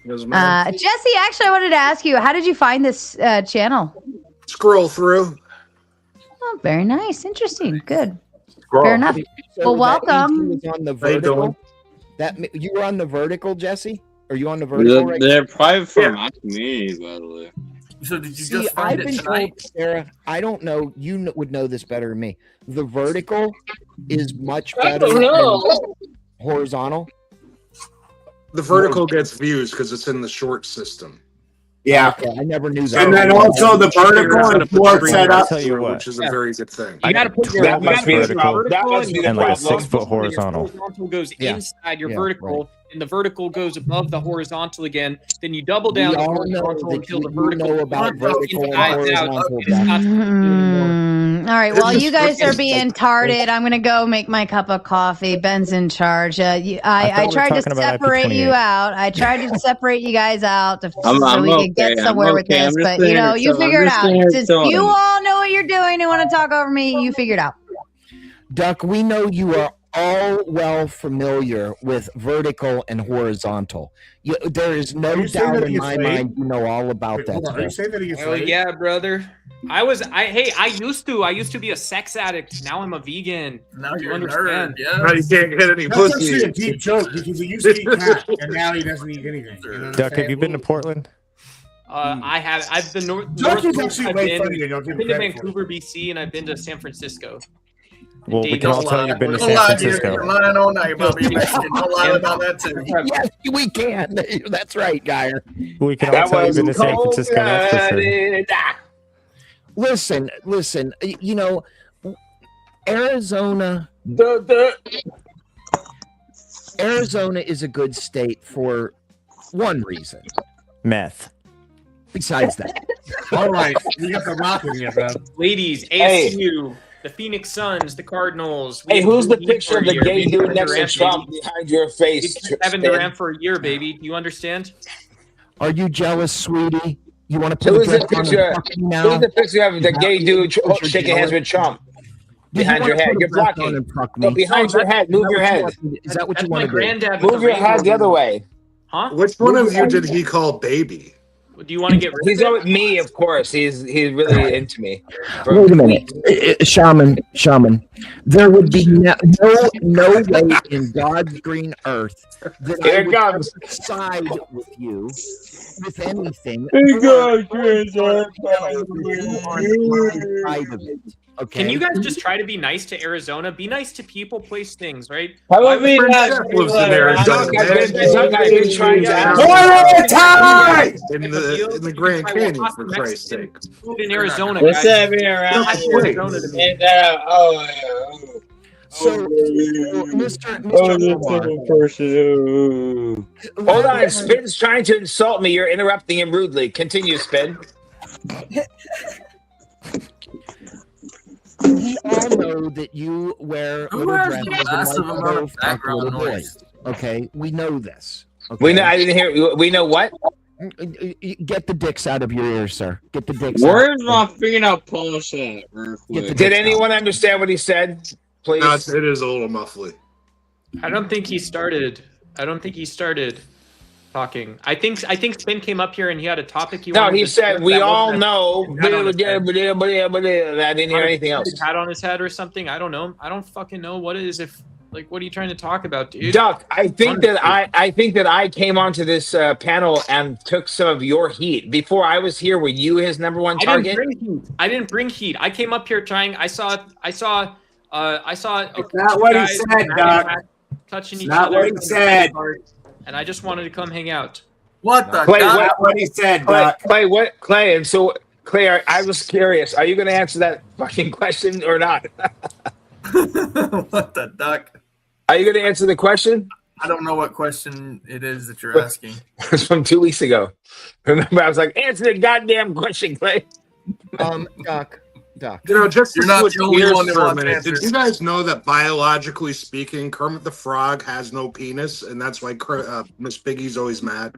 Jesse, actually, I wanted to ask you, how did you find this channel? Scroll through. Oh, very nice. Interesting. Good. Fair enough. So well, welcome. Was on the vertical. You were on the vertical, Jesse? Are you on the vertical? They're private from my community, by the way. So did you just find it tonight? Told, Sarah, I don't know. You would know this better than me. The vertical is much better than horizontal. The vertical gets views because it's in the short system. Yeah, okay, I never knew that. And then also the vertical and port setup, which is a very good thing. You got to put your vertical and like a 6-foot horizontal. Horizontal goes inside your vertical, and the vertical goes above the horizontal again. Then you double down the horizontal until the vertical about vertical and horizontal. All right. While you guys are being tarded, I'm gonna go make my cup of coffee. Ben's in charge. I tried to separate you out. I tried to separate you guys out so we could get somewhere with this. But you figure it out. Since you all know what you're doing and want to talk over me, you figure it out. Duck, we know you are all well familiar with vertical and horizontal. There is no doubt in my mind you know all about that. Are you saying that he's yeah, brother. I used to be a sex addict. Now I'm a vegan. Now you're a nerd. Yeah. Now you can't get any That's pussy. actually a deep joke because he used to eat cat and now he doesn't eat anything. You know Duck, have you been to Portland? I have. I've been north. Duck is I've actually way been, funnier. I've been to Vancouver, BC, and I've been to San Francisco. Well, we can all tell you've been to Don't San lie, Francisco. You're lying all night about being Mexican. Don't lie about that too. Yes, we can. That's right, Geyer. We can all tell you've been to San Francisco. That's for sure. Listen. You know, Arizona. Arizona is a good state for one reason. Meth. Besides that. All right, we got the rock in here, bro. Ladies, ASU, the Phoenix Suns, the Cardinals. Hey, who's the picture of the gay dude next to Trump behind your face? Kevin Durant for a year, baby. Do you understand? Are you jealous, sweetie? You want to put Who's the picture? Who's the picture of the gay dude shaking hands with Trump? Behind your head, you're blocking. No, behind your head, move your head. Is that what you want to do? Move your head the other way. Huh? Which one of you did he call baby? Do you want to get rid He's with me, of course. He's really into me. Wait a minute, Shaman. There would be no way in God's green earth that I would side with you with anything. Okay. Can you guys just try to be nice to Arizona? Be nice to people, place things, right? How about me not? Lives in Arizona. In the Grand Canyon, for Christ's sake. Food in Arizona, What's guys. that being around? So, Mr. Hold on, Spin's trying to insult me. You're interrupting him rudely. Continue, Spin. We all know that you wear little dresses and like background noise. Okay, we know this. Okay? We know. I didn't hear. We know what? Get the dicks out of your ears, sir. Get the dicks. Where's my fingernail polish at? Did anyone understand what he said? Please. No, it is a little muffly. I don't think he started talking. I think Spin came up here and he had a topic. No, he said we all know. I didn't hear anything else. Hat on his head or something. I don't know. I don't fucking know what it is. What are you trying to talk about, dude? Duck, I think that I came onto this panel and took some of your heat. Before I was here, were you his number one target? I didn't bring heat. I came up here trying. I saw. Not what he said, Doc. Touching each Not other. what he said. And I just wanted to come hang out. What the? Clay, what he said, Doc. Clay, what? Clay, and so Clay, I was curious. Are you going to answer that fucking question or not? What the duck? Are you going to answer the question? I don't know what question it is that you're asking. It was from 2 weeks ago. Remember, I was like, answer the goddamn question, Clay. Doc. You know, just You're not the only one that wants did answers. you guys know that biologically speaking, Kermit the Frog has no penis, and that's why Miss Piggy's always mad?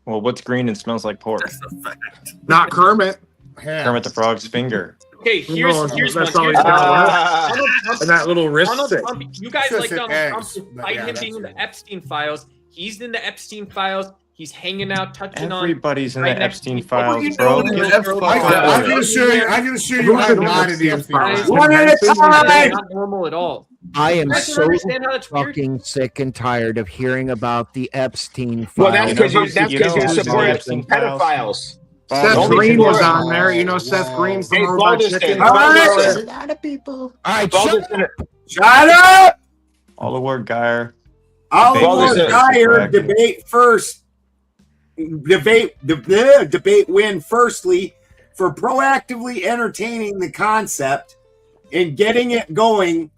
Well, what's green and smells like pork? That's a fact. Not Kermit. Kermit the Frog's finger. Okay, here's one. That's all he's got left. And that little wrist thing. You guys like Donald Trump, eggs, but despite yeah, him being in the Epstein files. He's in the Epstein files. He's hanging out, touching Everybody's in right the next to Epstein me. files, bro. Get the fuck I out of can here. assure you, I'm not in the Epstein Guys, files. One at a time. not normal at all. I am You guys don't so understand how that's weird? fucking sick and tired of hearing about the Epstein files. Well, that's because You know you're who's in the supporting Epstein files? pedophiles. Seth Only Green was people- on there. You know Seth Green from Hey, Robot Balderson, Chicken. Balderson. A lot of people. All right, Shut up! Oliver Geyer. Oliver Balderson. Geyer, debate first. Debate win firstly for proactively entertaining the concept and getting it going.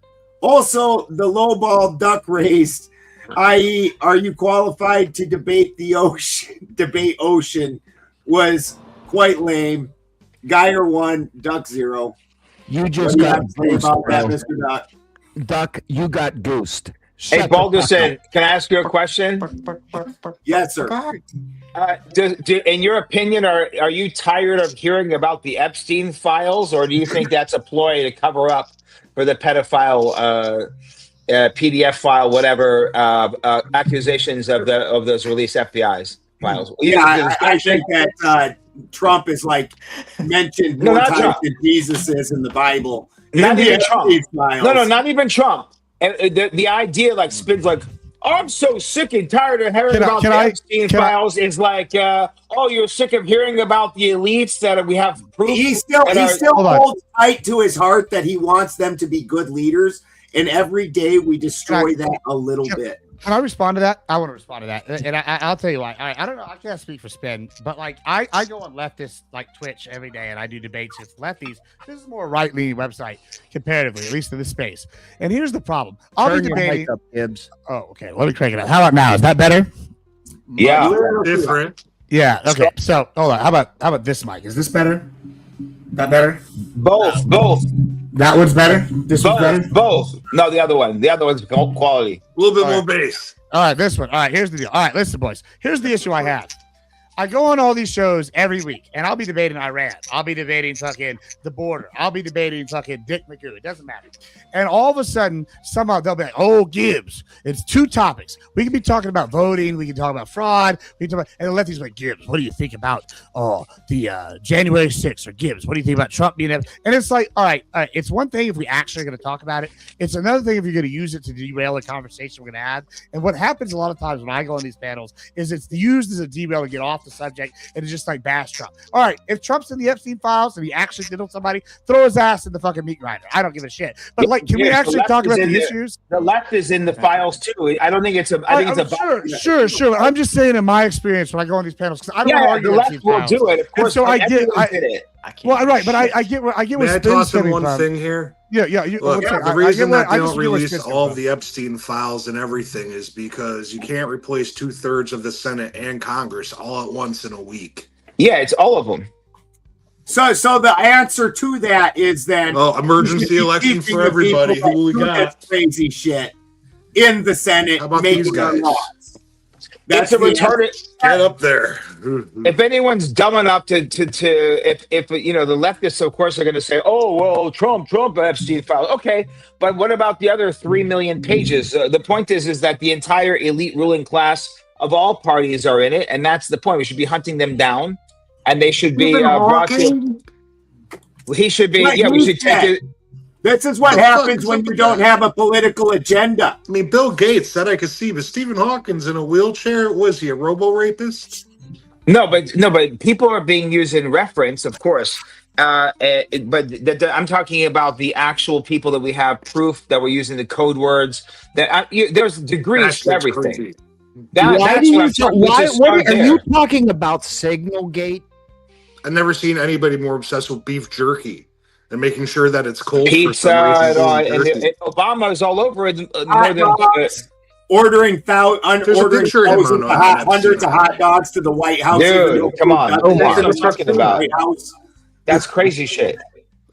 Also, the lowball duck raised, i.e., are you qualified to debate the ocean? Debate ocean was quite lame. Geyer 1, Duck 0. You What just do you got have to say goosed, about that, bro. Mr. Duck? Duck, you got goosed. Hey, Shut the fuck Balderson, up. can I ask you a question? Yes, sir. In your opinion, are you tired of hearing about the Epstein files, or do you think that's a ploy to cover up for the pedophile PDF file, whatever accusations of those released FBI's files? Yeah, I think that Trump is like mentioned more times than Jesus is in the Bible. Not even Trump. Files. No, not even Trump. And the idea like spins like, I'm so sick and tired of hearing about the Epstein files is like, oh, you're sick of hearing about the elites that we have proof. He still holds tight to his heart that he wants them to be good leaders, and every day we destroy that a little bit. Can I respond to that? I want to respond to that, and I'll tell you why. All right, I don't know. I can't speak for Spin, but like I go on leftist like Twitch every day, and I do debates with lefties. This is more right-leaning website comparatively, at least in this space. And here's the problem: I'll Turn be your debating. mic up, Gibbs. Oh, okay. Let me crank it up. How about now? Is that better? Yeah, different. Yeah. Okay. So hold on. How about this mic? Is this better? That better? Both. That one's better? This one's better? Both. No, the other one. The other one's quality. A little bit more bass. All right, this one. All right, here's the deal. All right, listen, boys. Here's the issue I have. I go on all these shows every week, and I'll be debating Iran. I'll be debating fucking the border. I'll be debating fucking Dick McGoo. It doesn't matter. And all of a sudden, somehow they'll be like, oh, Gibbs. It's two topics. We can be talking about voting. We can talk about fraud. We can talk about, and they'll let these like, Gibbs, what do you think about the January 6th? Or Gibbs, what do you think about Trump being there? And it's like, all right. It's one thing if we actually are going to talk about it. It's another thing if you're going to use it to derail a conversation we're going to have. And what happens a lot of times when I go on these panels is it's used as a derail to get off the subject and it's just like bash Trump. All right, if Trump's in the Epstein files and he actually did on somebody, throw his ass in the fucking meat grinder. I don't give a shit. But like, can we actually talk about the issues? The left is in the files too. I don't think it's a. I think it's a. Sure. I'm just saying in my experience when I go on these panels because I don't argue the left will do it. Of course, so I get. did it. Well, right, but I get where May Spin's I toss in coming one from. thing here? Yeah. Look, the reason that they don't release all of the Epstein files and everything is because you can't replace 2/3 of the Senate and Congress all at once in a week. Yeah, it's all of them. So the answer to that is then emergency election for everybody. Who we got? Crazy shit in the Senate. How about making these guys? That's a retarded. Get up there. If anyone's dumb enough to if you know the leftists, of course, are going to say, "Oh well, Trump Epstein file." Okay, but what about the other 3 million pages? The point is that the entire elite ruling class of all parties are in it, and that's the point. We should be hunting them down, and they should be brought to. He should be. Yeah, we should take it. This is what happens when you don't have a political agenda. I mean, Bill Gates said I could see, but Stephen Hawkins in a wheelchair, was he a robo-rapist? No, but people are being used in reference, of course. But I'm talking about the actual people that we have proof that we're using the code words. That there's degrees to everything. Crazy. Are you talking about Signalgate? I've never seen anybody more obsessed with beef jerky and making sure that it's cold. Pizza and Obama is all over it. Ordering hundreds of hot dogs to the White House. Dude, come on. That's what I'm talking about. That's crazy shit.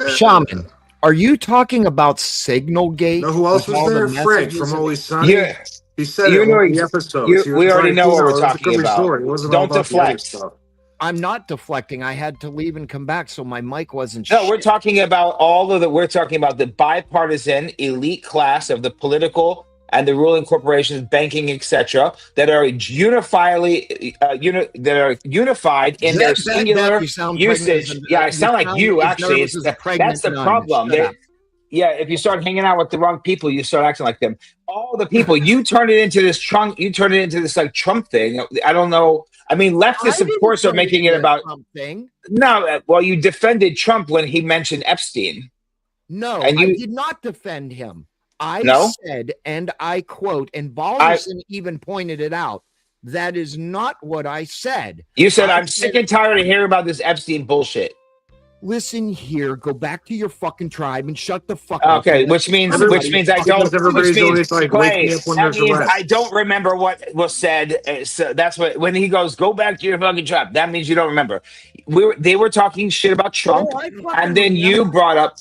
Shaman, are you talking about Signalgate? No, who else was there? Frank from Always Sunny. Yeah. He said it in the episode. We already know what we're talking about. Don't deflect. I'm not deflecting. I had to leave and come back, so my mic wasn't. No, we're talking about we're talking about the bipartisan elite class of the political and the ruling corporations, banking, etc., that are unified in their singular usage. Yeah, I sound like you. Actually, that's the problem. If you start hanging out with the wrong people, you start acting like them. All the people you turn it into this Trump. You turn it into this like Trump thing. I don't know. I mean, leftists, of course, are making it about Trump thing. No. Well, you defended Trump when he mentioned Epstein. No, and I did not defend him. I said, and I quote, and Balderson even pointed it out, that is not what I said. You said, I'm sick and tired of hearing about this Epstein bullshit. Listen here, go back to your fucking tribe and shut the fuck up. Okay, which means I don't. I don't remember what was said. So that's what when he goes, go back to your fucking tribe. That means you don't remember. They were talking shit about Trump, and then you brought up.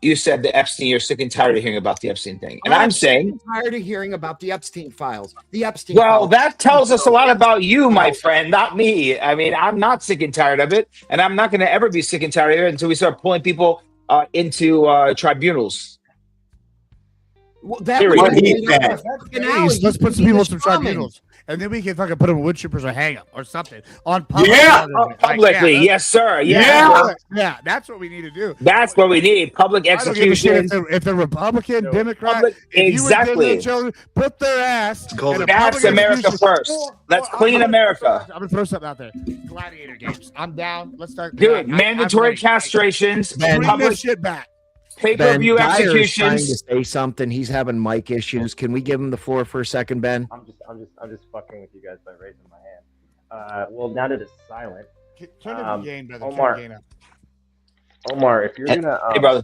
You said the Epstein. You're sick and tired of hearing about the Epstein thing, and I'm saying tired of hearing about the Epstein files. The Epstein. Well, that tells us a lot about you, my friend, not me. I mean, I'm not sick and tired of it, and I'm not going to ever be sick and tired of it until we start pulling people into tribunals. Well, let's put some people in some tribunals. And then we can fucking put them in wood chippers or hang them or something on public. Publicly. Yes, sir. Yeah, that's what we need to do. That's what we need. Public execution. If the Republican, Democrat, exactly. Children, put their ass. That's America first. Let's clean America. I'm gonna throw something out there. Gladiator games. I'm down. Let's start. Dude, mandatory castrations. Public shit back. Pay-per-view executions. Trying to say something. He's having mic issues. Can we give him the floor for a second, Ben? I'm just fucking with you guys by raising my hand. Well, now that it's silent, turn the gain, brother. Omar. Turn the gain up. Omar, if you're gonna, hey, brother,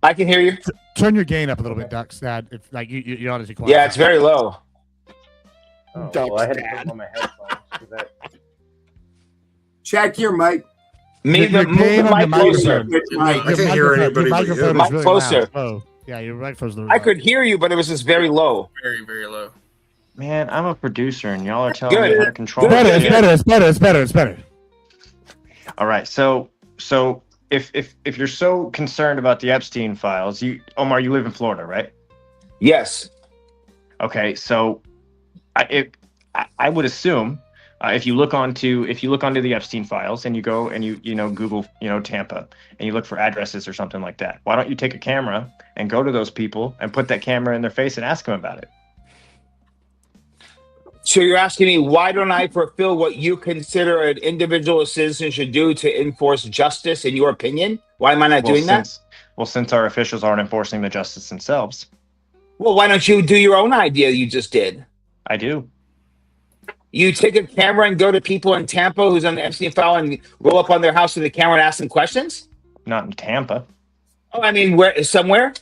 I can hear you. Turn your gain up a little bit, Ducks. Dad, if like you're honestly quiet. Yeah, it's very low. Oh, well, I had to put them on my headphones. Check your mic. Move the mic closer. I can't hear anybody but you. Mic closer. Yeah, your microphone's low. I could hear you, but it was just very low. Very, very low. Man, I'm a producer, and y'all are telling me how to control. It's better. All right, so if you're so concerned about the Epstein files, Omar, you live in Florida, right? Yes. Okay, so I would assume. If you look onto the Epstein files and you go and you Google Tampa and you look for addresses or something like that, why don't you take a camera and go to those people and put that camera in their face and ask them about it? So you're asking me why don't I fulfill what you consider an individual citizen should do to enforce justice in your opinion? Why am I not doing that? Well, since our officials aren't enforcing the justice themselves. Well, why don't you do your own idea you just did? I do. You take a camera and go to people in Tampa who's on the Epstein file and roll up on their house with a camera and ask them questions? Not in Tampa. Oh, I mean, somewhere?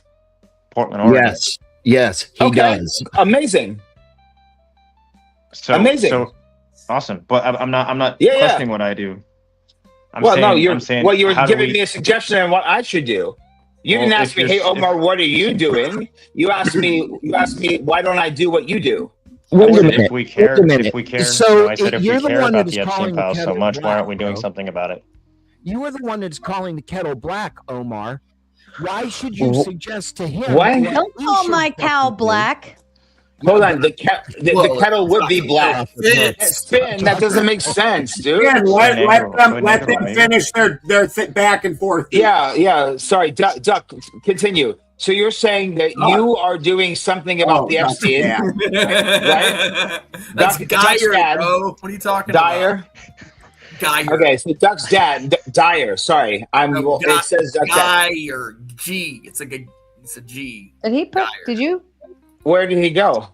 Portland, Oregon. Yes, he does. Amazing. So awesome. But I'm not questioning what I do. You're giving me a suggestion on what I should do. You didn't ask me, hey Omar, what are you doing? You asked me, why don't I do what you do? Wait a minute. If we care, So I said if you're we the care one about that is the Epstein calling files the so kettle much, why aren't we black, doing bro? something about it? You are the one that's calling the kettle black, Omar. Why should you suggest to him? Why? Don't call my cow black. Hold on, the kettle would be black. Spin, that doesn't make sense, dude. Yeah, let them finish their back and forth. Yeah. Sorry, Duck, continue. So you're saying that you are doing something about the Epstein, right? That's Geyer, bro. What are you talking about? Geyer. Okay, so Duck's dad, Dyer. Sorry, it says Duck's Geyer. G. It's a G. Did he put? Did you? Where did he go?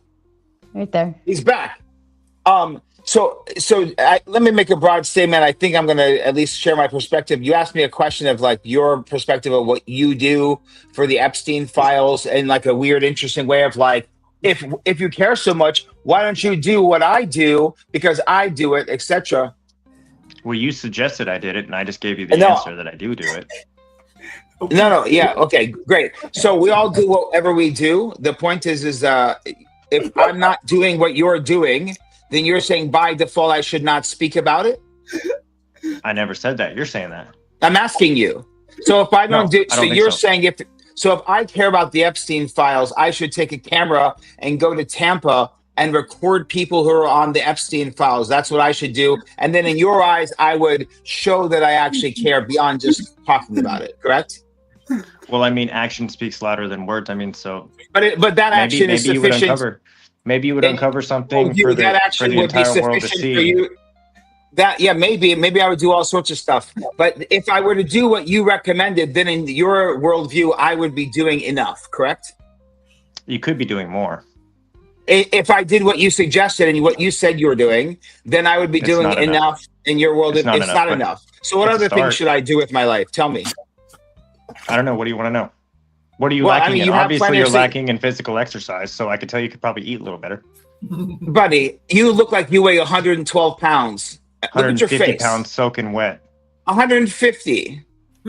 Right there. He's back. So let me make a broad statement. I think I'm going to at least share my perspective. You asked me a question of like your perspective of what you do for the Epstein files in like a weird, interesting way of like, if you care so much, why don't you do what I do because I do it, etc. Well, you suggested I did it, and I just gave you the answer that I do it. No, yeah, okay, great. So we all do whatever we do. The point is if I'm not doing what you're doing, then you're saying by default I should not speak about it? I never said that. You're saying that. I'm asking you. So if I don't you're saying So if I care about the Epstein files, I should take a camera and go to Tampa and record people who are on the Epstein files. That's what I should do. And then in your eyes, I would show that I actually care beyond just talking about it, correct? Well, I mean, action speaks louder than words. I mean, so. But that action is sufficient. Maybe you would uncover something for the entire world to see. Maybe I would do all sorts of stuff. But if I were to do what you recommended, then in your worldview, I would be doing enough, correct? You could be doing more. If I did what you suggested and what you said you were doing, then I would be doing enough in your world. It's not enough. So what other things should I do with my life? Tell me. I don't know. What do you want to know? What are you lacking in? Obviously, you're lacking in physical exercise, so I could tell you could probably eat a little better. Buddy, you look like you weigh 112 pounds. Look at your face. 150 pounds soaking wet. 150.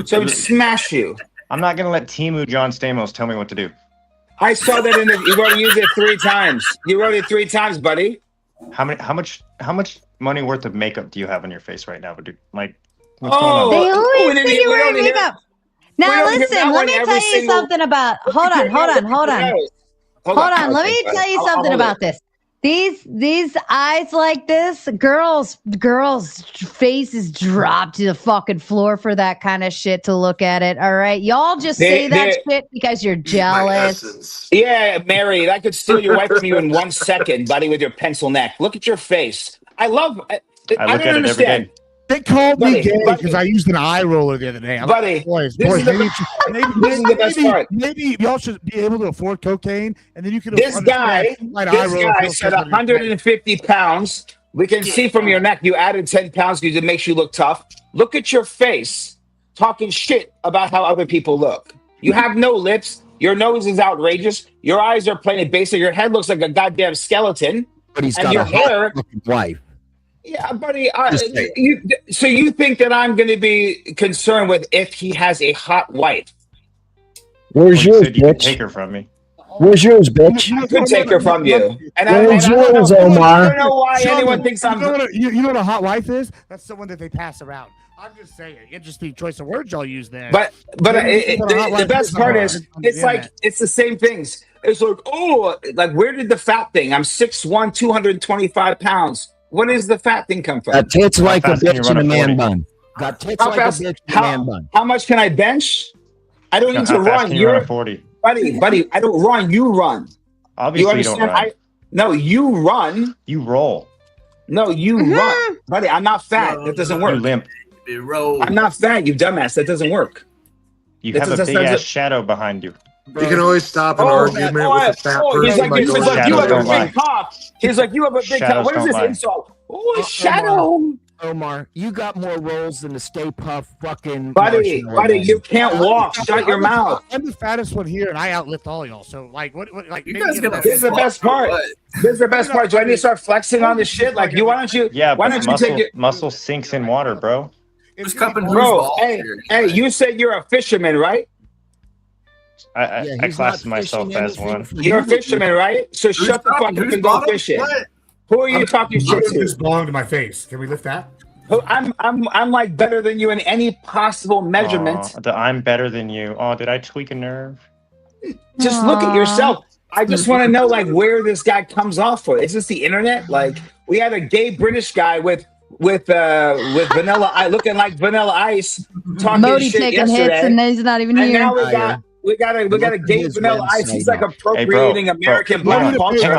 So I would smash you. I'm not going to let Timu John Stamos tell me what to do. I saw that you already used it 3 times. You wrote it 3 times, buddy. How much money worth of makeup do you have on your face right now? Like, what's going on? They always say you wear makeup. Now listen, let me tell you something about. Hold on. Let me tell you something about this. These eyes like this, girls' faces drop to the fucking floor for that kind of shit to look at it. All right, y'all just say that shit because you're jealous. Yeah, Mary, I could steal your wife from you in 1 second, buddy, with your pencil neck. Look at your face. I look at it every day. They called me gay because I used an eye roller the other day. Boys, this is the best part. Maybe y'all should be able to afford cocaine, and then you can. This guy said 150 pounds. We can see from your neck you added 10 pounds because it makes you look tough. Look at your face, talking shit about how other people look. You have no lips. Your nose is outrageous. Your eyes are plain and basic. Your head looks like a goddamn skeleton. But he's got a hot looking wife. Yeah, buddy. So you think that I'm going to be concerned with if he has a hot wife? Where's yours, bitch? Take her from me. Where's yours, bitch? I could take her from you. Where's yours, Omar? I don't know why anyone thinks I'm. You know what a hot wife is? That's someone that they pass around. I'm just saying, interesting choice of words y'all use there. But the best part is, it's the same things. It's like, where did the fat thing? I'm 6'1", 225 pounds. Where does the fat thing come from? Got tits like a bitch in a man bun. Got tits like a bitch in a man bun. How much can I bench? I don't need to run. You're 40. Buddy, I don't run. You run. Obviously, you don't run. No, you run. You roll. No, you run. Buddy, I'm not fat. That doesn't work. You limp. I'm not fat, you dumbass. That doesn't work. You have a big-ass shadow behind you. You can always stop an argument with a fat person. He's like, you have a big cock. He's like, you have a big cock. What is this insult? Oh, a shadow. Omar, you got more rolls than the Stay Puft fucking. Buddy, you can't walk. Shut your mouth. I'm the fattest one here, and I outlift all y'all. So, like, like, you guys this is the best part. This is the best part. Do I need to start flexing on this shit? Like, why don't you? Yeah, why don't you take it? Muscle sinks in water, bro. Bro, hey, you said you're a fisherman, right? I class myself as one. You're a fisherman, right? So shut the fuck up and go fishing. Who are you talking shit to? This belonged to my face. Can we lift that? I'm like better than you in any possible measurement. I'm better than you. Oh, did I tweak a nerve? Just look at yourself. I just want to know like where this guy comes off for. Is this the internet? Like we had a gay British guy with vanilla looking like Vanilla Ice talking Modi shit taking yesterday. Hits and he's not even and here. Now we got a gay Vanilla Ice. He's like appropriating American black culture.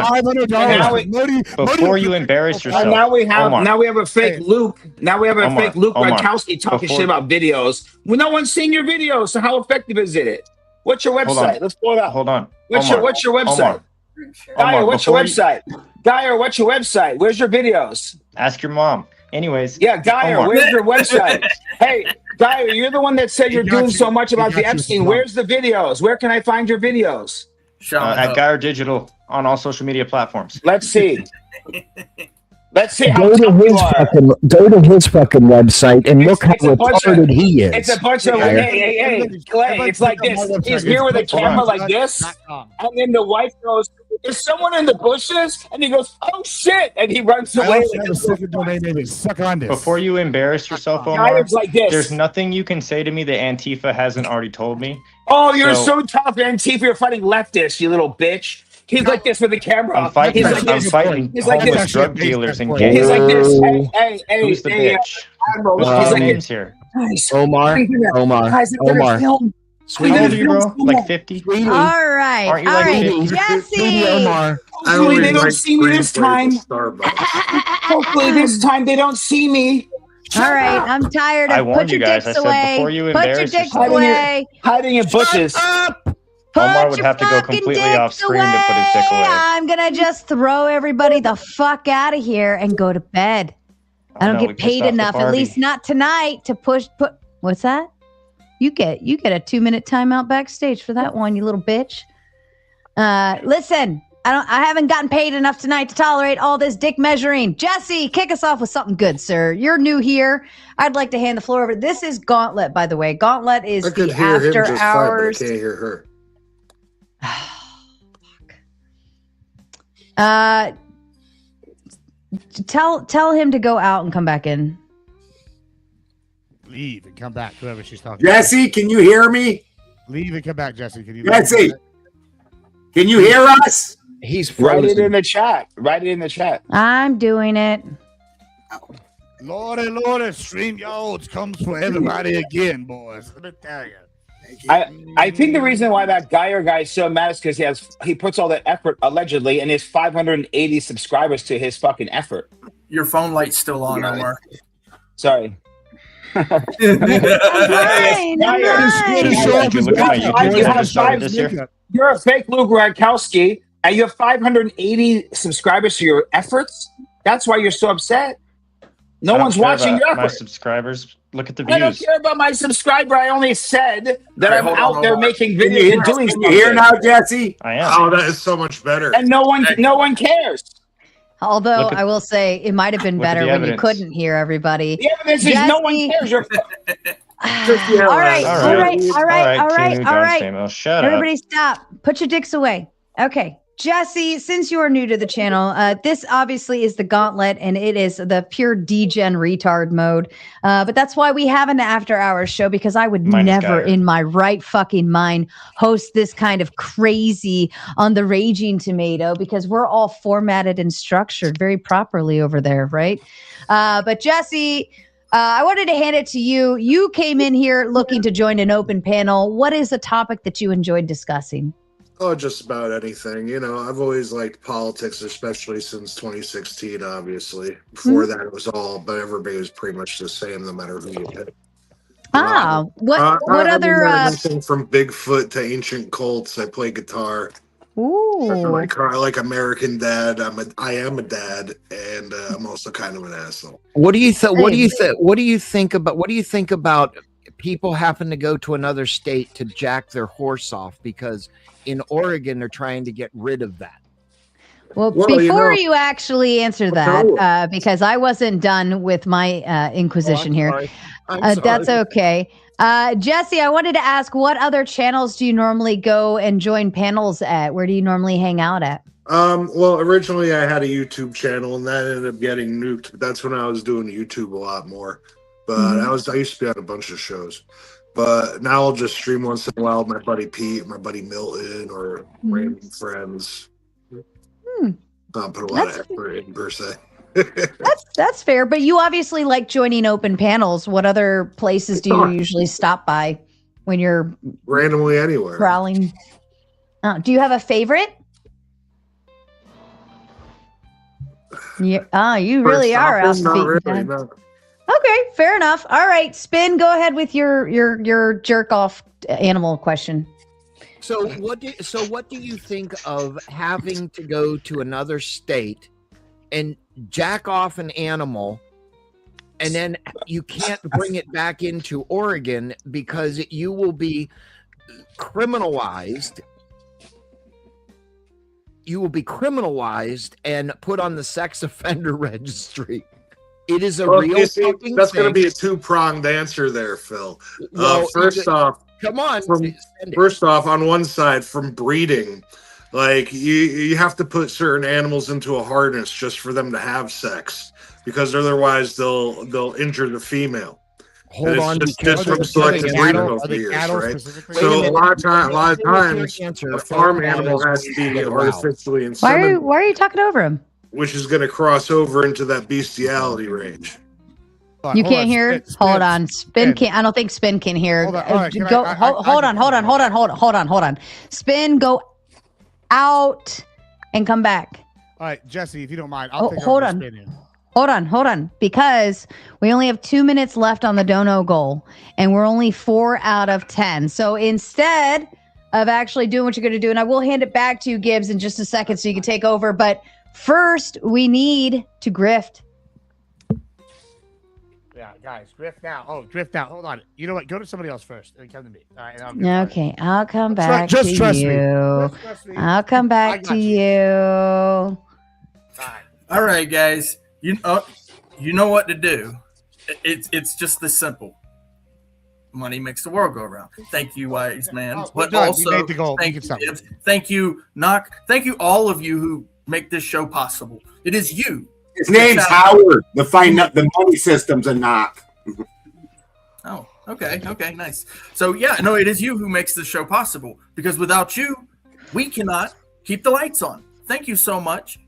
Before you embarrass yourself. And now we have a fake Luke. Now we have a fake Luke Gronkowski talking shit about videos. Well, no one's seen your videos. So how effective is it? What's your website? Let's pull it up. Hold on. What's your website? Dyer, what's your website? Dyer, what's your website? Where's your videos? Ask your mom. Anyways. Yeah, Dyer, where's your website? Hey, Dyer, you're the one that said you're doing so much about the Epstein. Where's the videos? Where can I find your videos? At Geyer Digital on all social media platforms. Let's see. Let's see how go to his fucking website and look how retarded he is. It's a bunch of hey, Clay. It's like this. He's here with a camera like this, and then the wife goes to the is someone in the bushes? And he goes, oh shit, and he runs I away. also have a second domain name. Suck on this. Before you embarrass yourself, Guy Omar, is like this. there's nothing you can say to me that Antifa hasn't already told me. Oh, you're so tough, Antifa. You're fighting leftists, you little bitch. He's like this with the camera. I'm fighting. He's like I'm this. fighting He's like homeless this. drug dealers and He's gangs. like this. Hey, Who's the bitch? Admiral. Who's He's the like names this. here? Guys, Omar. guys, they're gonna film. Sweetie. How old are you, bro? Like 50? Sweetie. All right. Aren't you All like right. 50? Jesse. Sweetie Omar. Hopefully they don't see me this time. Hopefully this time they don't see me. All right. I'm tired of I warned put your you guys. dicks I said away. before you Put your embarrass dicks yourself. away. Hiding in bushes. Omar Put would your have to go fucking completely dicks off screen to put his dick away. I'm gonna just throw everybody the fuck out of here and go to bed. I don't no, we get pissed paid off the enough, at party. least not tonight, to put. What's that? You get a 2-minute timeout backstage for that one, you little bitch. Listen, I haven't gotten paid enough tonight to tolerate all this dick measuring. Jesse, kick us off with something good, sir. You're new here. I'd like to hand the floor over. This is Gauntlet, by the way. Gauntlet is I could the hear him after just hours. fine, but I can't hear her. Tell him to go out and come back in. Leave and come back. Whoever she's talking Jesse, can you hear me? Leave and come back, Jesse. Can you? Jesse, can you hear us? He's Write frozen. it in the chat. Write it in the chat. I'm doing it. Lordy, StreamYards comes for everybody again, boys. Let me tell you. I think the reason why that guy is so mad is because he puts all that effort allegedly and his 580 subscribers to his fucking effort. Your phone light's still on, Omar. Sorry. Did you look at my YouTube that just started this year? You're a fake Luke Radkowski, and you have 580 subscribers to your efforts. That's why you're so upset. No one's watching your my efforts. subscribers. Look at the I don't views. care about my subscriber. I only said that I'm hold out on, there hold on. making Can you videos hear and us? doing Can something. you hear now, Jesse? I am. Oh, that is so much better. And no one cares. Although I will say it might have been look at better the when you evidence. couldn't hear everybody. The evidence is no one cares. You're All right. Stamos, shut Everybody up. stop. Put your dicks away. Okay. Jesse, since you are new to the channel, this obviously is the Gauntlet, and it is the pure degen retard mode. But that's why we have an after hours show, because I would never in my right fucking mind host this kind of crazy on the Raging Tomato, because we're all formatted and structured very properly over there, right? But Jesse, I wanted to hand it to you. You came in here looking to join an open panel. What is a topic that you enjoyed discussing? Oh, just about anything. You know, I've always liked politics, especially since 2016, obviously. Before that, it was all, but everybody was pretty much the same, no matter who you picked. What other... Everything from Bigfoot to ancient cults. I play guitar. Ooh. I like American Dad. I am a dad, and I'm also kind of an asshole. What do you think? What do you think? What do you think about? What do you think about people having to go to another state to jack their horse off? Because in Oregon, they're trying to get rid of that. Well, before you actually answer that, because I wasn't done with my inquisition here. That's okay. Jesse, I wanted to ask, what other channels do you normally go and join panels at? Where do you normally hang out at? Well, originally I had a YouTube channel, and that ended up getting nuked. But that's when I was doing YouTube a lot more. But I used to be on a bunch of shows. But now I'll just stream once in a while with my buddy Pete, my buddy Milton, or random friends. Not put a lot of effort in, per se. That's fair, but you obviously like joining open panels. What other places do you usually stop by when you're randomly anywhere prowling? Do you have a favorite? Yeah, you really are off the beaten path. Okay, fair enough. All right, Spin, go ahead with your jerk off animal question. So what do you think of having to go to another state and jack off an animal, and then you can't bring it back into Oregon because you will be criminalized? You will be criminalized and put on the sex offender registry. It is a real fucking that's going to thing. be a two-pronged answer there, Phil. Well, First off, come on. First off, on one side, from breeding, Like you have to put certain animals into a harness just for them to have sex, because otherwise they'll injure the female. Hold on, just from selective breeding over the years, right? So a lot of times, a farm animal has to be artificially inseminated. Why are you talking over him? Which is going to cross over into that bestiality range. You can't hear? Hold on. Spin can. I don't think Spin can hear. Hold on. Spin, go out and come back. All right, Jesse, if you don't mind, I'll take hold on. Hold on, because we only have 2 minutes left on the dono goal, and we're only 4 out of 10. So instead of actually doing what you're going to do, and I will hand it back to you, Gibbs, in just a second so you can take over. But first, we need to grift. Yeah, guys, drift now. Oh, drift now. Hold on. You know what? Go to somebody else first, and come to me. All right. Okay, I'll come back to you. Trust me. I'll come back to you. All right, guys. You know what to do. It's just this simple. Money makes the world go around. Thank you, wise man. But also, thank you, Knock. Thank you, all of you who make this show possible. It is you. His name's Howard. The money system's a Knock. Oh, okay, nice. So yeah, no, it is you who makes this show possible. Because without you, we cannot keep the lights on. Thank you so much.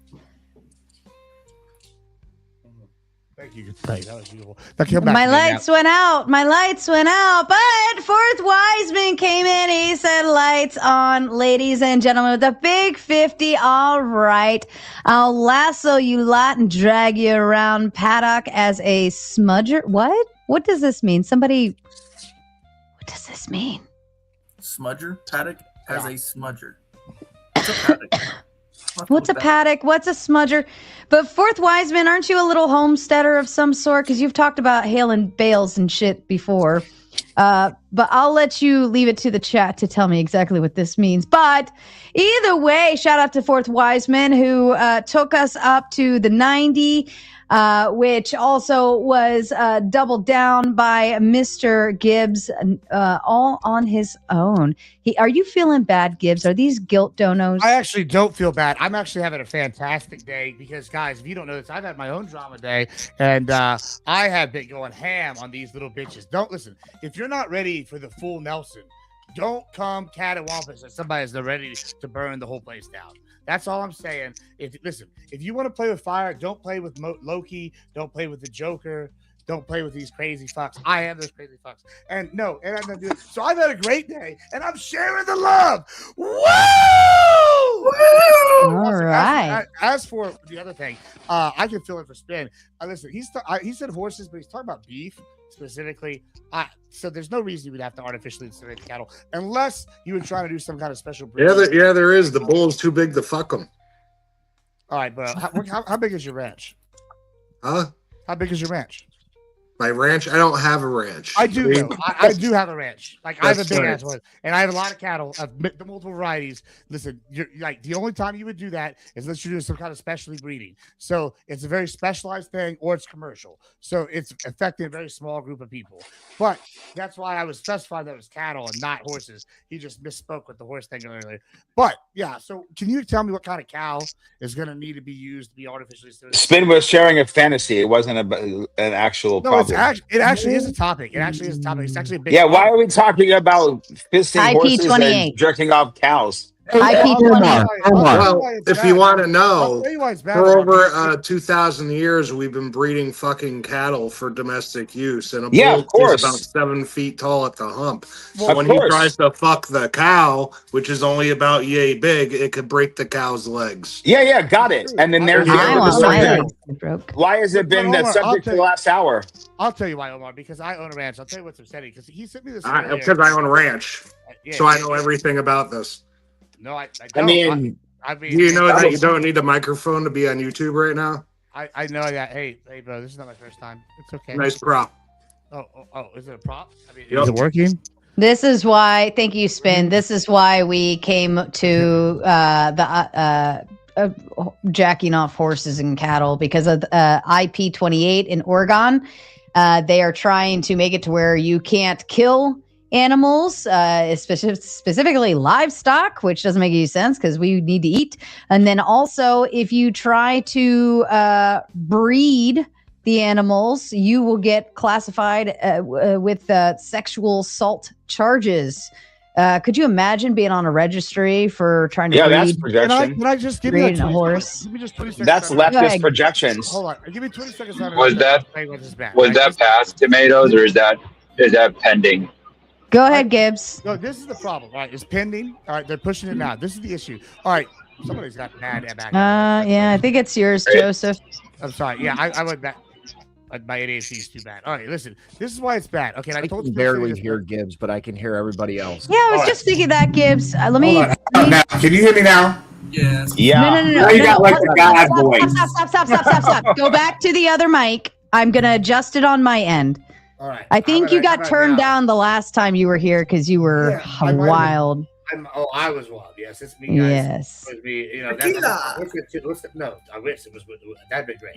Thank you. That was beautiful. My lights went out. But Fourth Wiseman came in. He said, lights on, ladies and gentlemen, with a big 50. All right. I'll lasso you lot and drag you around paddock as a smudger. What? What does this mean? What does this mean? Smudger? Paddock as a smudger. What's a paddock? What's a paddock? What's a smudger? But Fourth Wiseman, aren't you a little homesteader of some sort? Because you've talked about hailing bales and shit before. But I'll let you leave it to the chat to tell me exactly what this means. But either way, shout out to Fourth Wiseman, who took us up to the 90, which also was doubled down by Mr. Gibbs, all on his own. Are you feeling bad, Gibbs? Are these guilt donos? I actually don't feel bad. I'm actually having a fantastic day because, guys, if you don't know this, I've had my own drama day, and I have been going ham on these little bitches. Don't listen. If you're not ready for the full Nelson, don't come cattywampus as somebody that's ready to burn the whole place down. That's all I'm saying. If you want to play with fire, don't play with Loki. Don't play with the Joker. Don't play with these crazy fucks. I am those crazy fucks. And I'm gonna do it. So I've had a great day, and I'm sharing the love. Woo! All right. As for the other thing, I can fill in for Spin. Listen, he said horses, but he's talking about beef specifically. So there's no reason you would have to artificially inseminate the cattle unless you were trying to do some kind of special breed. Yeah, there is. The bull's too big to fuck them. All right, but how big is your ranch? Huh? How big is your ranch? My ranch? I don't have a ranch. I do. I do have a ranch. Like I have a big ass one, and I have a lot of cattle of multiple varieties. Listen, you're like the only time you would do that is unless you're doing some kind of specialty breeding. So it's a very specialized thing, or it's commercial. So it's affecting a very small group of people. But that's why I was specifying that it was cattle and not horses. He just misspoke with the horse thing earlier. But yeah, so can you tell me what kind of cow is going to need to be used to be artificially inseminated? Spin was sharing a fantasy. It wasn't an actual problem. It actually is a topic. It's actually a big topic. Why are we talking about fisting horses and jerking off cows? Well, if you want to know, for over 2,000 years, we've been breeding fucking cattle for domestic use, and a bull is about 7 feet tall at the hump. So when he tries to fuck the cow, which is only about yay big, it could break the cow's legs. Yeah, got it. And then there's why has it been that subject for the last hour? I'll tell you why, Omar, because I own a ranch. I'll tell you what's upsetting, because he sent me this. Because I own a ranch, so I know everything about this. No, I don't. I mean, do you know that you don't need a microphone to be on YouTube right now? I know that. Hey, bro, this is not my first time. It's okay. Nice prop. Oh, is it a prop? I mean, is it working? This is why. Thank you, Spin. This is why we came to jacking off horses and cattle, because of IP28 in Oregon. They are trying to make it to where you can't kill animals, specifically livestock, which doesn't make any sense because we need to eat. And then also, if you try to breed the animals, you will get classified with sexual assault charges. Could you imagine being on a registry for trying to breed? That's projection. Can I just give you a horse? Give me just 20 seconds. That's leftist projections. Hold on. Give me 20 seconds. Was that past tomatoes, or is that pending? Go ahead, Gibbs. No, this is the problem. All right, it's pending. All right, they're pushing it now. This is the issue. All right, somebody's got mad back. Yeah, I think it's yours, Joseph. I'm sorry. Yeah, I went back. My ADHD is too bad. All right, listen. This is why it's bad. Okay, I can barely hear Gibbs, but I can hear everybody else. Yeah, I was just thinking that, Gibbs. Let me. Now, can you hear me now? Yes. Yeah. No. Now you got like the God voice. Stop. Go back to the other mic. I'm gonna adjust it on my end. All right. I think you got turned down the last time you were here because you were wild. I was wild. Yes, it's me. Guys. Yes. It was me. You know, no, I wish it was. That'd be great.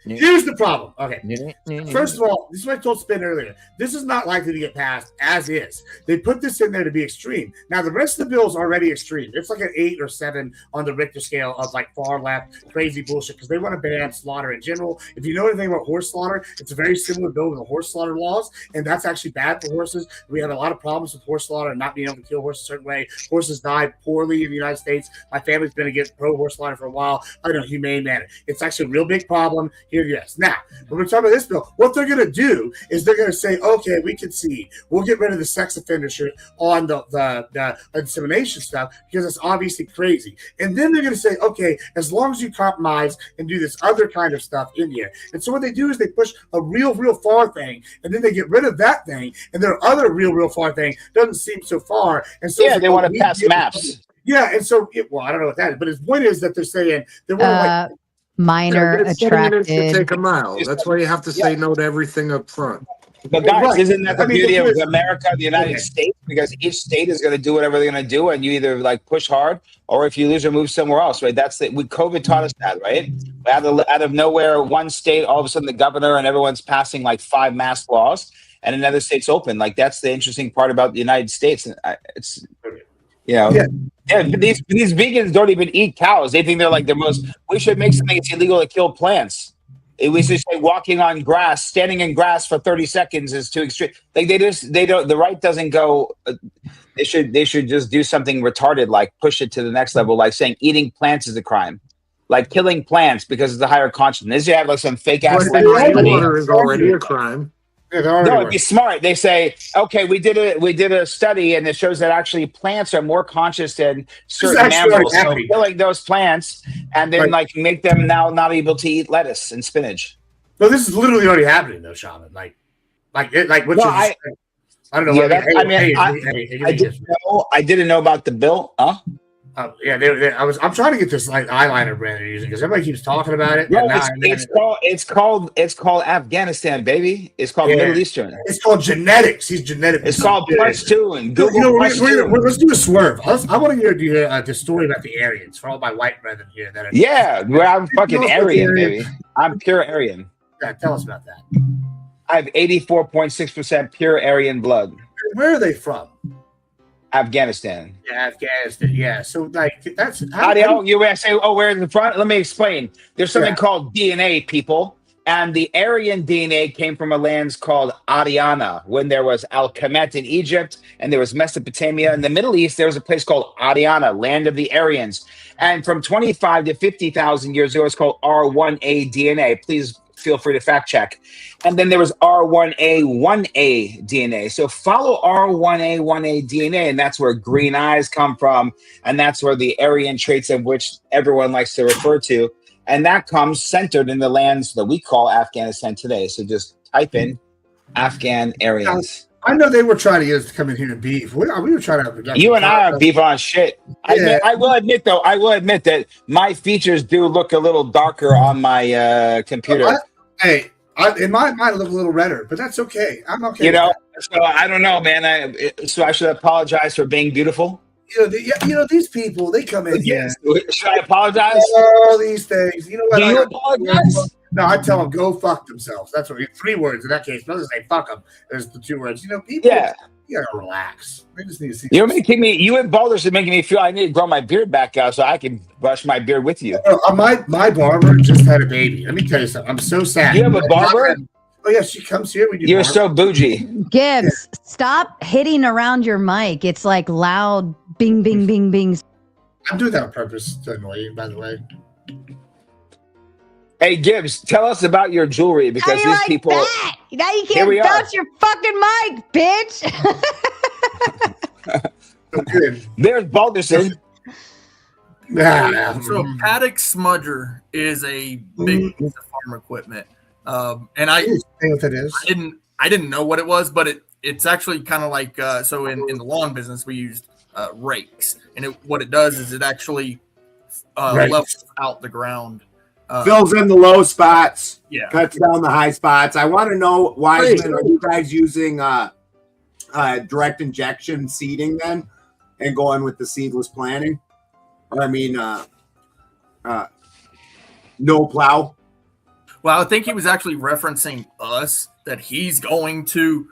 Here's the problem. Okay. First of all, this is what I told Spin earlier. This is not likely to get passed as is. They put this in there to be extreme. Now, the rest of the bill is already extreme. It's like an 8 or 7 on the Richter scale of like far left, crazy bullshit because they want to ban slaughter in general. If you know anything about horse slaughter, it's a very similar bill to the horse slaughter laws, and that's actually bad for horses. We have a lot of problems with horse slaughter and not being able to kill horses a certain way. Horses die poorly in the United States. My family's been against pro-horse slaughter for a while. I know, humane manner. It's actually a real big problem here. Yes. Now, when we're talking about this bill, what they're going to do is they're going to say, okay, we concede. We'll get rid of the sex offender shit on the insemination stuff because it's obviously crazy. And then they're going to say, okay, as long as you compromise and do this other kind of stuff in here. And so what they do is they push a real far thing, and then they get rid of that thing, and their other real far thing doesn't seem so far. And so they want to pass maps. Yeah, and so I don't know what that is, but his point is that they're saying they want to minor attracted. To take a mile. That's why you have to say no to everything up front. But guys, isn't that the beauty of America, the United States? Because each state is going to do whatever they're going to do, and you either like push hard, or if you lose or move somewhere else, right? That's COVID taught us that, right? Out of nowhere, one state, all of a sudden, the governor and everyone's passing like 5 mask laws, and another state's open. Like that's the interesting part about the United States. It's these vegans don't even eat cows. They think they're like the most. We should make something it's illegal to kill plants. We should say walking on grass, standing in grass for 30 seconds is too extreme. Like they don't. The right doesn't go. They should just do something retarded, like push it to the next level, like saying eating plants is a crime, like killing plants because it's a higher consciousness. You have like some fake ass. Water is already a crime. No, it'd be smart. They say, okay, we did a study, and it shows that actually plants are more conscious than certain mammals. So killing those plants, and then like make them now not able to eat lettuce and spinach. No, this is literally already happening, though, Shaman. I don't know. I didn't know about the bill. Huh? I'm trying to get this like eyeliner brand they're using because everybody keeps talking about it. No, it's called Afghanistan, baby. It's called Middle Eastern. It's called genetics. He's genetic. It's called +2 and Google. Let's do a swerve. I want to hear the story about the Aryans for all my white brethren here. I'm fucking Aryan, baby. I'm pure Aryan. Yeah, tell us about that. I have 84.6% pure Aryan blood. Where are they from? Afghanistan. Yeah, Afghanistan. Yeah. So like that's you say, where's the front? Let me explain. There's something called DNA, people. And the Aryan DNA came from a land called Adiana when there was Al-Kemet in Egypt and there was Mesopotamia. In the Middle East, there was a place called Adiana, land of the Aryans. And from 25 to 50,000 years ago, it's called R1A DNA. Please feel free to fact check. And then there was R1A1A DNA. So follow R1A1A DNA, and that's where green eyes come from. And that's where the Aryan traits of which everyone likes to refer to. And that comes centered in the lands that we call Afghanistan today. So just type in Afghan Aryans. I know they were trying to get us to come in here and beef. We were trying to. You and I are beef on shit. Yeah. I will admit that my features do look a little darker on my computer. It might look a little redder, but that's okay. I'm okay. You know, so I don't know, man. So I should apologize for being beautiful. These people, they come in. Yes. Should I apologize? All these things. You know what? Do you apologize? No, I tell them go fuck themselves. That's what 3 words in that case. Doesn't say fuck them. There's the 2 words. People. Yeah. You gotta relax. They just need to see. You're making me. You and Baldur's are making me feel I need to grow my beard back out so I can brush my beard with you. My barber just had a baby. Let me tell you something. I'm so sad. You have a barber? Oh yeah, she comes here. You're so bougie. Gibbs, stop hitting around your mic. It's like loud bing, bing, bing, bing. I'm doing that on purpose to annoy you, by the way. Hey Gibbs, tell us about your jewelry because these like people. That? Now you can't bounce your fucking mic, bitch. There's Balderson. So Paddock Smudger is a big piece of farm equipment, and I didn't know what it was, but it's actually kind of like so in the lawn business we used rakes, and what it does is it actually levels out the ground. Fills in the low spots, yeah. Cuts down the high spots. I want to know, Wiseman, are you guys using direct injection seeding then and going with the seedless planting? Or no plow? Well, I think he was actually referencing us, that he's going to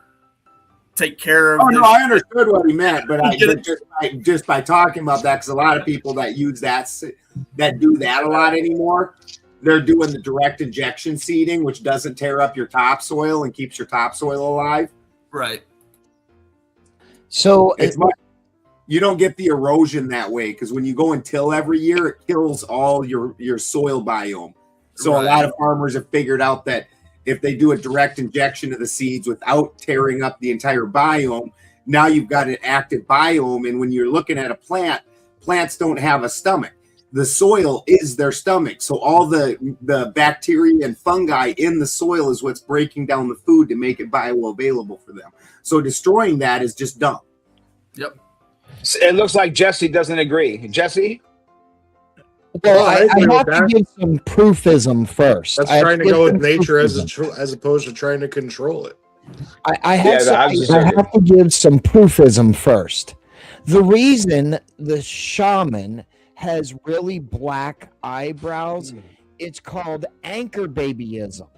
take care of. Oh, no, I understood what he meant, but just by talking about that, because a lot of people that use that do that a lot anymore, they're doing the direct injection seeding, which doesn't tear up your topsoil and keeps your topsoil alive. Right. So you don't get the erosion that way, because when you go and till every year, it kills all your soil biome. So a lot of farmers have figured out that if they do a direct injection of the seeds without tearing up the entire biome, now you've got an active biome. And when you're looking at a plant, plants don't have a stomach. The soil is their stomach. So all the bacteria and fungi in the soil is what's breaking down the food to make it bioavailable for them. So destroying that is just dumb. Yep. It looks like Jesse doesn't agree. Jesse? Well, I have to give some proofism first. That's trying to go with nature as opposed to trying to control it. I have to give some proofism first. The reason the shaman has really black eyebrows, it's called anchor babyism.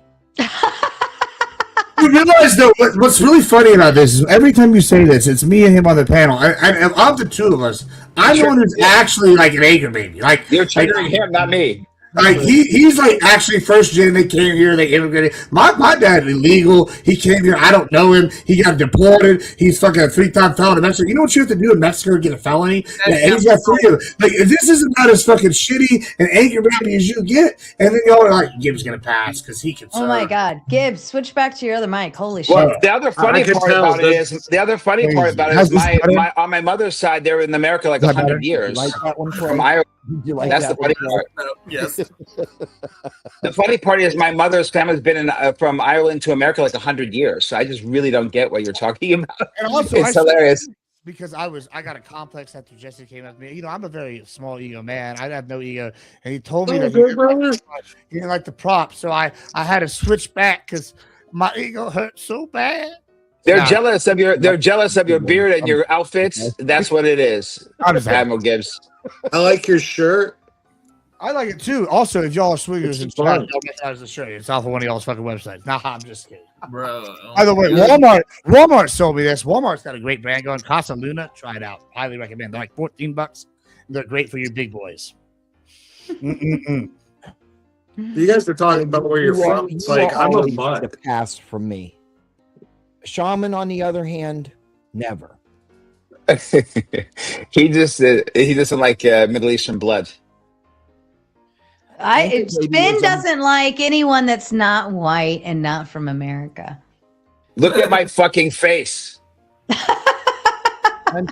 You realize though, what's really funny about this is every time you say this, it's me and him on the panel. And of the two of us, I'm the one who's actually like an anchor baby. Like you're triggering him, not me. Like he's like actually first gen. They came here, they immigrated. My dad illegal. He came here. I don't know him. He got deported. He's fucking a 3-time felon in Mexico. You know what you have to do in Mexico to get a felony? And he's got 3 of them. Like if this is about as fucking shitty and anchor baby as you get, and then y'all are like, Gibbs gonna pass because he can. Oh my God, Gibbs, switch back to your other mic. Holy well, shit! The other funny part about it is on my mother's side, they're in America like 100 years. Like that one from Ireland. That's the funny part. Yes. The funny part is my mother's family's been from Ireland to America like 100 years. So I just really don't get what you're talking about. And also, it's hilarious. Because I got a complex after Jesse came up to me. You know, I'm a very small ego man. I have no ego. And he told me that he didn't like the props. So I had to switch back because my ego hurt so bad. They're jealous of your beard and your outfits. That's what it is. Admiral Gibbs. I like your shirt. I like it too. Also, if y'all are swingers and y'all get that as a shirt, it's off of one of y'all's fucking websites. Nah, I'm just kidding. Bro. By the way, Walmart sold me this. Walmart's got a great brand going. Casa Luna. Try it out. Highly recommend. They're like $14. They're great for your big boys. You guys are talking about where you're from. It's like I'm a mutt. The past from me. Shaman, on the other hand, never. he doesn't like Middle Eastern blood. Spin doesn't like anyone that's not white and not from America. Look at my fucking face. I'm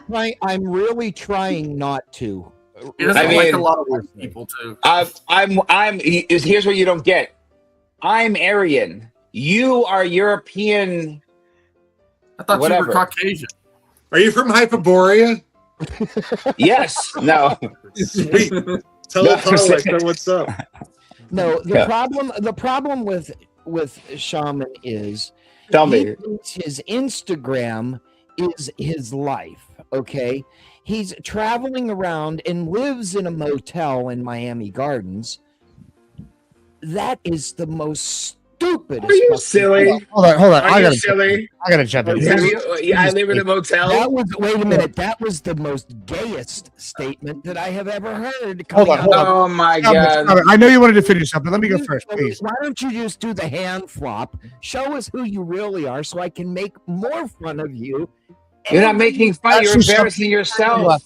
really trying not to. He doesn't like a lot of white people too. Here's what you don't get. I'm Aryan. You are European. I thought you were Caucasian. Are you from Hyperborea? Yes. No. Sweet. Tell us what's up. No, the problem with Shaman is his Instagram is his life. Okay, he's traveling around and lives in a motel in Miami Gardens. That is the most stupidest. Are you silly? Hold on. Are you silly? I gotta jump in. I live in a motel. Wait a minute. That was the most gayest statement that I have ever heard. Hold on. Oh my God! I know you wanted to finish up, but let me go first, please. Why don't you just do the hand flop? Show us who you really are, so I can make more fun of you. You're not making fun. You're embarrassing yourself.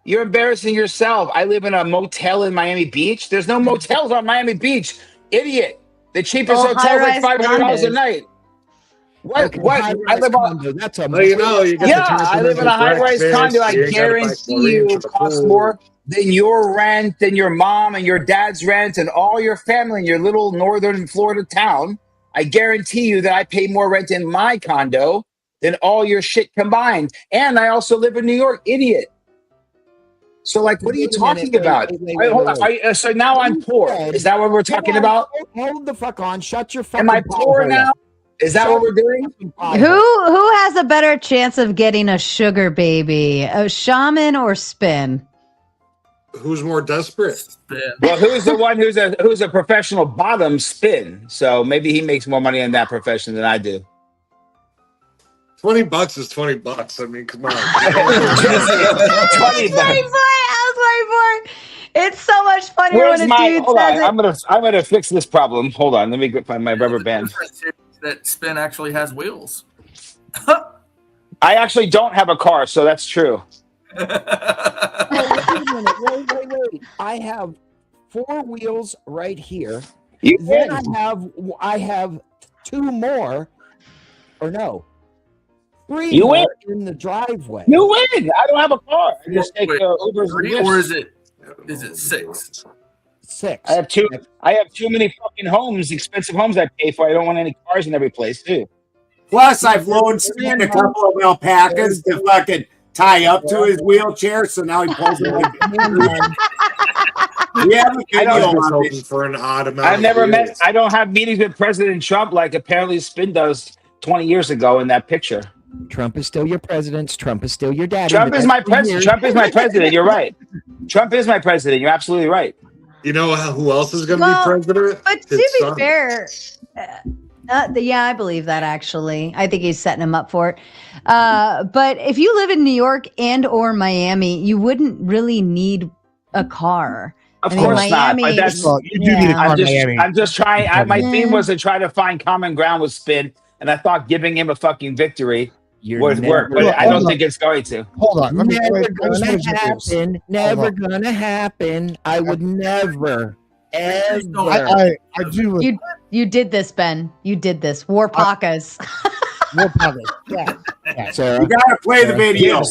You're embarrassing yourself. I live in a motel in Miami Beach. There's no motels on Miami Beach. Idiot. The cheapest hotel is like $500 a night. What? Okay, what? I live on. That's a I live in a high-rise condo. I guarantee you it costs more than your rent and your mom and your dad's rent and all your family in your little northern Florida town. I guarantee you that I pay more rent in my condo than all your shit combined. And I also live in New York, idiot. So, like, what are you talking about? So now I'm poor. Is that what we're talking about? Hold the fuck on. Shut your fucking. Am I poor now? Is that what we're doing? Who has a better chance of getting a sugar baby, a shaman or Spin? Who's more desperate? Spin. Well, who's the one who's a professional bottom? Spin. So maybe he makes more money in that profession than I do. $20 is $20. I mean, come on. $20. I was waiting for it. It's so much funnier when a dude says it. I'm gonna fix this problem. Hold on. Let me find my rubber band. That Spin actually has wheels. I actually don't have a car, so that's true. Wait. I have 4 wheels right here. Then I have 2 more, or no, 3 you more win in the driveway. You win. I don't have a car. I just take Ubers. 3 or is it 6? 6. I have too many fucking homes, expensive homes I pay for. I don't want any cars in every place too. Plus, I've loaned Stan a couple of alpacas to fucking tie up to his wheelchair, so now he pulls it like. We have a video on it. For an odd amount. I've never met. I don't have meetings with President Trump like apparently Spin does 20 years ago in that picture. Trump is still your president. Trump is still your daddy. Trump is my president. Trump is my president. You're right. Trump is my president. You're absolutely right. You know who else is going to be president? But to be fair, yeah, I believe that actually. I think he's setting him up for it. But if you live in New York and or Miami, you wouldn't really need a car. Of course Miami, not. But that's you do need a car in Miami. I'm just trying. My theme was to try to find common ground with Spin, and I thought giving him a fucking victory would work, but I don't think it's going to. Hold on. Never gonna happen. I would never, ever. I do. You did this, Ben. You did this. Warpakas. Yeah. So you gotta play the video.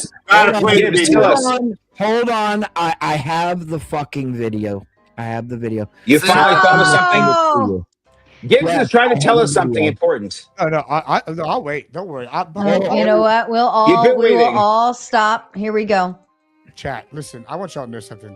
Hold on. I have the fucking video. I have the video. You finally thought of something? Gibbs is trying to tell us something important. No, I'll wait. Don't worry. You know what? We will all stop. Here we go. Chat. Listen, I want y'all to know something.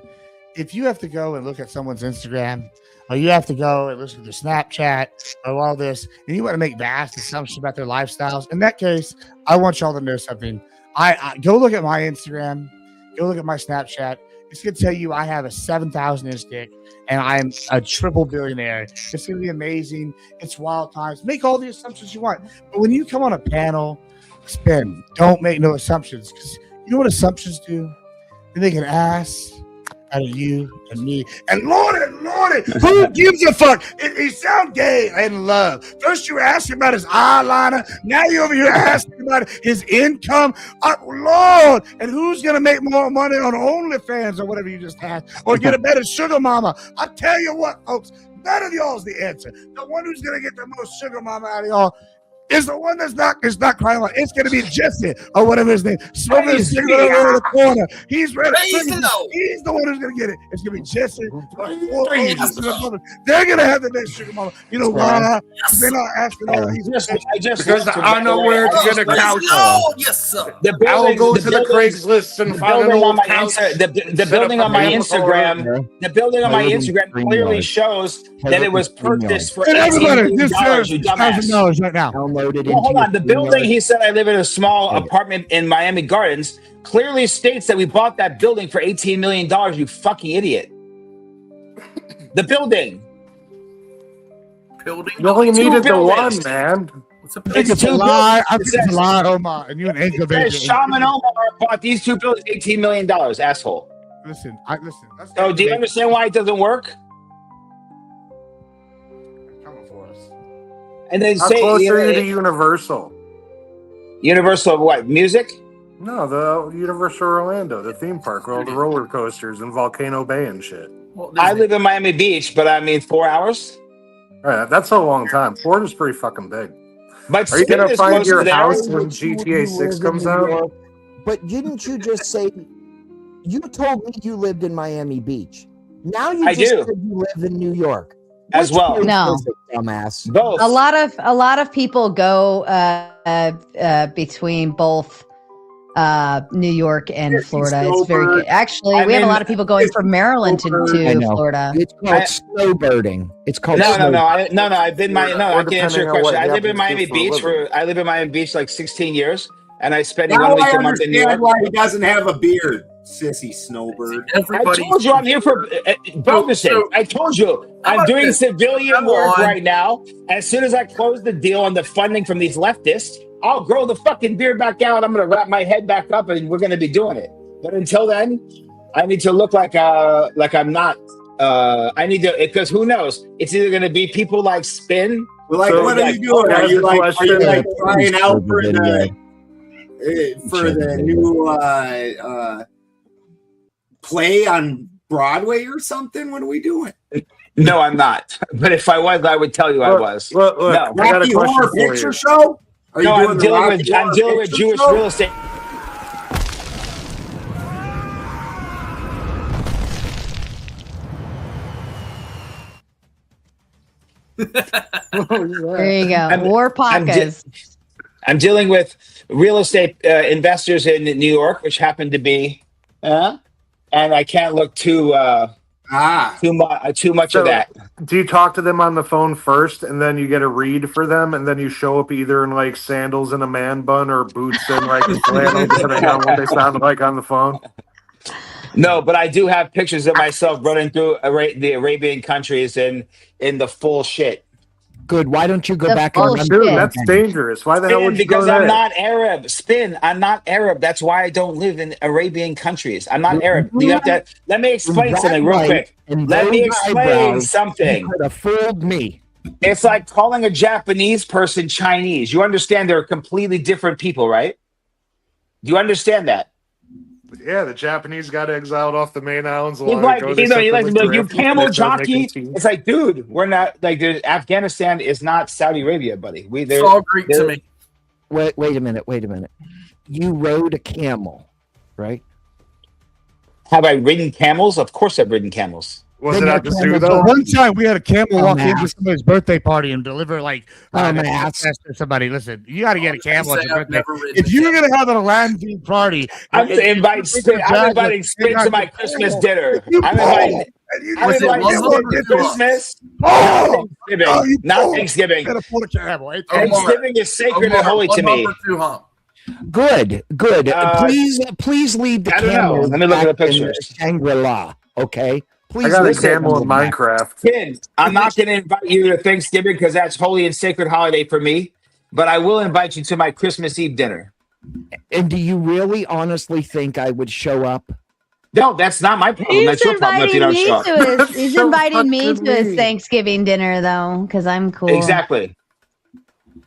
If you have to go and look at someone's Instagram, or you have to go and listen to their Snapchat, or all this, and you want to make vast assumptions about their lifestyles, in that case, I want y'all to know something. I go look at my Instagram, go look at my Snapchat. It's going to tell you I have a 7,000 inch dick and I'm a triple billionaire. It's going to be amazing. It's wild times. Make all the assumptions you want. But when you come on a panel, Spin, don't make no assumptions. Because you know what assumptions do? They make an ass out of you and me. And Lord, who gives a fuck? He sound gay and love. First you were asking about his eyeliner. Now you're over here asking about his income. Lord, and who's going to make more money on OnlyFans or whatever you just had? Or get a better sugar mama? I tell you what, folks, none of y'all is the answer. The one who's going to get the most sugar mama out of y'all is the one that's not crying like it's gonna be Jesse or whatever his name. Smoking a cigarette over in the corner. He's ready. He's the one who's gonna get it. It's gonna be Jesse. They're gonna have the next sugar mama. You know why? They're not asking all these. Because I know where it's gonna couch. Yes, sir. I will go to the Craigslist and find an old couch. The building on my Instagram. The building on my Instagram clearly shows that it was purchased for $18 million. You dumbass. Right now. Well, hold on. The building he said I live in a small apartment in Miami Gardens clearly states that we bought that building for $18 million. You fucking idiot. The building. building. You only needed the buildings. one, man. What's a It's a lie. I think it's a lie, Omar. And you an anchor baby. Shaman Omar bought these two buildings $18 million, asshole. Listen. So do you understand why it doesn't work? Coming for us. And then How say close are you to Universal? Universal what? Music? No, the Universal Orlando, the theme park where all the roller coasters and Volcano Bay and shit. Well, I live in Miami Beach, but I mean 4 hours. All right, that's a long time. Florida's pretty fucking big. But are you Spin gonna is find close your to there. house when GTA 6 comes out? But didn't you just say you told me you lived in Miami Beach? Now you I just do. said you live in New York As well. No. Dumbass. Both. A lot of people go between both New York and Florida. It's very good. Actually, we have a lot of people going from Maryland to Florida. It's called snowbirding. It's called No. snowbirding. I've been I can answer your question. I live in Miami Beach I live in Miami Beach like 16 years, and I spend Now 1 week I a month in New understand York. why he doesn't have a beard, sissy snowbird. I told you I'm here for bonuses. I told you I'm doing civilian work right now. As soon as I close the deal on the funding from these leftists, I'll grow the fucking beard back out. I'm going to wrap my head back up, and we're going to be doing it. But until then, I need to look like I'm not. I need to, because who knows? It's either going to be people like Spin. Well, like, what are you doing? Are you like trying out for the new play on Broadway or something? What are we doing? No, I'm not. But if I was, I would tell you I was. Look, no. I got a question Horror for you. Picture Show? Are you No, doing I'm dealing with Jewish real estate. There you go. War Podcast. I'm dealing with real estate investors in New York, which happen to be, and I can't look too much of that. Do you talk to them on the phone first, and then you get a read for them, and then you show up either in like sandals and a man bun or boots and like flannel, depending on what they sound like on the phone? No, but I do have pictures of myself running through the Arabian countries in the full shit. Good. Why don't you go back and Dude, that's dangerous. Why the hell would you because go there? I'm not Arab. Spin. I'm not Arab. That's why I don't live in Arabian countries. I'm not Arab. You have to let me explain something real quick. Let me explain something. You could have fooled me. It's like calling a Japanese person Chinese. You understand they're completely different people, right? Do you understand that? Yeah, the Japanese got exiled off the main islands. He's like, you camel jockey. It's like, dude, we're not like Afghanistan is not Saudi Arabia, buddy. It's all Greek to me. Wait a minute. You rode a camel, right? Have I ridden camels? Of course I've ridden camels. Was it at the zoo though? One time we had a camel walk into somebody's birthday party and deliver like to somebody. Listen, you got to get a camel at your birthday. If you're gonna have an Aladdin party, I'm inviting Spin to my Christmas dinner. I'm inviting to Christmas. Not Thanksgiving. Thanksgiving is sacred and holy to me. Good. Please leave the camel. Let me look at the pictures. Shangri-La, okay? Please. I got a camel in Minecraft. Finn, I'm not going to invite you to Thanksgiving because that's holy and sacred holiday for me. But I will invite you to my Christmas Eve dinner. And do you really honestly think I would show up? No, that's not my problem. That's your problem if you don't show up. He's inviting me to his Thanksgiving dinner, though, because I'm cool. Exactly.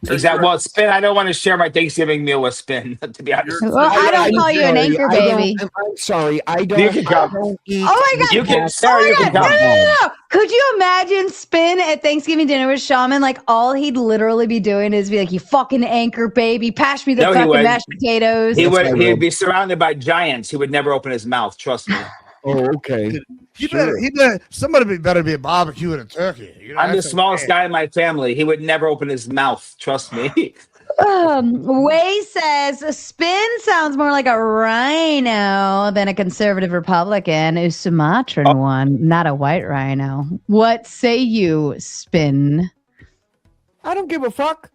Well, Spin, I don't want to share my Thanksgiving meal with Spin, to be honest. Well, I don't call you an anchor baby. I'm sorry. I don't. You can come. Oh my God. You can, Sarah, you can come. No. Could you imagine Spin at Thanksgiving dinner with Shaman? Like, all he'd literally be doing is be like, you fucking anchor baby, pass me the fucking mashed potatoes. He'd be surrounded by giants. He would never open his mouth. Trust me. Oh, okay. Somebody better be barbecuing a turkey. You know, I'm the smallest guy in my family. He would never open his mouth. Trust me. Way says Spin sounds more like a rhino than a conservative Republican, a Sumatran one, not a white rhino. What say you, Spin? I don't give a fuck.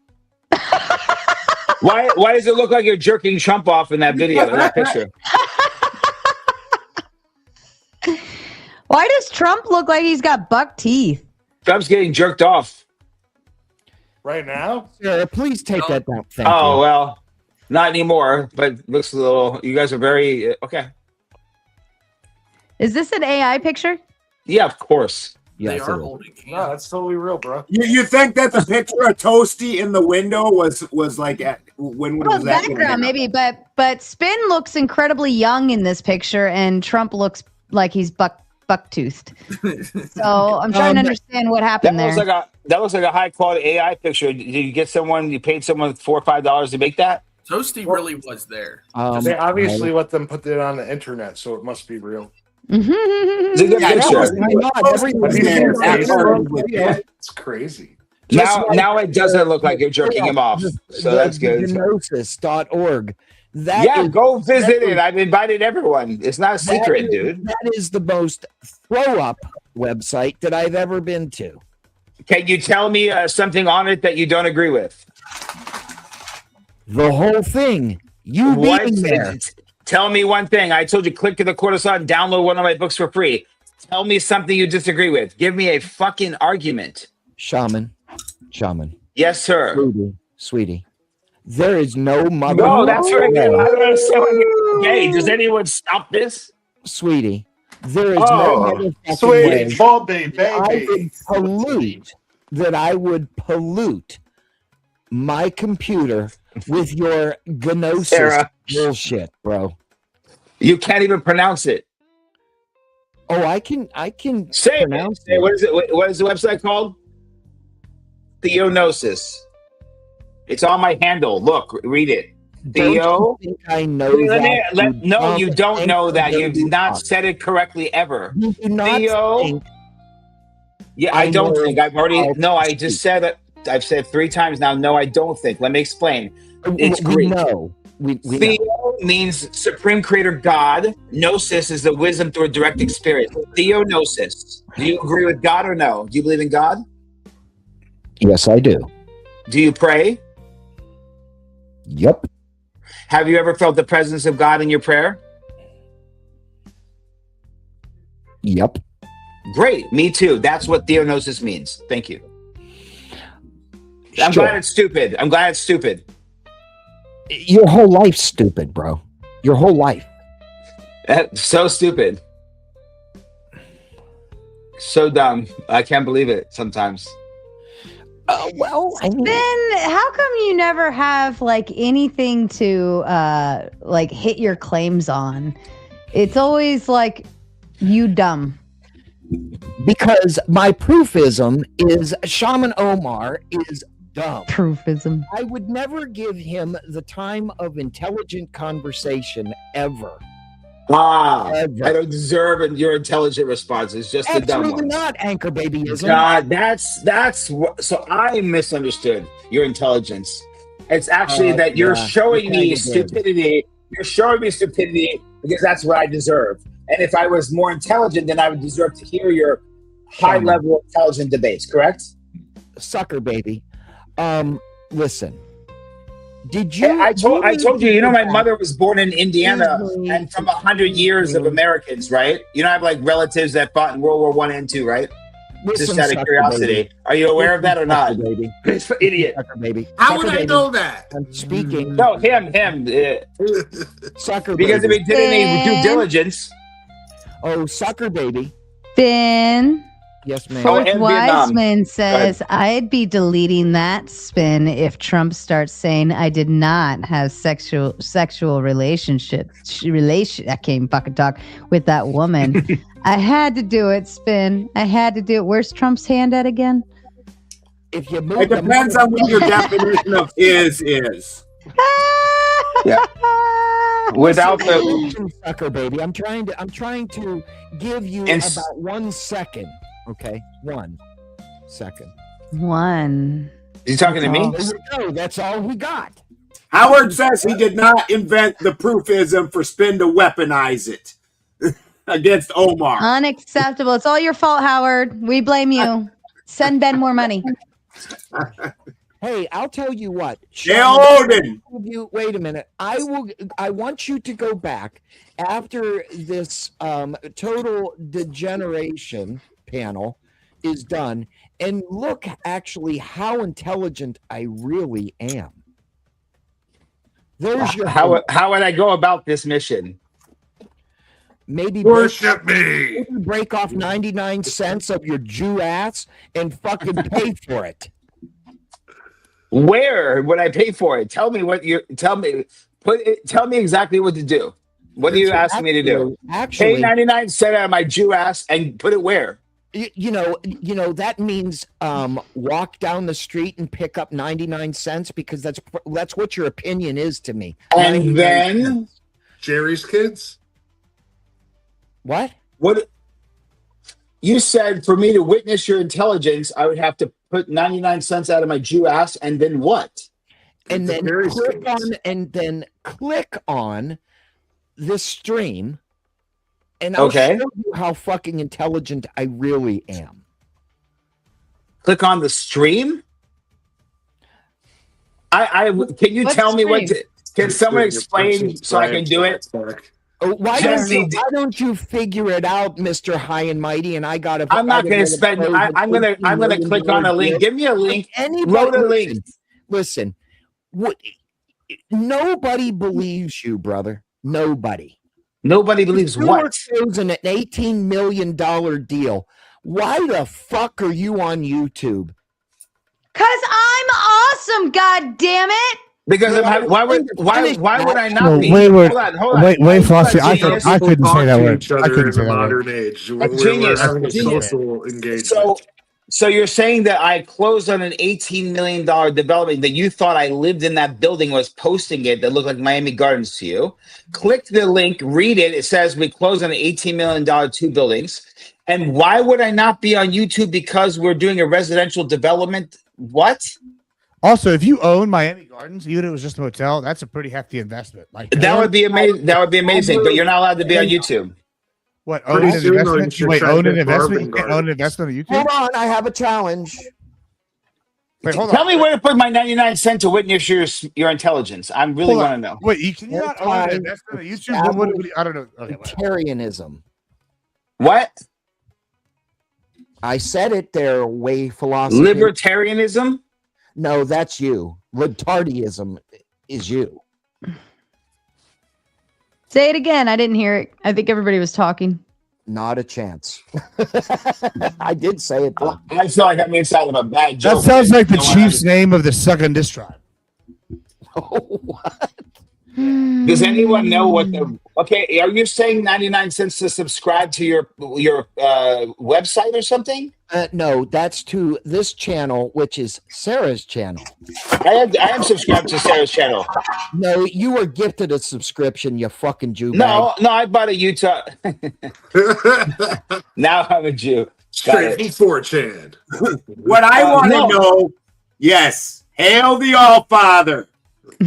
Why does it look like you're jerking Trump off in that video, in that picture? Why does Trump look like he's got buck teeth? Trump's getting jerked off. Right now? Sarah, please take that down. Thank Oh you. well, not anymore. But looks a little. You guys are very okay. Is this an AI picture? Yeah, of course. They Yes, are it is. holding No, hands. that's totally real, bro. You think that the picture of Toasty in the window was like when Well, was that? background maybe, but Spin looks incredibly young in this picture, and Trump looks like he's buck-toothed. So I'm trying to understand what happened there. That looks like a high quality AI picture. Did you get someone? You paid someone $4 or $5 to make that? Toasty really was there. They obviously let them put it on the internet, so it must be real. It's a good picture. It's crazy. Now it doesn't look like you're jerking him off. So that's good. Gnosis.org. Go visit it. I've invited everyone. It's not a secret, dude. That is the most throw-up website that I've ever been to. Can you tell me something on it that you don't agree with? The whole thing. You being there. Tell me one thing. I told you, click to the Courtesan, download one of my books for free. Tell me something you disagree with. Give me a fucking argument. Shaman. Yes, sir. Sweetie. There is no mother. No, that's right. I don't understand. Hey, does anyone stop this? Sweetie. There is no sweet baby. I would pollute my computer with your gnosis Sarah. bullshit, bro. You can't even pronounce it. Oh, I can say pronounce it. What is it? What is the website called? Theonosis. It's on my handle. Look, read it. Theo. Think I know No, you don't know that. You've not said it correctly ever. You do not Theo. Yeah, I don't think. I've already. No, I just said it. I've said 3 times now. No, I don't think. Let me explain. It's Greek. We Theo means supreme creator God. Gnosis is the wisdom through a direct experience. Theonosis. Do you agree with God or no? Do you believe in God? Yes, I do. Do you pray? Yep. Have you ever felt the presence of God in your prayer? Yep. Great. Me too. That's what theonosis means. Thank you. I'm glad it's stupid. Your whole life's stupid, bro. Your whole life. That's so stupid. So dumb. I can't believe it sometimes. Well, I mean, then how come you never have like anything to like hit your claims on? It's always like you dumb. Because my proofism is Shaman Omar is dumb. Proofism. I would never give him the time of intelligent conversation ever. I don't deserve your intelligent responses. Just the dumb ones. Absolutely not, anchor babyism. God, that's what. So I misunderstood your intelligence. It's actually that you're showing me stupidity. You're showing me stupidity because that's what I deserve. And if I was more intelligent, then I would deserve to hear your high-level intelligent debates. Correct? Sucker baby. Listen. Did you? I told you. You know, my mother was born in Indiana, and from 100 years of Americans, right? You know, I have like relatives that fought in World War I and II, right? Just out of curiosity, are you aware of that or not? Baby. Idiot. Sucker baby. How would I know that? I'm speaking. No, him. Sucker because baby. if he did any due diligence. Oh, sucker baby. Finn. Yes, ma'am. Fourth Wiseman says, I'd be deleting that spin if Trump starts saying I did not have sexual relationships. I can't fucking talk with that woman. I had to do it, spin. I had to do it. Where's Trump's hand at again? If you move, it depends on what your definition of is. Yeah. Without the sucker baby, I'm trying to give you about 1 second. Okay, 1 second. 1. He's talking to me? No, that's all he got. Howard says he did not invent the proofism for Spin to weaponize it against Omar. Unacceptable. It's all your fault, Howard. We blame you. Send Ben more money. Hey, I'll tell you what. Wait a minute. I want you to go back after this total degeneration panel is done and look actually how intelligent I really am. There's your how would I go about this mission? Maybe worship me. Break off 99 cents of your Jew ass and fucking pay for it. Where would I pay for it? Tell me what you tell me. Tell me exactly what to do. What are you asking me to do? Actually, pay 99 cents out of my Jew ass and put it where? You know that means walk down the street and pick up 99 cents because that's what your opinion is to me. And then Jerry's kids. What you said for me to witness your intelligence, I would have to put 99 cents out of my Jew ass, and then what? And then click on this stream, and I'll show you how fucking intelligent I really am. Click on the stream. Can you tell me what? Can someone explain so I can do it? Why don't you figure it out, Mr. High and Mighty? And I'm not going to spend. I'm going to click on a link. Give me a link. Load a link. Listen, nobody believes you, brother. Nobody believes what? It was an $18 million deal. Why the fuck are you on YouTube? 'Cause I'm awesome. God damn it. Because why would I not be? Wait, hold on. Wait, Flossie. I couldn't say that word. I couldn't say that modern age. Genius. Social engagement. So you're saying that I closed on an $18 million development that you thought I lived in that building, was posting it that looked like Miami Gardens to you. Click the link, read it. It says we closed on an $18 million 2 buildings. And why would I not be on YouTube? Because we're doing a residential development. What? Also, if you own Miami Gardens, even if it was just a hotel, that's a pretty hefty investment. Like that would be amazing. That would be amazing. But you're not allowed to be on YouTube. What? Own an investment? Wait, own an investment? You can't own an investment on YouTube? Hold on, I have a challenge. Wait, hold on. Tell me where to put my 99 cents to witness your intelligence. I really want to know. Wait, can you not own an investment on YouTube? I don't know. Okay, Libertarianism. What? I said it there, way philosophy. Libertarianism? No, that's you. Libertarianism is you. Say it again. I didn't hear it. I think everybody was talking. Not a chance. I did say it. I feel like I'm inside of a bad joke. That sounds like the chief's name of the second diss tribe. What? Does anyone know what the? Okay, are you saying 99 cents to subscribe to your website or something? No, that's to this channel, which is Sarah's channel. I am subscribed to Sarah's channel. No, you were gifted a subscription, you fucking Jew. No, I bought a Utah. Now I'm a Jew. Straight 4chan. What I want to know, yes, hail the All-Father. I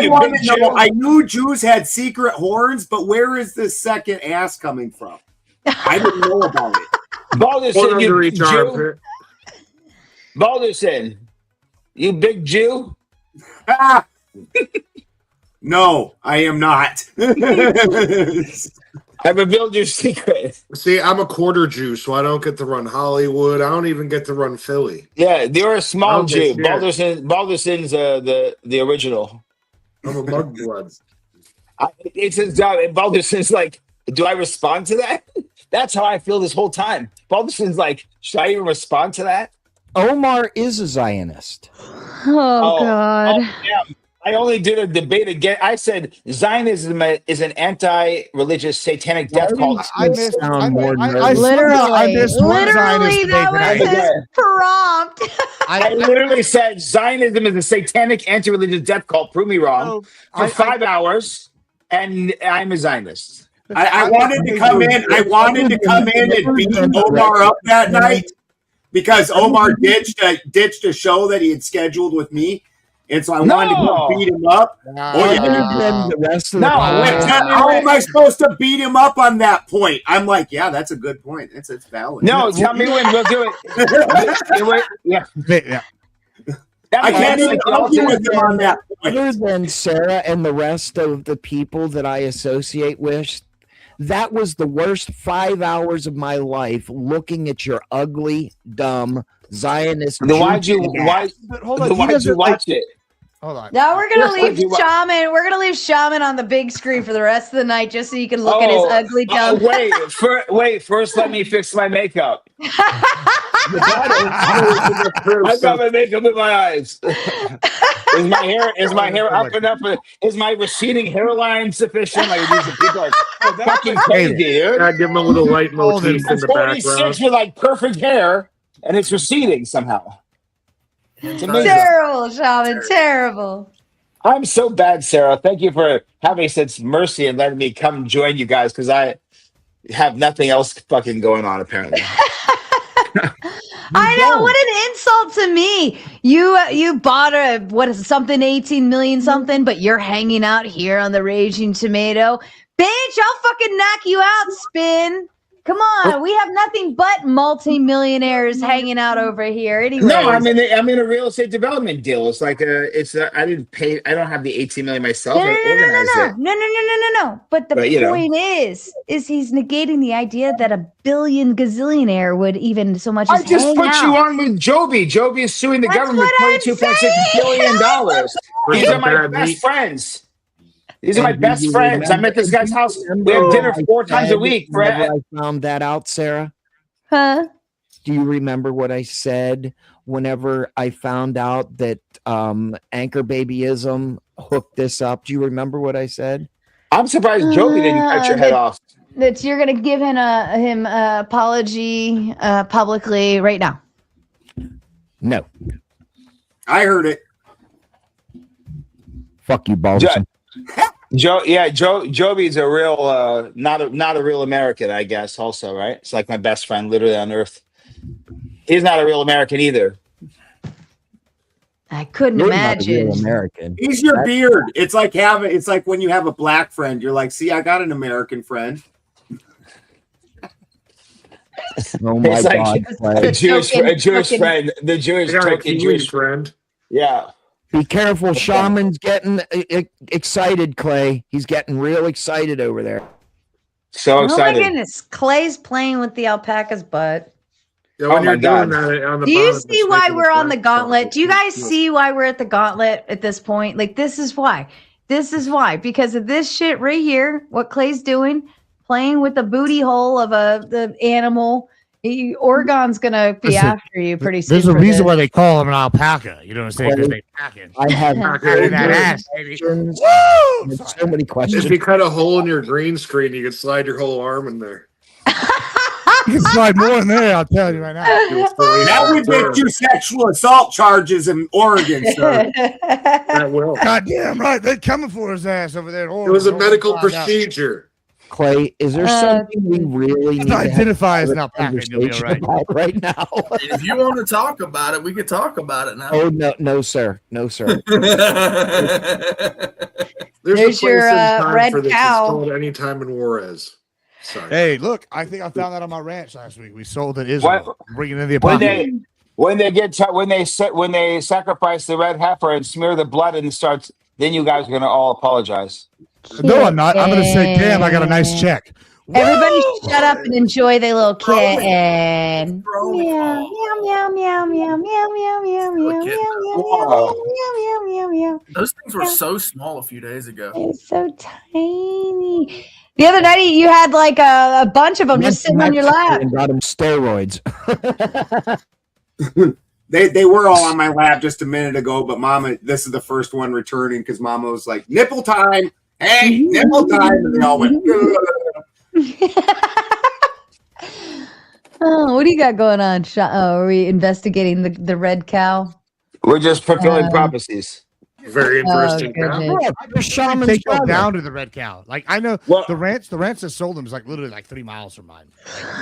want to know. I knew Jews had secret horns, but where is this second ass coming from? I didn't know about it. Balderson, you big Jew? No, I am not. I revealed your secret. See, I'm a quarter Jew, so I don't get to run Hollywood. I don't even get to run Philly. Yeah, you're a small Jew. Balderson's the original. I'm a mudblood. It's his job. And Balderson's like, do I respond to that? That's how I feel this whole time. Balderson's like, should I even respond to that? Omar is a Zionist. Oh God. Damn. I only did a debate again. I said Zionism is an anti-religious satanic death cult. Literally, that was his prompt. I literally said Zionism is a satanic anti-religious death cult. Prove me wrong for 5 hours, and I'm a Zionist. I wanted to come in. I wanted to come in and beat Omar up that night because Omar ditched a show that he had scheduled with me. And so I wanted to go beat him up. How am I supposed to beat him up on that point? I'm like, yeah, that's a good point. It's valid. No, tell me when we'll do it. Yeah. I can't even argue with him on that point. Other than Sarah and the rest of the people that I associate with, That was the worst 5 hours of my life looking at your ugly, dumb Zionist. Then why'd you watch it? Hold on. Now we're gonna leave Shaman. We're gonna leave Shaman on the big screen for the rest of the night, just so you can look at his ugly dumb. Wait. First, let me fix my makeup. I got my makeup in my eyes. Is my hair up enough? Is my receding hairline sufficient? Like these people are fucking crazy, dude. I give him a little light motif in the background. 46 with like perfect hair, and it's receding somehow. It's amazing. Terrible, Shaman. Terrible. I'm so bad, Sarah. Thank you for having such mercy and letting me come join you guys because I have nothing else fucking going on apparently. I know, what an insult to me. You bought something 18 million something, but you're hanging out here on the Raging Tomato. Bitch, I'll fucking knock you out, Spin. Come on, we have nothing but multi-millionaires hanging out over here. Anyways. No, I'm in a real estate development deal. It's like I didn't pay. I don't have the 18 million myself. I organized it. No. But the point is he's negating the idea that a billion gazillionaire would even so much as I just put you on with Joby. Joby is suing the government $22.6 billion. These are my best friends. These are my best friends. I'm at this guy's house. We have dinner 4 times a week, Fred. I found that out, Sarah. Huh? Do you remember what I said whenever I found out that Anchor Babyism hooked this up? Do you remember what I said? I'm surprised Joby didn't cut your head off. That you're going to give him an apology publicly right now. No. I heard it. Fuck you, Balderson. Joby's a real, not a real American, I guess. Also, right? It's like my best friend, literally on earth. He's not a real American either. I couldn't imagine. Not a real American. He's your beard. It's like when you have a black friend. You're like, see, I got an American friend. Oh my God! A Jewish friend. The Jewish friend. Yeah. Be careful, Shaman's getting excited, Clay. He's getting real excited over there. So excited. Oh my goodness, Clay's playing with the alpaca's butt. Yeah, when you're doing that on the Do you bottom, see why we're on the gauntlet? Do you guys see why we're at the gauntlet at this point? Like, this is why. This is why. Because of this shit right here, what Clay's doing, playing with the booty hole of the animal. Oregon's gonna be after you pretty soon. There's a reason why they call him an alpaca. You know what I'm saying? Because they packing. I have that ass, baby. So many questions. If you cut a hole in your green screen, you could slide your whole arm in there. You can slide more in there, I'll tell you right now. That would get you sexual assault charges in Oregon, sir. That will. God damn right. They're coming for his ass over there in Oregon. It was a medical procedure. Clay, is there something we really need to identify as an alpaca? You'll be all right. Right now? If you want to talk about it, we could talk about it now. Oh no, sir, no, sir. There's your red cow. It's called Anytime in Juarez. Sorry. Hey, look, I think I found that on my ranch last week. We sold it Israel. Bringing in the apocalypse. When they sacrifice the red heifer and smear the blood and starts, then you guys are gonna all apologize. No, I'm not. I'm gonna say, damn, I got a nice check. Everybody shut up and enjoy their little kitten. Meow, meow, meow, meow, meow, meow, meow, meow, meow, meow, meow, meow. Those things were so small a few days ago. It's so tiny. The other night you had like a bunch of them just sitting on your lap. And got him steroids. They were all on my lap just a minute ago, but Mama, this is the first one returning because Mama was like, nipple time. Hey, nipple time. And they all went, oh, what do you got going on? Are we investigating the red cow? We're just fulfilling prophecies. Very interesting. They go down to the red cow. Like I know the ranch that sold them is like literally like 3 miles from mine.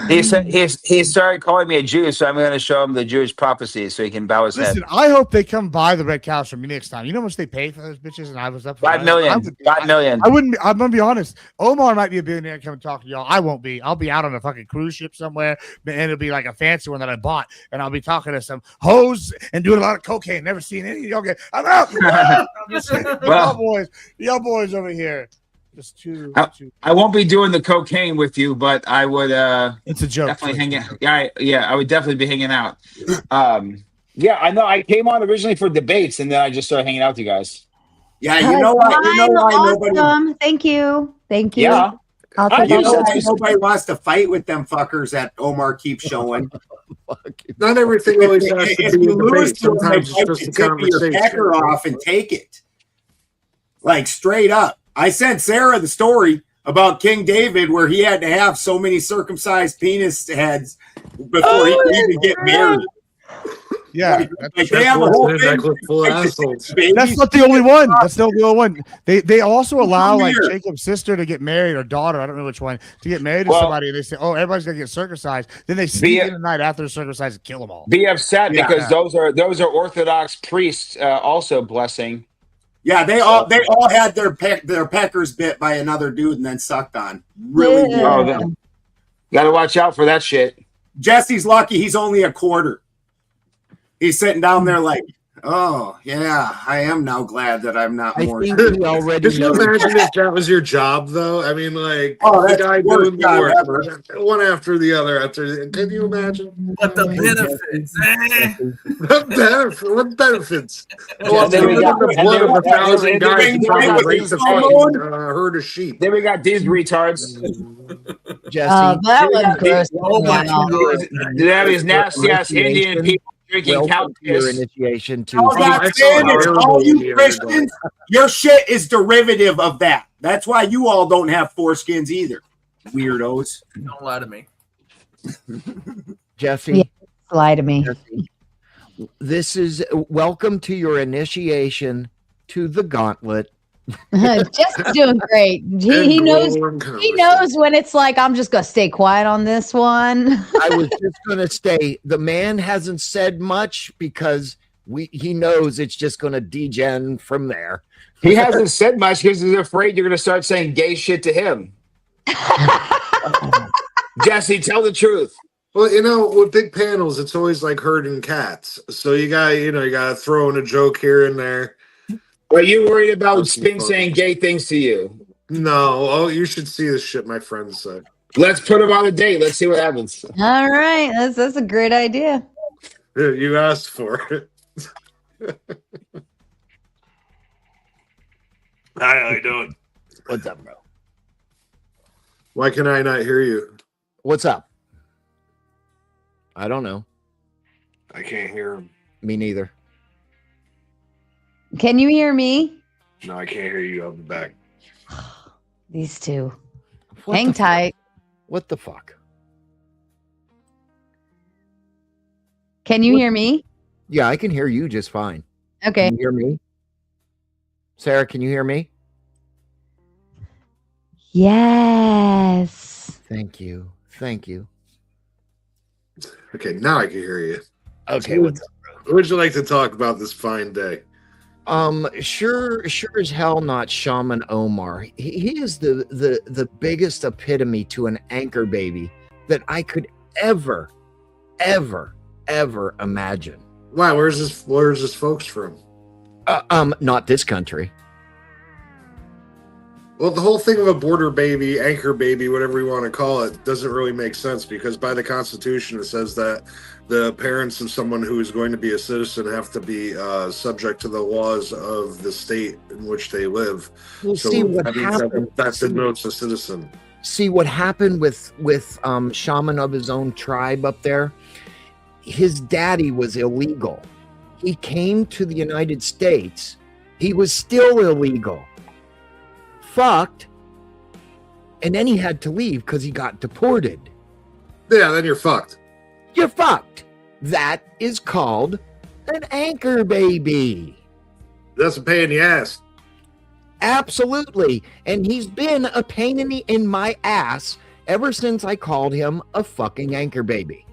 He said he started calling me a Jew, so I'm going to show him the Jewish prophecies so he can bow his head. Listen, I hope they come buy the red cows from me next time. You know how much they pay for those bitches? And I was up for $5 million. $5 million. I wouldn't. I'm gonna be honest. Omar might be a billionaire and come and talk to y'all. I won't be. I'll be out on a fucking cruise ship somewhere, and it'll be like a fancy one that I bought, and I'll be talking to some hoes and doing a lot of cocaine. Never seen any of y'all get. I'm out. Y'all boys over here. Just two. I won't be doing the cocaine with you, but I would. It's a joke. Definitely hang out. Yeah, I would definitely be hanging out. Yeah, I know. I came on originally for debates, and then I just started hanging out with you guys. Yeah, you know why? You know why nobody? Awesome. Thank you. Yeah. Nobody wants to fight with them fuckers that Omar keeps showing. Not everything always has to If be you a lose debate. to them, Sometimes they it's just a tip your conversation. pecker off and take it. Like straight up. I sent Sarah the story about King David where he had to have so many circumcised penis heads before he could even get married. Yeah, like they have a whole thing. That's not the only one. That's not the only one. They also allow like Jacob's sister to get married or daughter. I don't know which one to get married to somebody. And they say, "Oh, everybody's gonna get circumcised." Then they sneak in the night after they're circumcised and kill them all. Be upset because those are Orthodox priests also blessing. Yeah, they all had their peckers bit by another dude and then sucked on. Really? Got to watch out for that shit. Jesse's lucky he's only a quarter. He's sitting down there like, oh, yeah, I am now glad that I'm not more. Could you imagine if that was your job, though? I mean, like, the guy doing the work, one after the other. Can you imagine? What the benefits? What benefits? Oh, then we got the blood of 1,000 guys who probably raised a fucking herd of sheep. Then we got these retards. Jesse. That was gross. They have these nasty ass Indian people drinking cow your piss. Initiation to All I'm saying is, all you Christians, your shit is derivative of that. That's why you all don't have foreskins either, weirdos. Don't lie to me. Jesse. Yeah, lie to me. Jesse, this is welcome to your initiation to the gauntlet. Just doing great. He knows when it's like I'm just gonna stay quiet on this one. I was just gonna say the man hasn't said much because he knows it's just gonna degen from there. He hasn't said much because he's afraid you're gonna start saying gay shit to him. Jesse, tell the truth. Well, with big panels, it's always like herding cats. So you gotta throw in a joke here and there. Are you worried about Spin saying gay things to you? No. Oh, you should see the shit my friends say. Let's put him on a date. Let's see what happens. All right. That's a great idea. You asked for it. Hi, how you doing? What's up, bro? Why can I not hear you? What's up? I don't know. I can't hear him. Me neither. Can you hear me? No, I can't hear you. I'll be back. These two. What Hang the tight. What the fuck? Can you hear me? Yeah, I can hear you just fine. Okay. Can you hear me? Sarah, can you hear me? Yes. Thank you. Thank you. Okay, now I can hear you. Okay, what's up, bro? What would you like to talk about this fine day? Sure as hell not Shaman Omar. He is the biggest epitome to an anchor baby that I could ever imagine. Why? Where's this folks from? Not this country. Well, the whole thing of a border baby, anchor baby, whatever you want to call it, doesn't really make sense because by the Constitution it says that the parents of someone who is going to be a citizen have to be subject to the laws of the state in which they live. Well, so see what happened. That denotes a citizen. See what happened with shaman of his own tribe up there. His daddy was illegal. He came to the United States. He was still illegal. Fucked. And then he had to leave because he got deported. Yeah, then you're fucked. You're fucked. That is called an anchor baby. That's a pain in the ass. Absolutely. And he's been a pain in my ass ever since I called him a fucking anchor baby.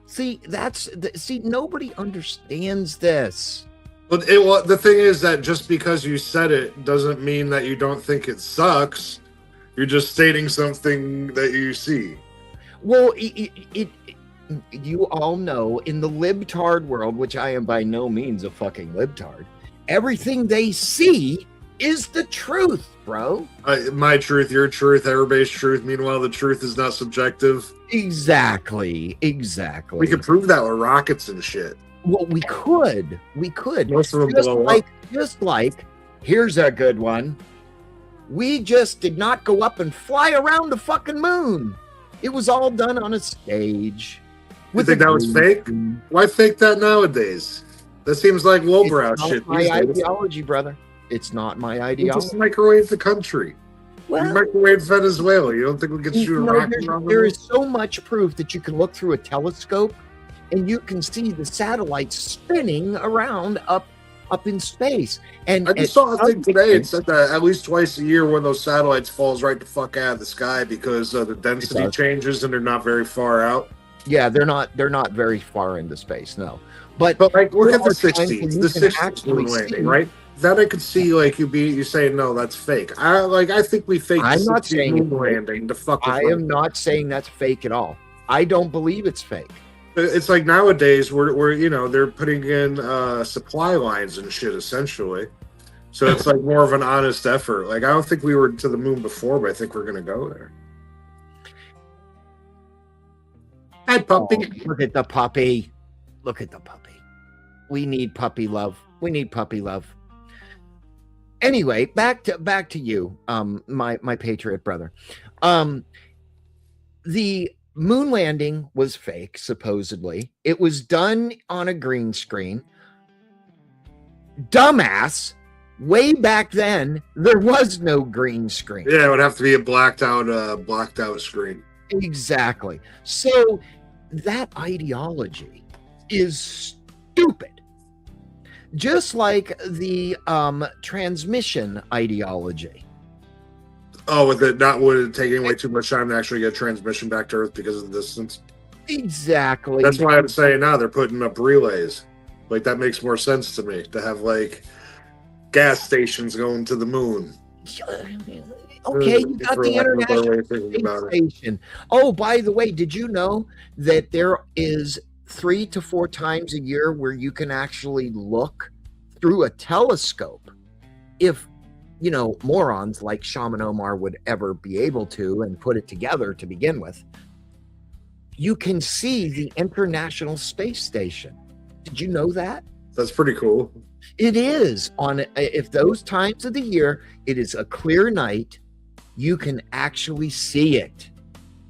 See, nobody understands this. Well, the thing is that just because you said it doesn't mean that you don't think it sucks. You're just stating something that you see. Well, you all know in the libtard world, which I am by no means a fucking libtard, everything they see is the truth, bro. My truth, your truth, everybody's truth. Meanwhile, the truth is not subjective. Exactly. We could prove that with rockets and shit. Well, we could. Most of them blow up. Just like, here's a good one. We just did not go up and fly around the fucking moon. It was all done on a stage. You think that was fake? Why fake that nowadays? That seems like lowbrow shit. My ideology, brother. It's not my ideology. Just microwave the country. Well, you microwave Venezuela. You don't think we can shoot a rocket around the There moon? is so much proof that you can look through a telescope and you can see the satellites spinning around up in space. And I just saw a thing today. It said that at least twice a year, one of those satellites falls right the fuck out of the sky because the density changes and they're not very far out. Yeah, they're not very far into space. No, but like look at the 60s. The 60s moon landing, right? That I could see. Like you saying no, that's fake. I think we faked. I'm the not 60s saying moon landing. The fuck. I am not saying that's fake at all. I don't believe it's fake. It's like nowadays we're they're putting in supply lines and shit essentially. So it's like more of an honest effort. Like I don't think we were to the moon before, but I think we're gonna go there. Hi, puppy. Oh, look at the puppy. Look at the puppy. We need puppy love. Anyway, back to you, my patriot brother. The moon landing was fake, supposedly. It was done on a green screen. Dumbass. Way back then, there was no green screen. Yeah, it would have to be a blacked out screen. Exactly. So that ideology is stupid. Just like the transmission ideology. Oh, would it taking way too much time to actually get transmission back to Earth because of the distance? Exactly. That's why I'm saying now they're putting up relays. Like that makes more sense to me to have like gas stations going to the moon. Okay, you got the International Space Station. Oh, by the way, did you know that there is 3 to 4 times a year where you can actually look through a telescope? If morons like Shaman Omar would ever be able to and put it together to begin with, you can see the International Space Station. Did you know that? That's pretty cool. It is if those times of the year, it is a clear night, you can actually see it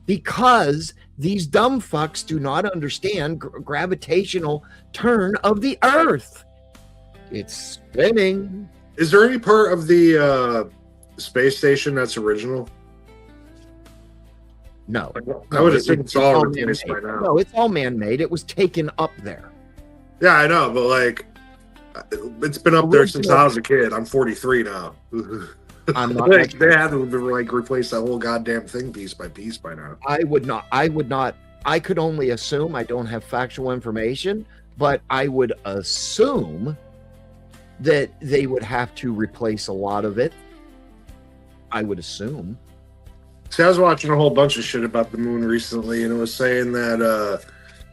because these dumb fucks do not understand gravitational turn of the Earth. It's spinning. Is there any part of the space station that's original? No. I would assume it's all replaced by now. No, it's all man-made. It was taken up there. Yeah, I know, but like, it's been up there since I was a kid. I'm 43 now. I'm not. They had to like replace that whole goddamn thing piece by now. I would not. I could only assume. I don't have factual information, but I would assume that they would have to replace a lot of it. I would assume. See, I was watching a whole bunch of shit about the moon recently, and it was saying that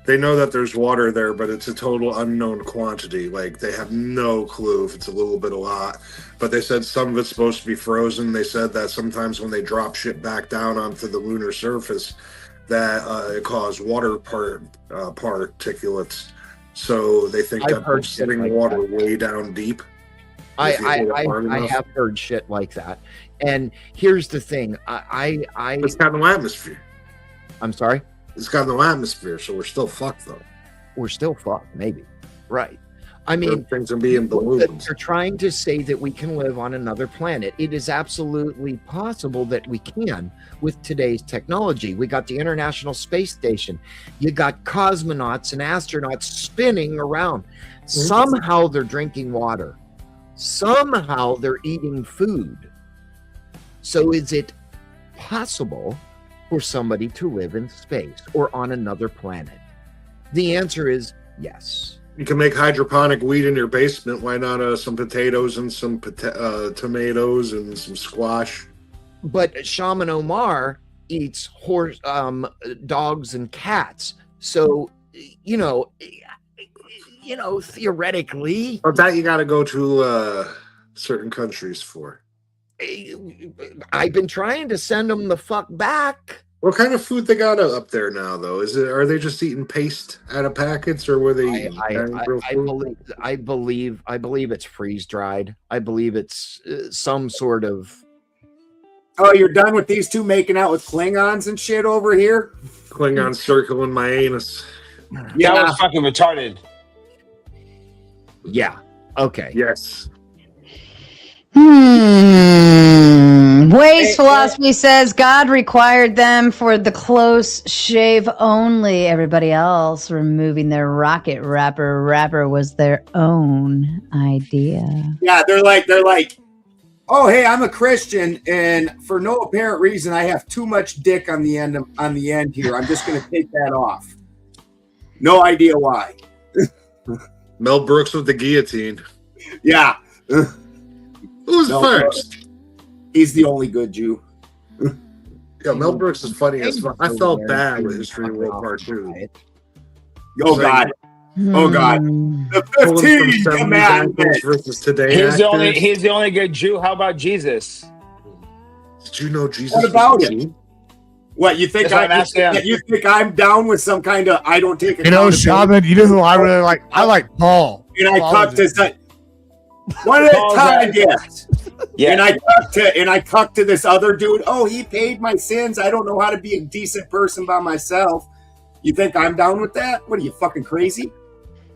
they know that there's water there, but it's a total unknown quantity. Like, they have no clue if it's a little bit, a lot. But they said some of it's supposed to be frozen. They said that sometimes when they drop shit back down onto the lunar surface, that it caused water particulates. So they think that they're sitting water way down deep. I have heard shit like that. And here's the thing. It's got no atmosphere. I'm sorry? It's got no atmosphere, so we're still fucked, though. We're still fucked, maybe. Right. I mean, things are being balloons. They're trying to say that we can live on another planet. It is absolutely possible that we can with today's technology. We got the International Space Station. You got cosmonauts and astronauts spinning around. Somehow they're drinking water. Somehow they're eating food. So is it possible for somebody to live in space or on another planet? The answer is yes. You can make hydroponic wheat in your basement. Why not some potatoes and some tomatoes and some squash? But Shaman Omar eats dogs and cats. So, theoretically. But that you got to go to certain countries for? I've been trying to send them the fuck back. What kind of food they got up there now, though? Are they just eating paste out of packets, or were they eating real food? I believe it's freeze dried. I believe it's some sort of. Oh, you're done with these two making out with Klingons and shit over here? Klingon circling my anus. Yeah, that was fucking retarded. Yeah. Okay. Yes. Waste philosophy says God required them for the close shave only. Everybody else removing their rocket wrapper was their own idea. Yeah, they're like, oh hey, I'm a Christian, and for no apparent reason, I have too much dick on the end here. I'm just gonna take that off. No idea why. Mel Brooks with the guillotine. Yeah. Who's first? He's the only good Jew. Yeah, Mel Brooks is funny as fuck. I felt bad with History of World War II. Oh God. Oh God. The 15 commandments versus today. He's the only good Jew. How about Jesus? Did you know Jesus? What about it? What you think? You think I'm down with some kind of? I don't take. You know, Shaman. You know who I really like? I like Paul. And I cucked his. One at a time, yes. Yeah. And I cucked to this other dude. Oh, he paid my sins. I don't know how to be a decent person by myself. You think I'm down with that? What are you, fucking crazy?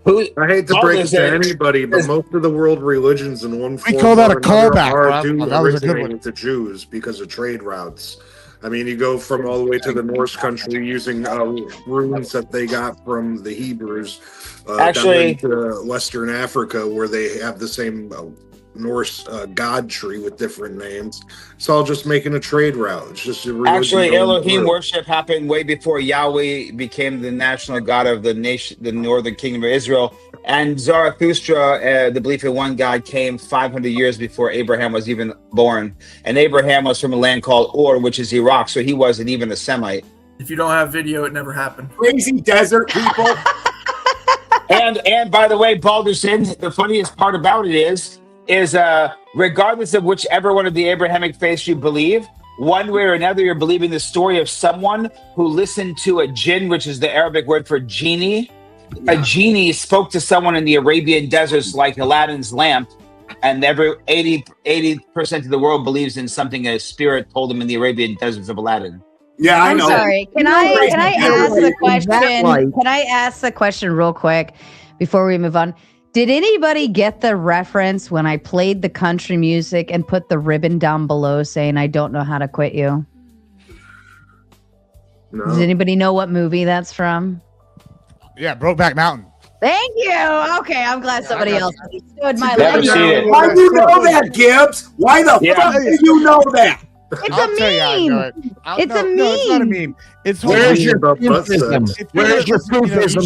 I hate to break it to anybody, but most of the world religions in one form we call that a callback, that was a good one. To Jews because of trade routes. I mean, you go from all the way to the Norse country using runes that they got from the Hebrews. Actually, down into Western Africa, where they have the same Norse god tree with different names. It's all just making a trade route. It's just a actually Elohim worship happened way before Yahweh became the national god of the nation, the northern kingdom of Israel. And Zarathustra, the belief in one God, came 500 years before Abraham was even born. And Abraham was from a land called Ur, which is Iraq, so he wasn't even a Semite. If you don't have video, it never happened. Crazy desert people. And by the way, Balderson, the funniest part about it is regardless of whichever one of the Abrahamic faiths you believe, one way or another, you're believing the story of someone who listened to a jinn, which is the Arabic word for genie. Yeah. A genie spoke to someone in the Arabian deserts like Aladdin's lamp, and every 80% of the world believes in something a spirit told them in the Arabian deserts of Aladdin. Yeah, I know. I'm sorry. Can I ask the question? Can I ask the question real quick before we move on? Did anybody get the reference when I played the country music and put the ribbon down below saying I don't know how to quit you? No. Does anybody know what movie that's from? Yeah, Brokeback Mountain. Thank you. Okay, I'm glad somebody else understood my language. Why do you know that, Gibbs? Why the fuck do you know that? It's a meme. It's a meme. No, it's not a meme. It's where's your proofism? Where's your proofism?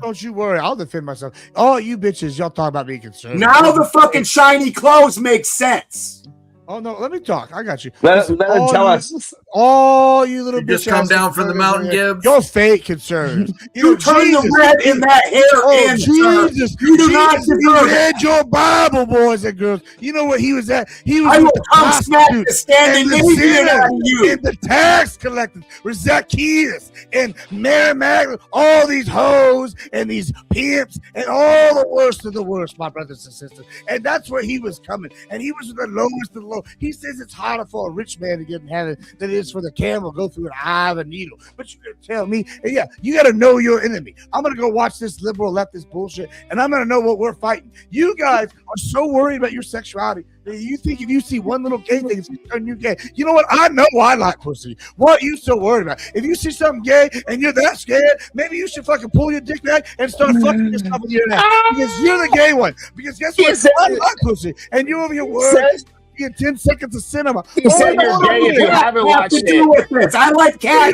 Don't you worry. I'll defend myself. All you bitches, y'all talk about being concerned. Now the fucking shiny clothes make sense. Oh no, let me talk. I got you. Let him tell us. Oh, you little bitch! Just come down from the mountain, Gibbs. You're fake concerns. You turn the red in that hair in. Jesus, you do not deserve. Read your Bible, boys and girls. You know what he was at? He was. I will come smack the standing Indian out of you. And the tax collectors were Zacchaeus and Mary Magdalene, all these hoes and these pimps and all the worst of the worst, my brothers and sisters. And that's where he was coming. And he was the lowest of the low. He says it's harder for a rich man to get in heaven than it is for the camel to go through an eye of a needle. But you tell me, and yeah, you got to know your enemy. I'm going to go watch this liberal leftist bullshit, and I'm going to know what we're fighting. You guys are so worried about your sexuality that you think if you see one little gay thing, it's going to turn you gay. You know what? I know I like pussy. What are you so worried about? If you see something gay and you're that scared, maybe you should fucking pull your dick back and start fucking yourself in your neck. Because you're the gay one. Because guess what? I like pussy. And you're over here worried. In 10 seconds of cinema. You said you're gay if you haven't watched it. I like cats.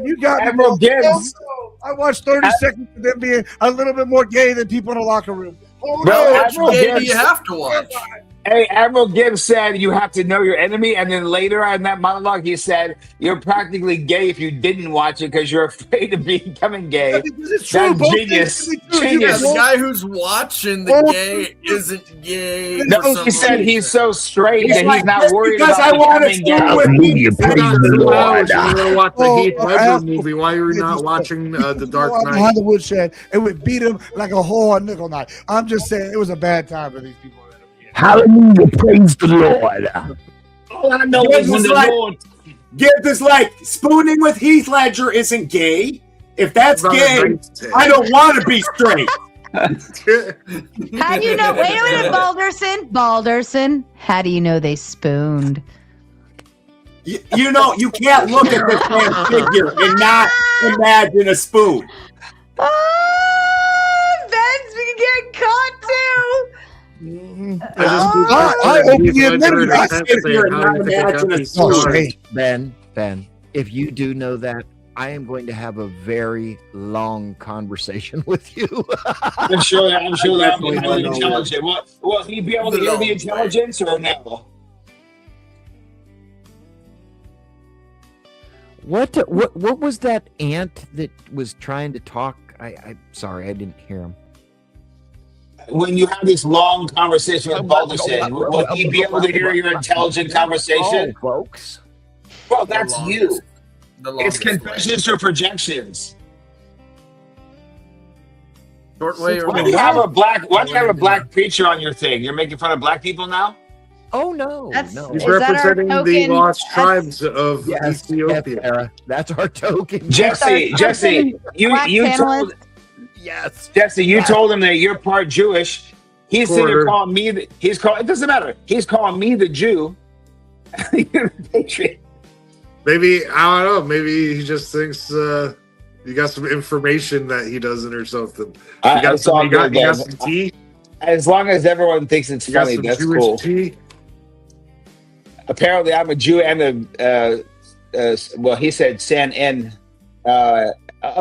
You got Admiral Gibbs. I watched 30 seconds of them being a little bit more gay than people in a locker room. How much gay do you have to watch? Hey, Admiral Gibbs said you have to know your enemy, and then later on that monologue, he said you're practically gay if you didn't watch it because you're afraid of becoming gay. It's true. That's genius. Genius. Yeah, the guy who's watching the gay isn't gay. No, he said he's so straight that he's not worried because about I want to becoming gay. school with You want to watch the Heath Ledger movie. Why are you not watching The Dark Knight? Behind the woodshed, it would beat him like a whore on nickel night. I'm just saying, it was a bad time for these people. Hallelujah, praise the Lord. All I know Gibbs is when is the like- Lord. Gibbs is like, spooning with Heath Ledger isn't gay. If that's gay, I don't want to be straight. How do you know? Wait a minute, Balderson. How do you know they spooned? You know, you can't look at this man's figure and not imagine a spoon. Oh, Ben's been getting caught too. I openly admitted I sit here and not imagine a spoon. Ben, if you do know that, I am going to have a very long conversation with you. I'm sure that will be really intelligent. Will he be able to hear the intelligence or no? What was that ant that was trying to talk? I'm sorry, I didn't hear him. When you have this long conversation with Balderson, will he be able to hear your intelligent conversation? Oh, folks. Well, that's you. It's confessions or projections. Short way or Why do you have a black preacher on your thing? You're making fun of black people now? Oh no, no. He's representing the lost tribes of Ethiopia. That's our token. Jesse, you told Jesse, you told him that you're part Jewish. He's sitting there calling me. It doesn't matter. He's calling me the Jew. You're the patriot. Maybe I don't know. Maybe he just thinks you got some information that he doesn't or something. You got some tea. As long as everyone thinks it's funny, that's Jewish cool. Tea? Apparently, I'm a Jew and well, he said San N, a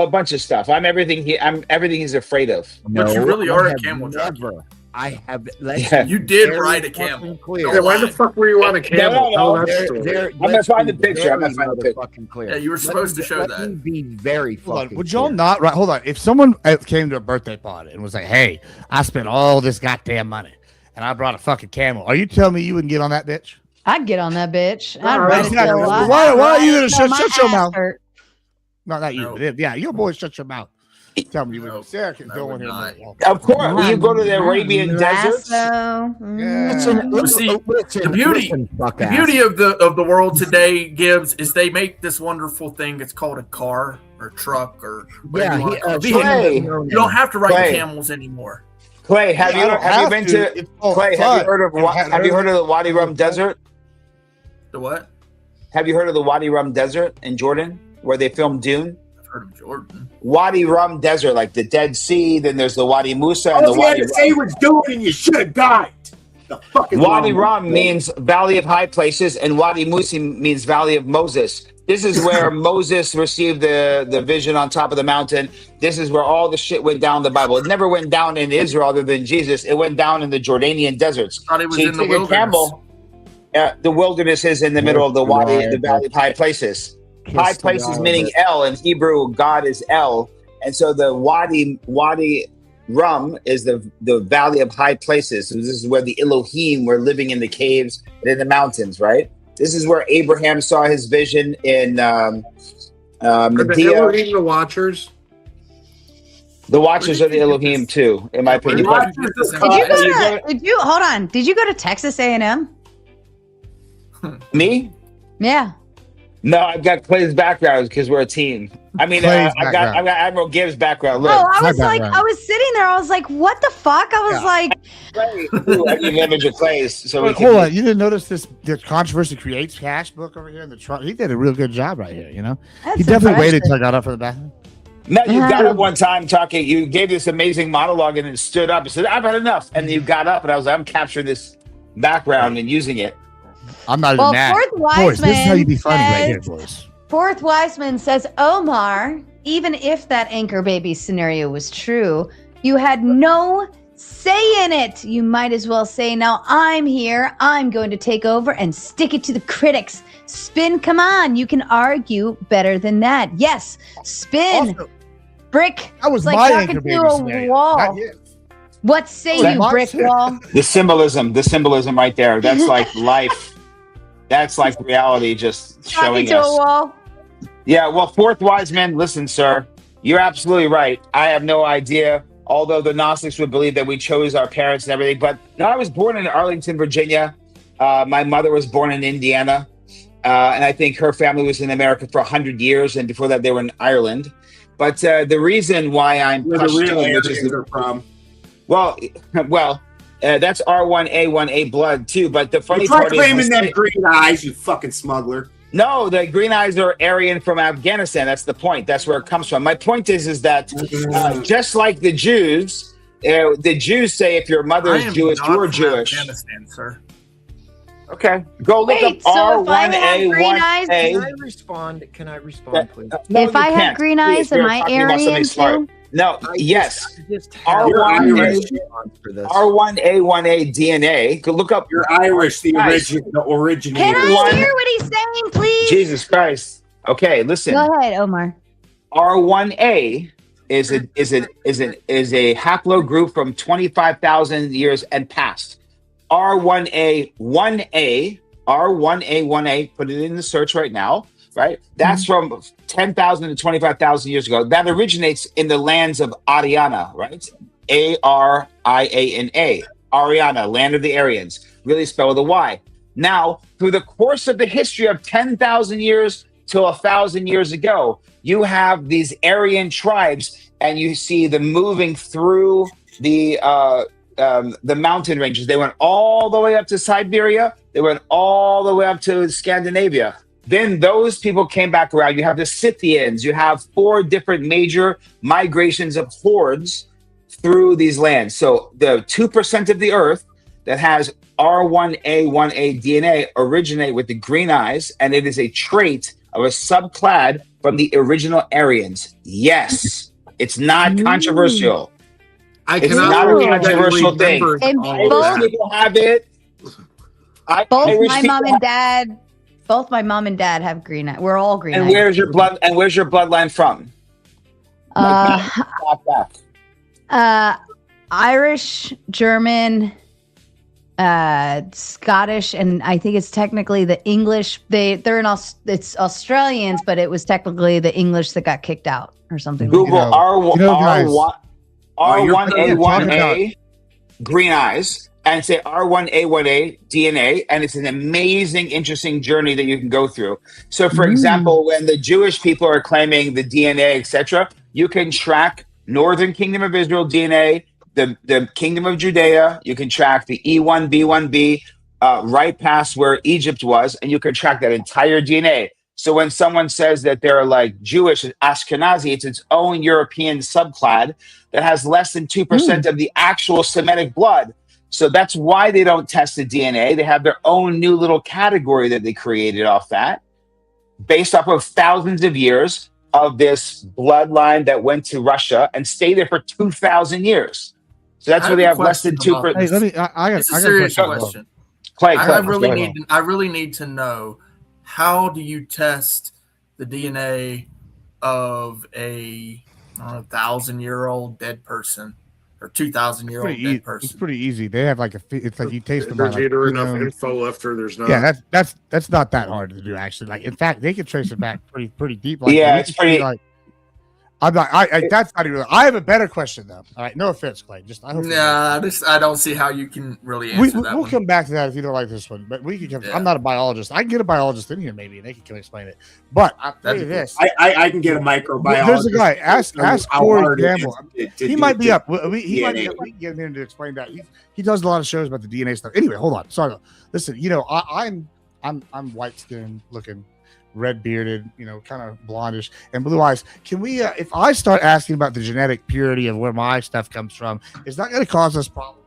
bunch of stuff. I'm everything he's afraid of. But you really are a camel jockey. I have. You did ride a camel. Yeah, why the fuck were you on a camel? I'm gonna find the picture. Yeah, you were supposed to show that. Be very fucking. Would y'all not? Right, hold on. If someone came to a birthday party and was like, "Hey, I spent all this goddamn money and I brought a fucking camel," are you telling me you wouldn't get on that bitch? I'd get on that bitch. I'd Why are you gonna shut your mouth? No, not you. Yeah, your boy, shut your mouth. Tell me you would. Sarah can go in here. Of course, you go to the Arabian deserts. The beauty of the world today, Gibbs, is they make this wonderful thing. It's called a car or truck or whatever you want to call it. You don't have to ride camels anymore. Clay, have you been to Clay? Have you heard of the Wadi Rum Desert? The what? Have you heard of the Wadi Rum Desert in Jordan, where they filmed Dune? I've heard of Jordan. Wadi Rum Desert, like the Dead Sea. Then there's the Wadi Musa and the Wadi Rum. Say was doing, and you should have died. The fucking Wadi Rum means Valley of High Places, and Wadi Musa means Valley of Moses. This is where Moses received the vision on top of the mountain. This is where all the shit went down in the Bible. It never went down in Israel other than Jesus. It went down in the Jordanian deserts. I thought it was in the wilderness. The wilderness is in the middle of the Wadi, the Valley of High Places. High places meaning El. In Hebrew, God is El. And so the Wadi Rum is the Valley of High Places. So this is where the Elohim were living in the caves and in the mountains, right? This is where Abraham saw his vision in Medea. The Elohim, the Watchers? The Watchers are the Elohim too, in my opinion. Did you hold on? Did you go to Texas A&M? Me? Yeah. No, I've got Clay's background because we're a team. I mean, I've got Admiral Gibbs' background. Look. Oh, I was sitting there. I was like, what the fuck? I was like, I need an image of Clay's. So hold on, you didn't notice the Controversy Creates Cash book over here in the trunk? He did a real good job right here. You know, he definitely waited till I got up for the bathroom. No, you got up one time talking. You gave this amazing monologue and then stood up and said, "I've had enough." And you got up, and I was like, "I'm capturing this background and using it." I'm not even mad. Boys, this is how you be funny right here, boys. Fourth Wiseman says, Omar, even if that anchor baby scenario was true, you had no saying it. You might as well say, now I'm here. I'm going to take over and stick it to the critics. Spin, come on. You can argue better than that. Yes, spin. Also, brick. that was like my talking anchor to baby a scenario. wall. Not you. What say you, brick wall? The symbolism right there. That's like life. That's like reality just Talking showing to us. a wall. Yeah, well, fourth wise man, listen, sir, you're absolutely right. I have no idea, although the Gnostics would believe that we chose our parents and everything. But no, I was born in Arlington, Virginia. My mother was born in Indiana. And I think her family was in America for 100 years. And before that, they were in Ireland. But the reason why I'm Where the real Pashtun, which is Aryans are from. well, that's R1A1A blood too. But the funny You try part claiming is, them green eyes, you fucking smuggler. no, the green eyes are Aryan from Afghanistan. That's the point. That's where it comes from. My point is that just like the Jews say if your mother is Jewish, you're Jewish. Afghanistan, sir. Okay, go look Wait, up so if I have green eyes, Can R1A1A. I respond? Can I respond, please? No, if you I have can't. green Please, eyes, we're am I talking about something Aryan smart. too? No, yes. R1A R1A1A DNA. Go look up. You're Irish, the Guys. originator. Can I hear what he's saying, please? Jesus Christ. Okay, listen. Go ahead, Omar. R1A is a haplogroup from 25,000 years and past. R1A1A, put it in the search right now, right? That's from 10,000 to 25,000 years ago. That originates in the lands of Ariana, right? Ariana, Ariana, land of the Aryans, really spelled with a Y. Now, through the course of the history of 10,000 years to 1,000 years ago, you have these Aryan tribes, and you see them moving through the mountain ranges. They went all the way up to Siberia. They went all the way up to Scandinavia. Then those people came back around. You have the Scythians. You have 4 different major migrations of hordes through these lands. So the 2% of the earth that has R1A1A DNA originate with the green eyes, and it is a trait of a subclad from the original Aryans. Yes, it's not controversial. It's not a controversial thing. And Irish people have it. Both my mom and dad have green eyes. We're all green eyes. And where's your blood? And where's your bloodline from? Irish, German, Scottish, and I think it's technically the English. They're in it's Australians, but it was technically the English that got kicked out or something. Google like that. R1A1A green eyes and say R1A1A DNA, and it's an amazing, interesting journey that you can go through. So, for example, when the Jewish people are claiming the DNA, etc., you can track Northern Kingdom of Israel DNA, the Kingdom of Judea. You can track the E1B1B right past where Egypt was, and you can track that entire DNA. So when someone says that they're like Jewish, Ashkenazi, it's its own European subclad that has less than 2% of the actual Semitic blood. So that's why they don't test the DNA. They have their own new little category that they created off that, based off of thousands of years of this bloodline that went to Russia and stayed there for 2,000 years. So that's why they have less than 2%. Hey, it's a serious question. Clay, I really need to know, how do you test the DNA of a 1,000-year-old dead person or 2,000-year-old dead person? It's pretty easy. They have like it's like you taste them. There's like, either enough info left or there's not. Yeah, that's not that hard to do actually. Like in fact, they can trace it back pretty deep. Like, yeah, it's pretty. Like, I'm not. That's not even. I have a better question though. All right, no offense, Clay. Just I hope. I don't see how you can really answer that. We'll come back to that if you don't like this one. But we can come. Yeah. I'm not a biologist. I can get a biologist in here maybe, and they can explain it. But I'll tell you this. I can get a microbiologist. There's a guy. Ask Corey Gamble. He might be up. He might be up. We can get him to explain that. He does a lot of shows about the DNA stuff. Anyway, hold on. Sorry. Listen. I'm white skinned looking, red bearded, kind of blondish and blue eyes. Can we, if I start asking about the genetic purity of where my stuff comes from, is that going to cause us problems?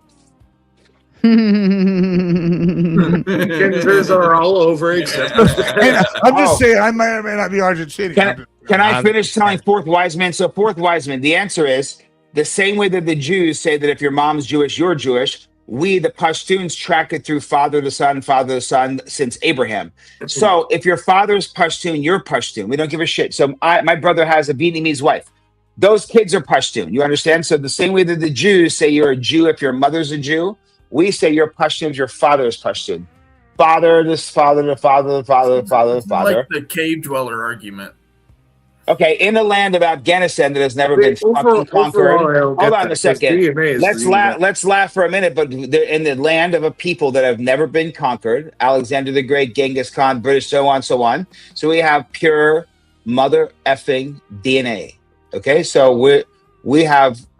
Gingers are all over except I'm just saying, I may or may not be Argentinian. Can I finish telling fourth wise man? So fourth wise man, the answer is The same way that the Jews say that if your mom's Jewish, you're Jewish, we, the Pashtuns, track it through father to son since Abraham. So if your father's Pashtun, you're Pashtun. We don't give a shit. So my brother has a Vietnamese wife. Those kids are Pashtun. You understand? So the same way that the Jews say you're a Jew if your mother's a Jew, we say you're Pashtun if your father is Pashtun. Father, this father, the father, the father, the father, the father. Like the cave dweller argument. Okay, in a land of Afghanistan that has never been fucking conquered. Hold on a second. Let's laugh for a minute. But they're in the land of a people that have never been conquered. Alexander the Great, Genghis Khan, British, so on, so on. So we have pure mother effing DNA. Okay, so I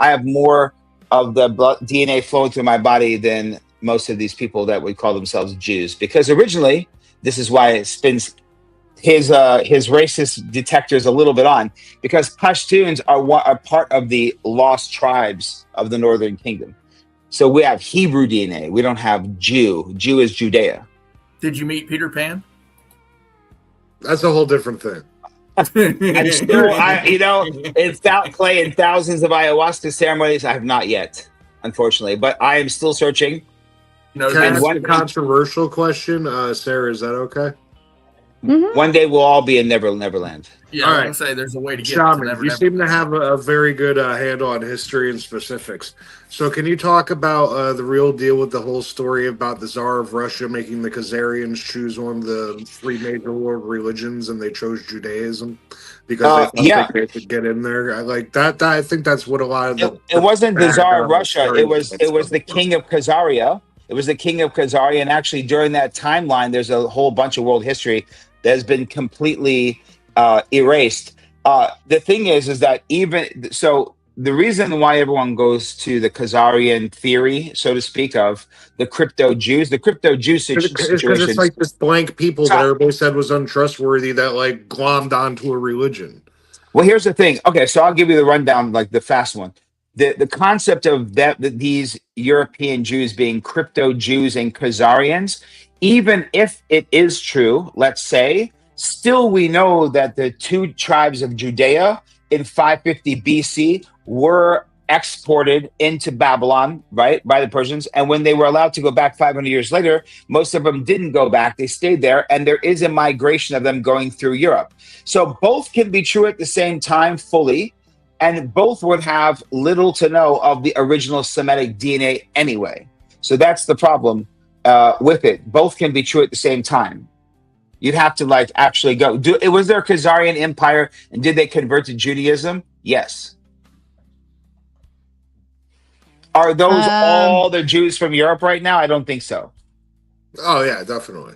have more of the DNA flowing through my body than most of these people that would call themselves Jews. Because originally, this is why it spins his racist detectors a little bit on, because Pashtuns are part of the lost tribes of the Northern Kingdom. So we have Hebrew DNA. We don't have Jew. Jew is Judea. Did you meet Peter Pan? That's a whole different thing. I'm still, without playing thousands of ayahuasca ceremonies, I have not yet, unfortunately. But I am still searching. Can I ask a controversial question? Sarah, is that okay? Mm-hmm. One day we'll all be in Neverland. Yeah, all I right. was going to say there's a way to get Shaman, to Never. you seem to have a very good handle on history and specifics. So can you talk about the real deal with the whole story about the Tsar of Russia making the Khazarians choose one of the three major world religions, and they chose Judaism because they thought they could get in there? I like that. I think that's what a lot of the... It wasn't the Tsar of Russia. It was the King of Khazaria. It was the King of Khazaria. And actually, during that timeline, there's a whole bunch of world history that has been completely erased. The thing is that even so, the reason why everyone goes to the Khazarian theory, so to speak, of the crypto Jews situation, because it's like this blank people that everybody said was untrustworthy that like glommed onto a religion. Well, here's the thing. Okay, so I'll give you the rundown, like the fast one. The concept of these European Jews being crypto Jews and Khazarians, even if it is true, let's say, still we know that the two tribes of Judea in 550 BC were exported into Babylon, right, by the Persians. And when they were allowed to go back 500 years later, most of them didn't go back. They stayed there. And there is a migration of them going through Europe. So both can be true at the same time fully. And both would have little to no of the original Semitic DNA anyway. So that's the problem with it. Both can be true at the same time. You'd have to like actually go. Was there a Khazarian Empire and did they convert to Judaism? Yes. Are those all the Jews from Europe right now? I don't think so. Oh, yeah, definitely.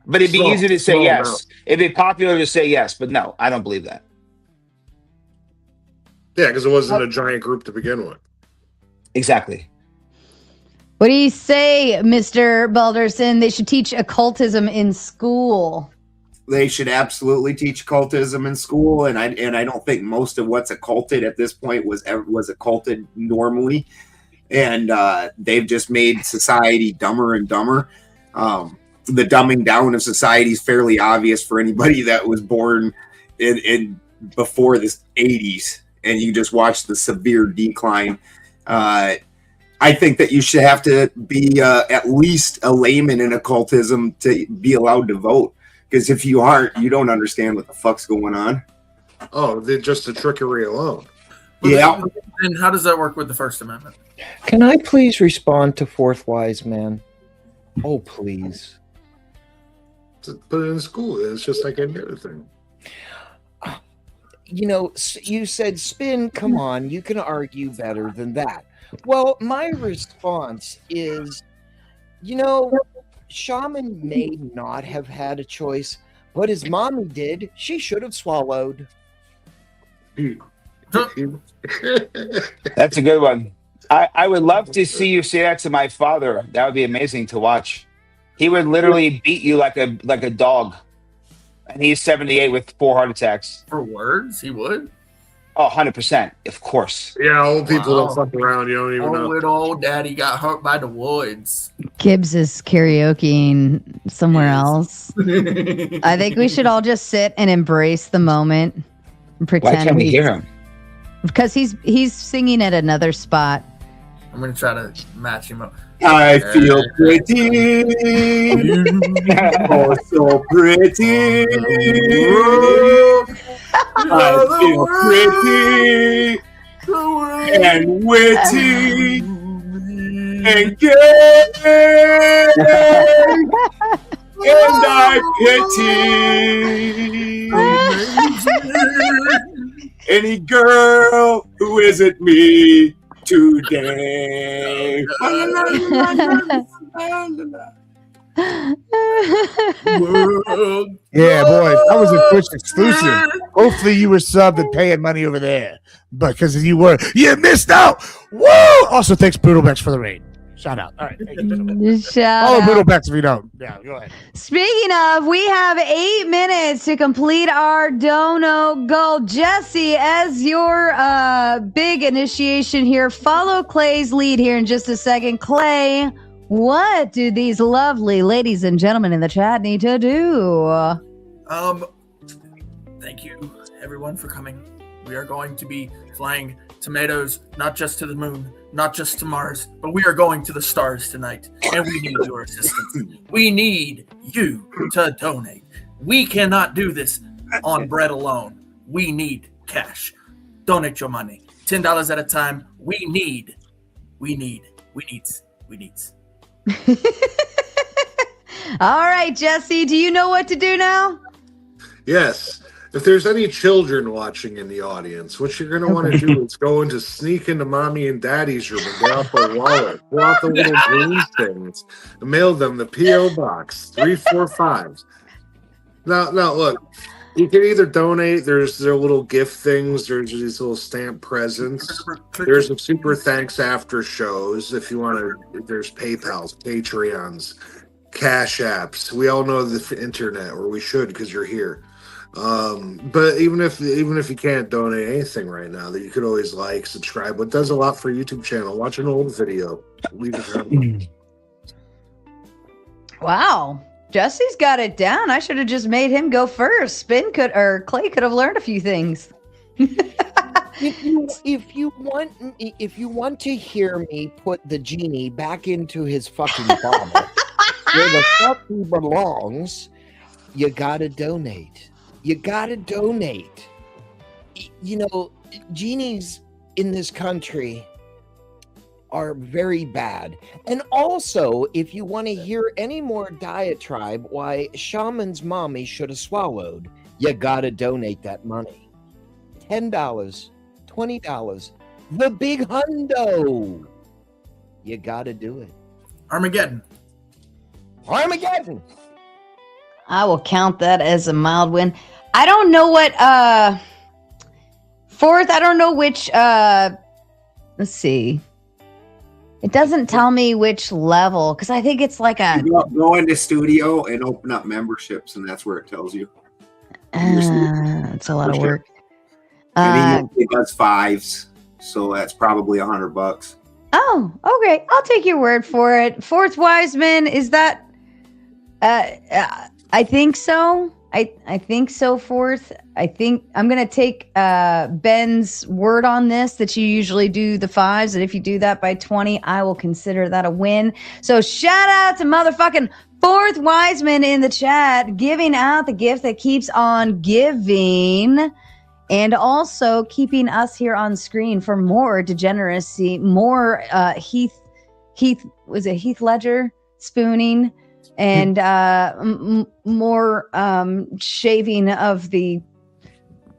But it'd be easy to say yes. It'd be popular to say yes, but no, I don't believe that. Yeah, because it wasn't a giant group to begin with. Exactly. What do you say, Mr. Balderson? They should teach occultism in school. They should absolutely teach occultism in school, and I don't think most of what's occulted at this point was occulted normally, and they've just made society dumber and dumber. The dumbing down of society is fairly obvious for anybody that was born in before the 80s. And you just watch the severe decline. I think that you should have to be at least a layman in occultism to be allowed to vote. Because if you aren't, you don't understand what the fuck's going on. Oh, just the trickery alone. Yeah. And how does that work with the First Amendment? Can I please respond to Fourth Wise Man? Oh, please. Put it in school. It's just like any other thing. You know, you said spin, come on, you can argue better than that. Well, my response is, Shaman may not have had a choice, but his mommy did. She should have swallowed. That's a good one. I would love to see you say that to my father. That would be amazing to watch. He would literally beat you like a dog. And he's 78 with 4 heart attacks. For words, he would? Oh, 100%. Of course. Yeah, old people don't fuck around. You don't even know. Little old daddy got hurt by the woods. Gibbs is karaokeing somewhere else. I think we should all just sit and embrace the moment and pretend. Why can't we hear him? because he's singing at another spot. I'm gonna try to match him up. I feel pretty, oh so pretty. I feel pretty and witty and gay, and I pity any girl who isn't me today. Yeah, boys, that was a Twitch exclusive. Hopefully, you were subbed and paying money over there, but because you missed out. Woo! Also, thanks Boodlebex for the raid. Shout out. All right, thank you. Shout Follow out. Boodlebex if you don't. Yeah, go ahead. Speaking of, we have 8 minutes to complete our dono goal. Jesse, as your big initiation here, follow Clay's lead here in just a second. Clay, what do these lovely ladies and gentlemen in the chat need to do? Thank you everyone for coming. We are going to be flying tomatoes not just to the moon, not just to Mars, but we are going to the stars tonight, and we need your assistance. We need you to donate. We cannot do this on bread alone. We need cash. Donate your money. $10 at a time. We need. All right, Jesse, do you know what to do now? Yes. If there's any children watching in the audience, what you're going to want to do is sneak into mommy and daddy's room and get out the wallet, pull out the little green things, and mail them the P.O. Box 345. Now, look, you can either donate. There's their little gift things. There's these little stamp presents. There's some super thanks after shows. If you want to, there's PayPal's, Patreons, Cash Apps. We all know the internet, or we should because you're here. But even if you can't donate anything right now, that you could always subscribe. What does a lot for YouTube channel? Watch an old video. Leave a comment. Wow, Jesse's got it down. I should have just made him go first. Clay could have learned a few things. If you want to hear me put the genie back into his fucking bottle where the fuck he belongs, you gotta donate. You gotta donate. You know, genies in this country are very bad. And also, if you want to hear any more diatribe why Shaman's mommy should have swallowed, you gotta donate that money. $10, $20, the big hundo. You gotta do it. Armageddon. I will count that as a mild win. I don't know what fourth, I don't know which let's see. It doesn't tell me which level because I think it's like a go into studio and open up memberships, and that's where it tells you. It's a lot of work. And he does 5s, so that's probably $100. Oh, okay. I'll take your word for it. Fourth Wiseman, is that I think so. I think so, Fourth. I think I'm going to take Ben's word on this, that you usually do the 5s, and if you do that by 20, I will consider that a win. So shout out to motherfucking Fourth Wiseman in the chat, giving out the gift that keeps on giving, and also keeping us here on screen for more degeneracy, more Heath Ledger spooning, and more shaving of the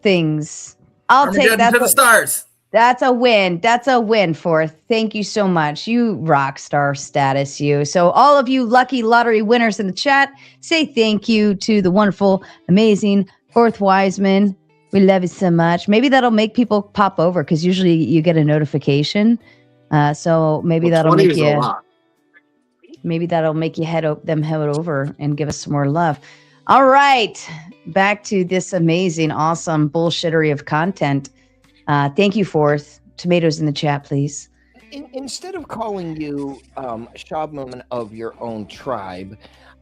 things. I'll take that to the stars. That's a win. That's a win, Fourth. Thank you so much. You rock star status, you. So all of you lucky lottery winners in the chat, say thank you to the wonderful, amazing Fourth Wiseman. We love you so much. Maybe that'll make people pop over because usually you get a notification. So maybe that'll make you. Maybe that'll make you head over and give us some more love. All right, back to this amazing, awesome bullshittery of content. Thank you, Fourth. Tomatoes in the chat, please. Instead of calling you shaman of your own tribe,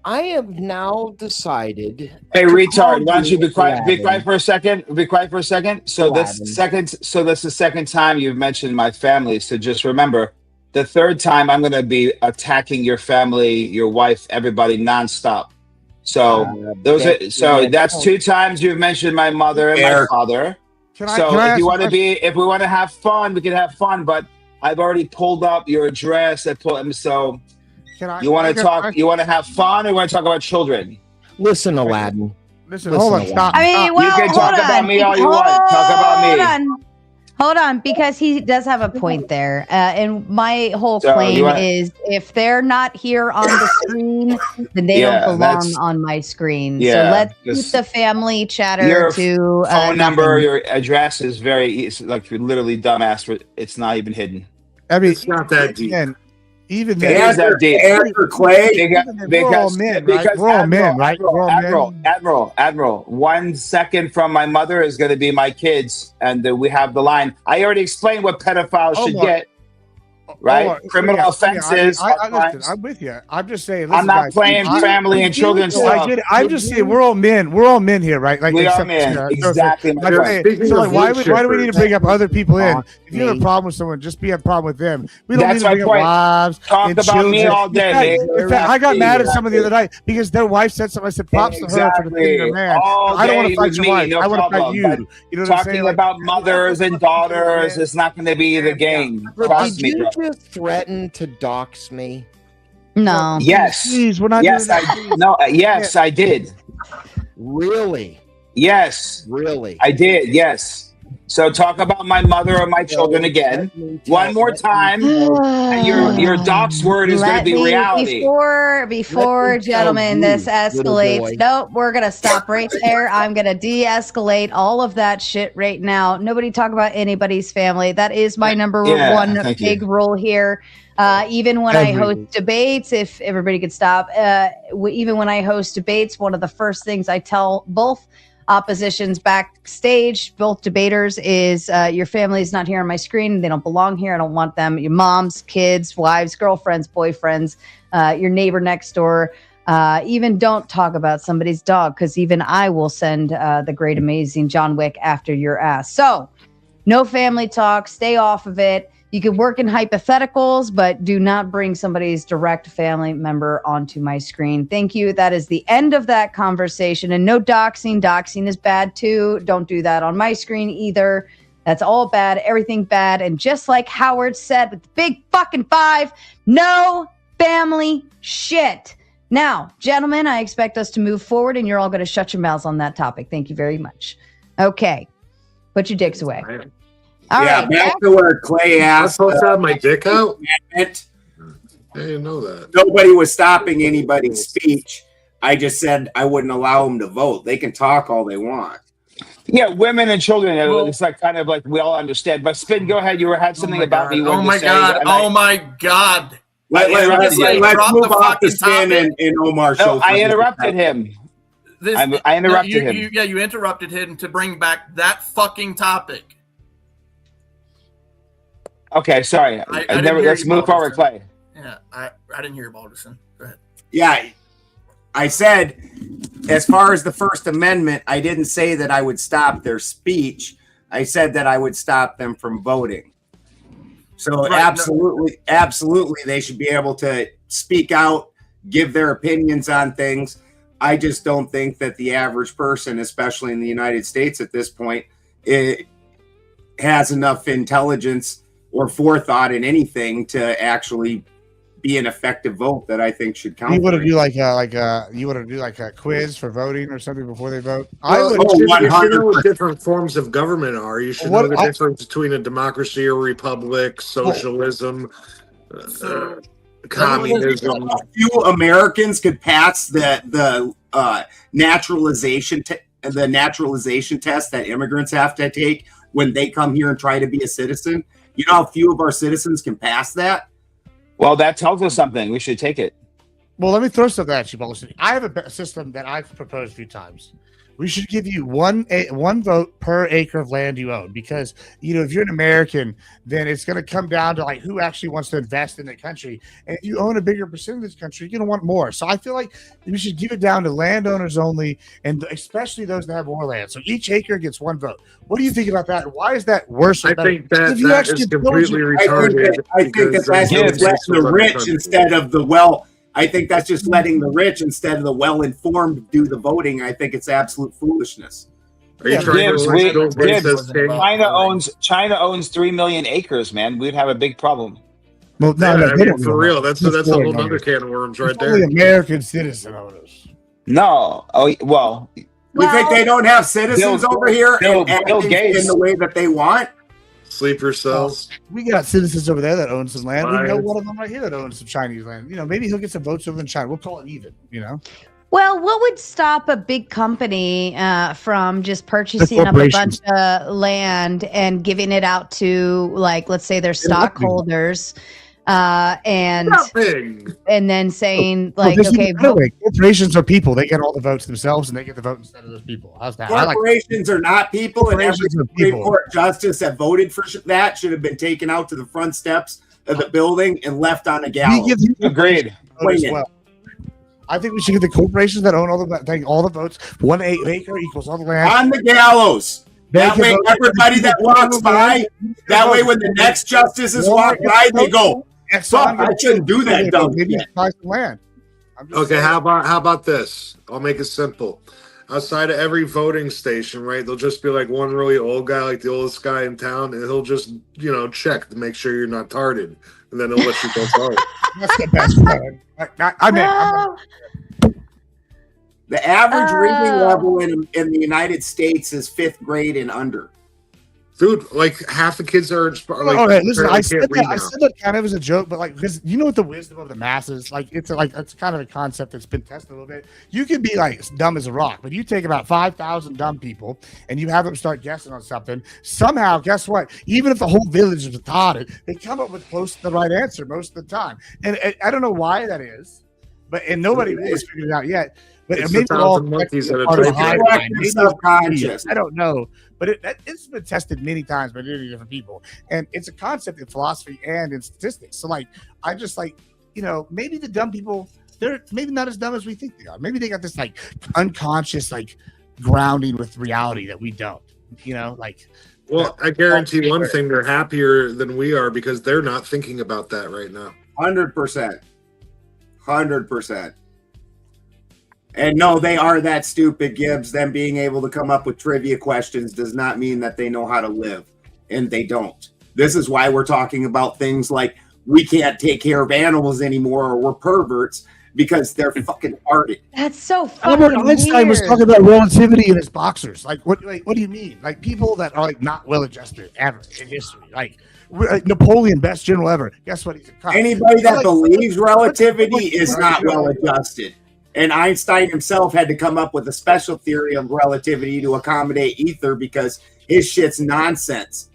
I have now decided. Hey, retard! Why don't you be quiet? Be quiet for a second. Be quiet for a second. So that's the second time you've mentioned my family. So just remember, the third time I'm going to be attacking your family, your wife, everybody nonstop. So that's 2 times you've mentioned my mother and my father. If we want to have fun, we can have fun. But I've already pulled up your address. So you want to talk? You want to have fun, or you want to talk about children? Listen, Aladdin. Listen, hold on, stop. I mean, well, you can talk about me all you want. Talk about me. Hold on, because he does have a point there. And my whole claim is if they're not here on the screen, then they don't belong on my screen. So let's keep the family chatter your to phone number, your address is like you're literally dumbass. It's not even hidden. I mean, it's not that deep. Even then, Answer, Clay. We're all men, right? We're all men, right? Admiral, 1 second from my mother is going to be my kids, and we have the line. I already explained what pedophiles should get. Right? Criminal offenses. Listen, I'm with you. I'm just saying. Listen, I'm not playing family and children stuff. I'm just saying we're all men. We're all men here, right? Like we are men. Exactly. So why do we need to bring up other people in? If you have a problem with someone, just be a problem with them. We don't need to bring up wives. Talk about children. me all day. In fact, I got mad at someone the other night because their wife said something. I said, props to her for defending her man. I don't want to fight your wife. I want to fight you. You know what I'm saying? Talking about mothers and daughters is not going to be the game. Trust me. Did you just threaten to dox me? No. Yes. Please, we're not yes, doing that. Yes, I did. Really? Yes. Really? I did. Yes. So talk about my mother or my children again. One more time, and your dox word is going to be reality. Before gentlemen, this escalates. Nope, we're going to stop right there. I'm going to de-escalate all of that shit right now. Nobody talk about anybody's family. That is my number one big rule here. Even when I host debates, if everybody could stop, even when I host debates, one of the first things I tell both oppositions backstage, both debaters, is your family is not here on my screen. They don't belong here. I don't want them. Your moms, kids, wives, girlfriends, boyfriends, your neighbor next door. Even don't talk about somebody's dog, because even I will send the great, amazing John Wick after your ass. So no family talk. Stay off of it. You can work in hypotheticals, but do not bring somebody's direct family member onto my screen. Thank you. That is the end of that conversation. And no doxing. Doxing is bad too. Don't do that on my screen either. That's all bad. Everything bad. And just like Howard said with the big fucking 5, no family shit. Now, gentlemen, I expect us to move forward, and you're all going to shut your mouths on that topic. Thank you very much. Okay. Put your dicks away. All right, back to where Clay asked. I'm supposed to have my dick out? I didn't know that. Nobody was stopping anybody's speech. I just said I wouldn't allow them to vote. They can talk all they want. Yeah, women and children. It's like kind of like we all understand. But Spin, go ahead. You had something about me. Oh my god! Oh my god! Let's move off the Spin and Omar show. No, I interrupted him. I interrupted him. You interrupted him to bring back that fucking topic. Okay, sorry. Let's move forward, Clay. Yeah, I didn't hear Balderson. Go ahead. Yeah, I said, as far as the First Amendment, I didn't say that I would stop their speech. I said that I would stop them from voting. So absolutely, they should be able to speak out, give their opinions on things. I just don't think that the average person, especially in the United States at this point, it has enough intelligence or forethought in anything to actually be an effective vote that I think should count. You want to do like a quiz for voting or something before they vote? Well, you should know what different forms of government are. You should know the difference between a democracy or republic, socialism, communism. A few Americans could pass the naturalization test that immigrants have to take when they come here and try to be a citizen. You know how few of our citizens can pass that? Well, that tells us something. We should take it. Well, let me throw something at you, Bolson. I have a system that I've proposed a few times We should give you one vote per acre of land you own, because if you're an American, then it's going to come down to like who actually wants to invest in the country. And if you own a bigger percent of this country, you're going to want more. So I feel like we should give it down to landowners only, and especially those that have more land. So each acre gets one vote. What do you think about that? Why is that worse? I think that is completely retarded. I think that's letting the rich instead of the well. I think that's just letting the rich instead of the well-informed do the voting. I think it's absolute foolishness. China owns 3 million acres, man. We'd have a big problem. Well, for real. That's a whole other can of worms right there. American citizen owners. No. Oh well. You think they don't have citizens over here and Gates in the way that they want? Sleeper cells. We got citizens over there that own some land. We know one of them right here that owns some Chinese land. Maybe he'll get some votes over in China. We'll call it even. Well, what would stop a big company from just purchasing up a bunch of land and giving it out to, like, let's say their stockholders, and then saying, like, okay, corporations are people. They get all the votes themselves, and they get the vote instead of those people. How's that? Corporations are not people, and every Supreme Court justice that voted for that should have been taken out to the front steps of the building and left on a gallows. Agreed. Well. I think we should get the corporations that own all the votes. 1 acre equals all the land on the gallows. That way, everybody that walks by, that way, when the next justices walk by, they go, "Fuck, I shouldn't do that." Land. Okay, how about this? I'll make it simple. Outside of every voting station, right, there'll just be like one really old guy, like the oldest guy in town, and he'll just check to make sure you're not tarded, and then he'll let you go forward. That's the best one. The average reading level in the United States is 5th grade and under. Dude, like half the kids are. Okay, listen. I said that kind of as a joke, but because what the wisdom of the masses, it's kind of a concept that's been tested a little bit. You can be like dumb as a rock, but you take about 5,000 dumb people and you have them start guessing on something. Somehow, guess what? Even if the whole village is retarded, they come up with close to the right answer most of the time. And I don't know why that is, and nobody really has figured it out yet. But maybe all monkeys that subconscious. I don't know, but it's been tested many times by many different people, and it's a concept in philosophy and in statistics. So, I just maybe the dumb people, they're maybe not as dumb as we think they are. Maybe they got this unconscious grounding with reality that we don't. Well, I guarantee one thing: they're happier than we are because they're not thinking about that right now. 100%. And no, they are that stupid, Gibbs. Them being able to come up with trivia questions does not mean that they know how to live, and they don't. This is why we're talking about things like we can't take care of animals anymore, or we're perverts, because they're fucking retarded. That's so fucking Albert Einstein was talking about relativity in his boxers. What do you mean? People that are not well-adjusted ever in history. Napoleon, best general ever. Guess what? He's a cop. Anybody that believes relativity is not well-adjusted. And Einstein himself had to come up with a special theory of relativity to accommodate ether because his shit's nonsense.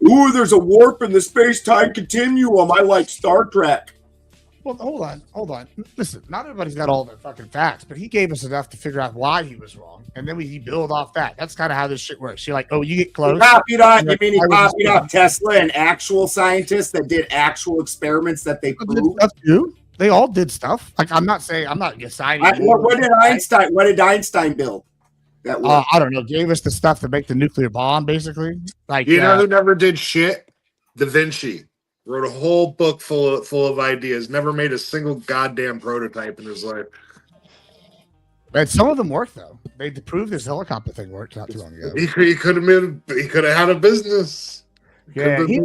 Ooh, there's a warp in the space-time continuum. I like Star Trek. Well, hold on. Listen, not everybody's got all the fucking facts, but he gave us enough to figure out why he was wrong, and then we build off that. That's kind of how this shit works. You're like, you get close. He copied off Tesla and actual scientists that did actual experiments that they proved. They all did stuff. I'm not assigning. What did Einstein build? I don't know. Gave us the stuff to make the nuclear bomb, basically. Who never did shit? Da Vinci wrote a whole book full of ideas. Never made a single goddamn prototype in his life. And some of them worked though. They proved this helicopter thing worked not too long ago. He could have had a business. Yeah, you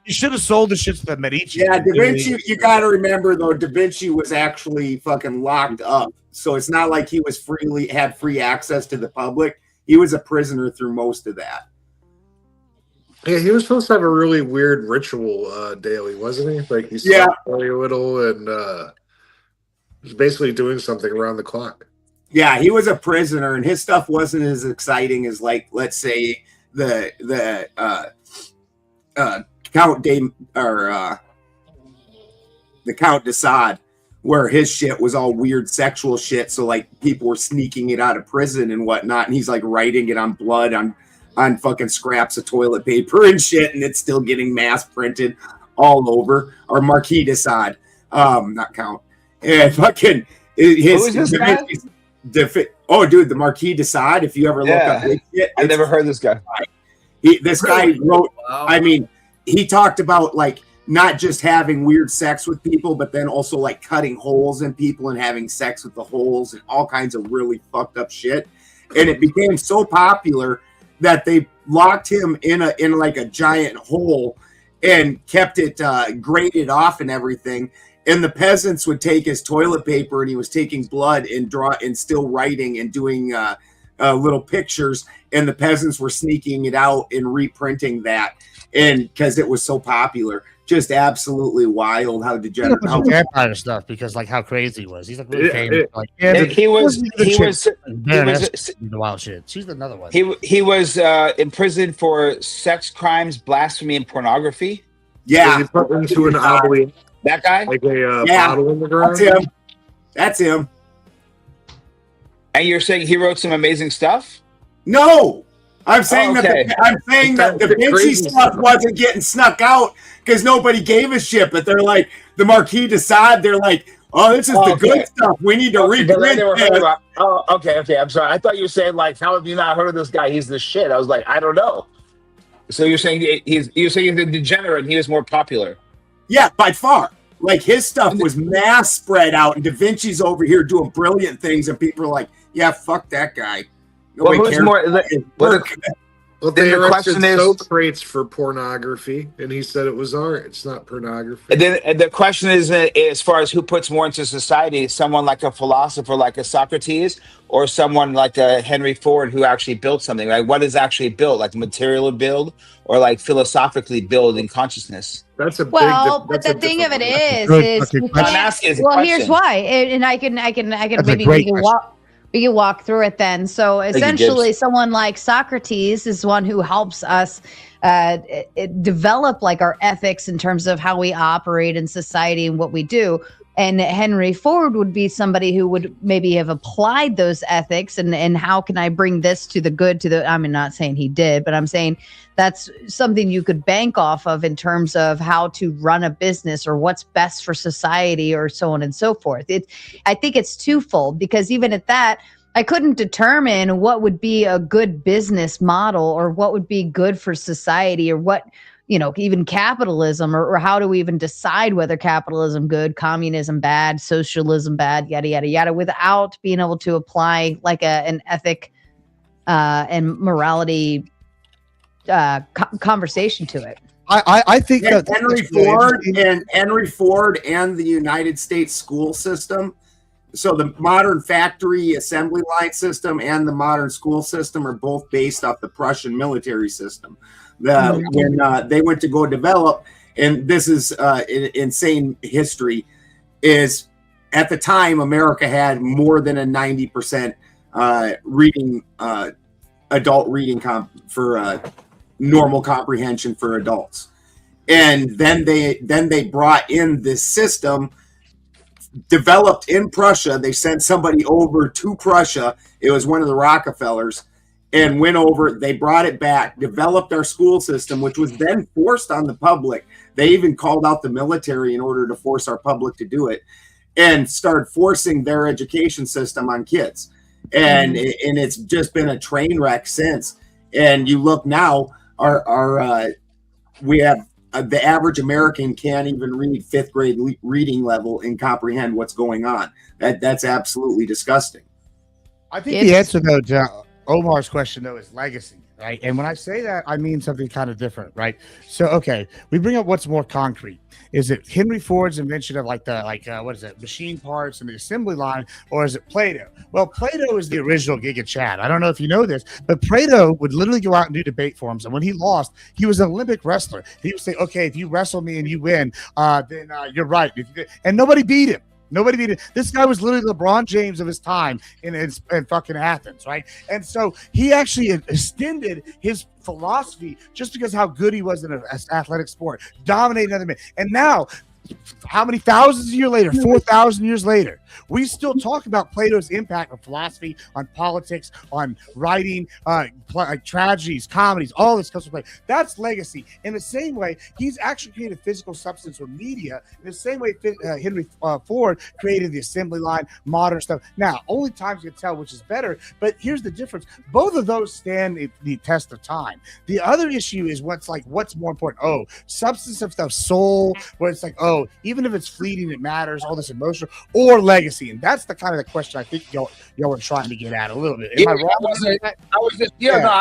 should have sold the shit to the Medici. Yeah, Da Vinci. You got to remember though, Da Vinci was actually fucking locked up, so it's not like he was had free access to the public. He was a prisoner through most of that. Yeah, he was supposed to have a really weird ritual daily, wasn't he? He slept very little and was basically doing something around the clock. Yeah, he was a prisoner, and his stuff wasn't as exciting as let's say. The Count de Sade, where his shit was all weird sexual shit. So like people were sneaking it out of prison and whatnot. And he's like writing it on blood on fucking scraps of toilet paper and shit. And it's still getting mass printed all over. Or Marquis de Sade, not Count. And fucking his guy? Oh, dude, the Marquis de Sade. If you ever look up his shit, I never heard this guy. This guy wrote, I mean, he talked about like not just having weird sex with people, but then also like cutting holes in people and having sex with the holes and all kinds of really fucked up shit. And it became so popular that they locked him in like a giant hole and kept it graded off and everything. And the peasants would take his toilet paper and he was taking blood and still writing and doing little pictures. And the peasants were sneaking it out and reprinting that. And because it was so popular. Just absolutely wild how degenerate vampire stuff because like how crazy he was. He's like really famous. Like he was the wild shit. She's another one. He was in prison for sex crimes, blasphemy, and pornography. Yeah, he put into an obelisk. That guy, like a bottle in the ground. That's him. And you're saying he wrote some amazing stuff? No. I'm saying that the Vinci stuff wasn't getting snuck out because nobody gave a shit. But they're like the Marquis de Sade. They're like, oh, this is the good stuff. We need to reprint this. Okay. I'm sorry. I thought you were saying like, how have you not heard of this guy? He's the shit. I was like, I don't know. So you're saying he's a degenerate and he was more popular? Yeah, by far. Like his stuff was mass spread out, and Da Vinci's over here doing brilliant things, and people are like, yeah, fuck that guy. Well, they arrested Socrates for pornography, and he said it was art. It's not pornography. And then the question is, as far as who puts more into society, someone like a philosopher like a Socrates, or someone like a Henry Ford who actually built something. Like what is actually built, like material build, or like philosophically build in consciousness? That's a but the thing of it is we can't, well, here's why, and I can maybe we can walk through it then. So essentially someone like Socrates is one who helps us develop like our ethics in terms of how we operate in society and what we do. And Henry Ford would be somebody who would maybe have applied those ethics and how can I bring this to the good to the, I'm not saying he did, but I'm saying that's something you could bank off of in terms of how to run a business or what's best for society or so on and so forth. I think it's twofold because even at that, I couldn't determine what would be a good business model or what would be good for society or what, even capitalism or how do we even decide whether capitalism good, communism bad, socialism bad, yada, yada, yada, without being able to apply like an ethic and morality conversation to it. I think that Henry Ford and the United States school system. So the modern factory assembly line system and the modern school system are both based off the Prussian military system. When they went to go develop, and this is insane history, is at the time America had more than a 90% reading adult reading for normal comprehension for adults, and then they brought in this system developed in Prussia. They sent somebody over to Prussia. It was one of the Rockefellers. And went over, they brought it back, developed our school system, which was then forced on the public. They even called out the military in order to force our public to do it and started forcing their education system on kids. And it's just been a train wreck since. And you look now, we have the average American can't even read fifth grade reading level and comprehend what's going on. That's absolutely disgusting. I think the answer though, to Omar's question though is legacy, right? And when I say that, I mean something kind of different, right? So, okay, we bring up what's more concrete. Is it Henry Ford's invention of what is it, machine parts and the assembly line, or is it Plato? Well, Plato is the original Giga Chad. I don't know if you know this, but Plato would literally go out and do debate forums, and when he lost, he was an Olympic wrestler. He would say, okay, if you wrestle me and you win, then you're right. And nobody beat him. Nobody beat it. This guy was literally LeBron James of his time in fucking Athens, right? And so he actually extended his philosophy just because how good he was in an athletic sport, dominating other men. And now how many thousands of years later, 4,000 years later, we still talk about Plato's impact on philosophy, on politics, on writing, tragedies, comedies, all this comes from Plato. That's legacy. In the same way, he's actually created physical substance or media. In the same way, Henry Ford created the assembly line, modern stuff. Now, only times you can tell which is better, but here's the difference. Both of those stand the test of time. The other issue is what's more important. Oh, substance of the soul, where it's like, oh, even if it's fleeting, it matters, all this emotional, or legacy. And that's the kind of the question I think y'all were trying to get at a little bit. Am I wrong? I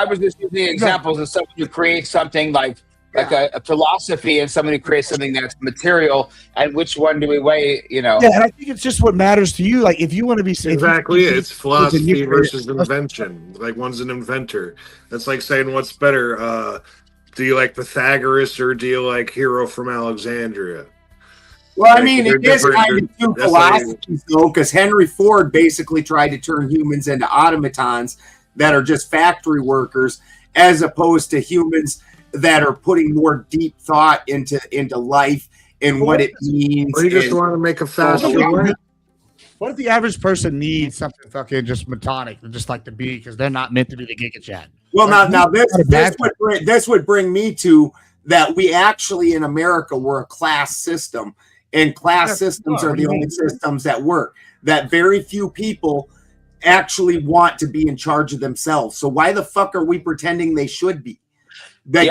was just using examples of someone who creates something like a philosophy and someone who creates something that's material, and which one do we weigh, Yeah, and I think it's just what matters to you. Like, if you want to be exactly, it's philosophy versus invention. Like, one's an inventor. That's like saying what's better. Do you like Pythagoras or do you like Hero from Alexandria? Well, I mean, it is kind of two philosophies, though, because Henry Ford basically tried to turn humans into automatons that are just factory workers, as opposed to humans that are putting more deep thought into life and what it means. Or you just want to make a faster way. What if the average person needs something fucking just metonic, just like the bee, because they're not meant to be the Giga Chat? Well, now this would bring me to that we actually in America we're a class system. And class systems are the only systems that work. That very few people actually want to be in charge of themselves. So why the fuck are we pretending they should be? He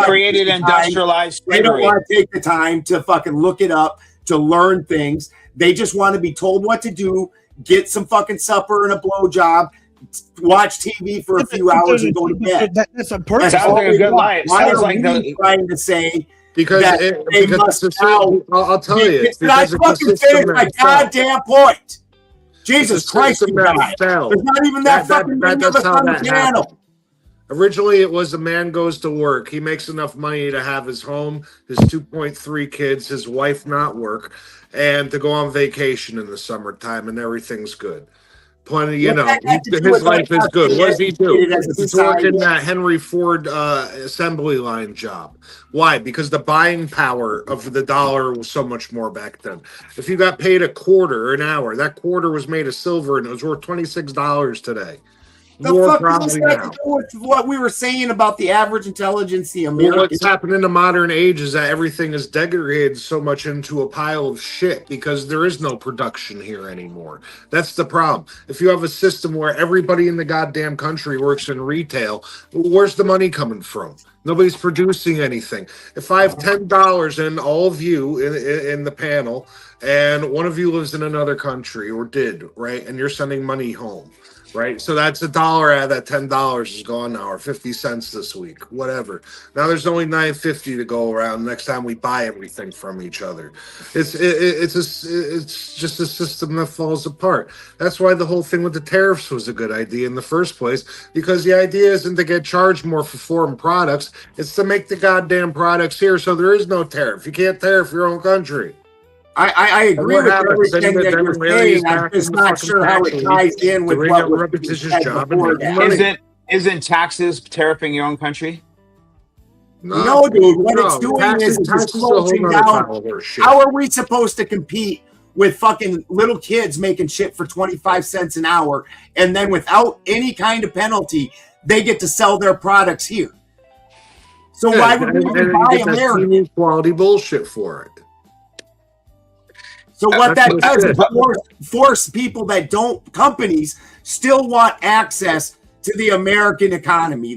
created industrialized slavery. They don't want to take the time to fucking look it up, to learn things. They just want to be told what to do, get some fucking supper and a blowjob, watch TV for a few hours and go to bed. That's a perfect. Sounds like a good life. Sounds like trying to say. Because I'll tell you. Did I fucking finish my goddamn point? Jesus Christ, you guys. There's not even that fucking many of us on the channel. Originally, it was a man goes to work. He makes enough money to have his home, his 2.3 kids, his wife not work, and to go on vacation in the summertime, and everything's good. Plenty, his life is good. What does he do? He's working that Henry Ford assembly line job. Why? Because the buying power of the dollar was so much more back then. If you got paid a quarter an hour, that quarter was made of silver and it was worth $26 today. The fuck does that have to do with what we were saying about the average intelligence, the American? Well, what's happened in the modern age is that everything is degraded so much into a pile of shit because there is no production here anymore. That's the problem. If you have a system where everybody in the goddamn country works in retail, where's the money coming from? Nobody's producing anything. If I have $10 and all of you in the panel, and one of you lives in another country or did, right, and you're sending money home, right? So that's $1 out of that $10 is gone now, or 50 cents this week, whatever. Now there's only $9.50 to go around next time we buy everything from each other. It's just a system that falls apart. That's why the whole thing with the tariffs was a good idea in the first place, because the idea isn't to get charged more for foreign products, it's to make the goddamn products here so there is no tariff. You can't tariff your own country. I agree with everything that you're saying. I'm just not sure how it ties in with what was repetitious job. Isn't taxes tariffing your own country? No, dude. What it's doing is it's closing down. How are we supposed to compete with fucking little kids making shit for 25 cents an hour, and then without any kind of penalty, they get to sell their products here? So why would we even buy American quality bullshit for it? So what that does is force people that don't, companies still want access to the American economy.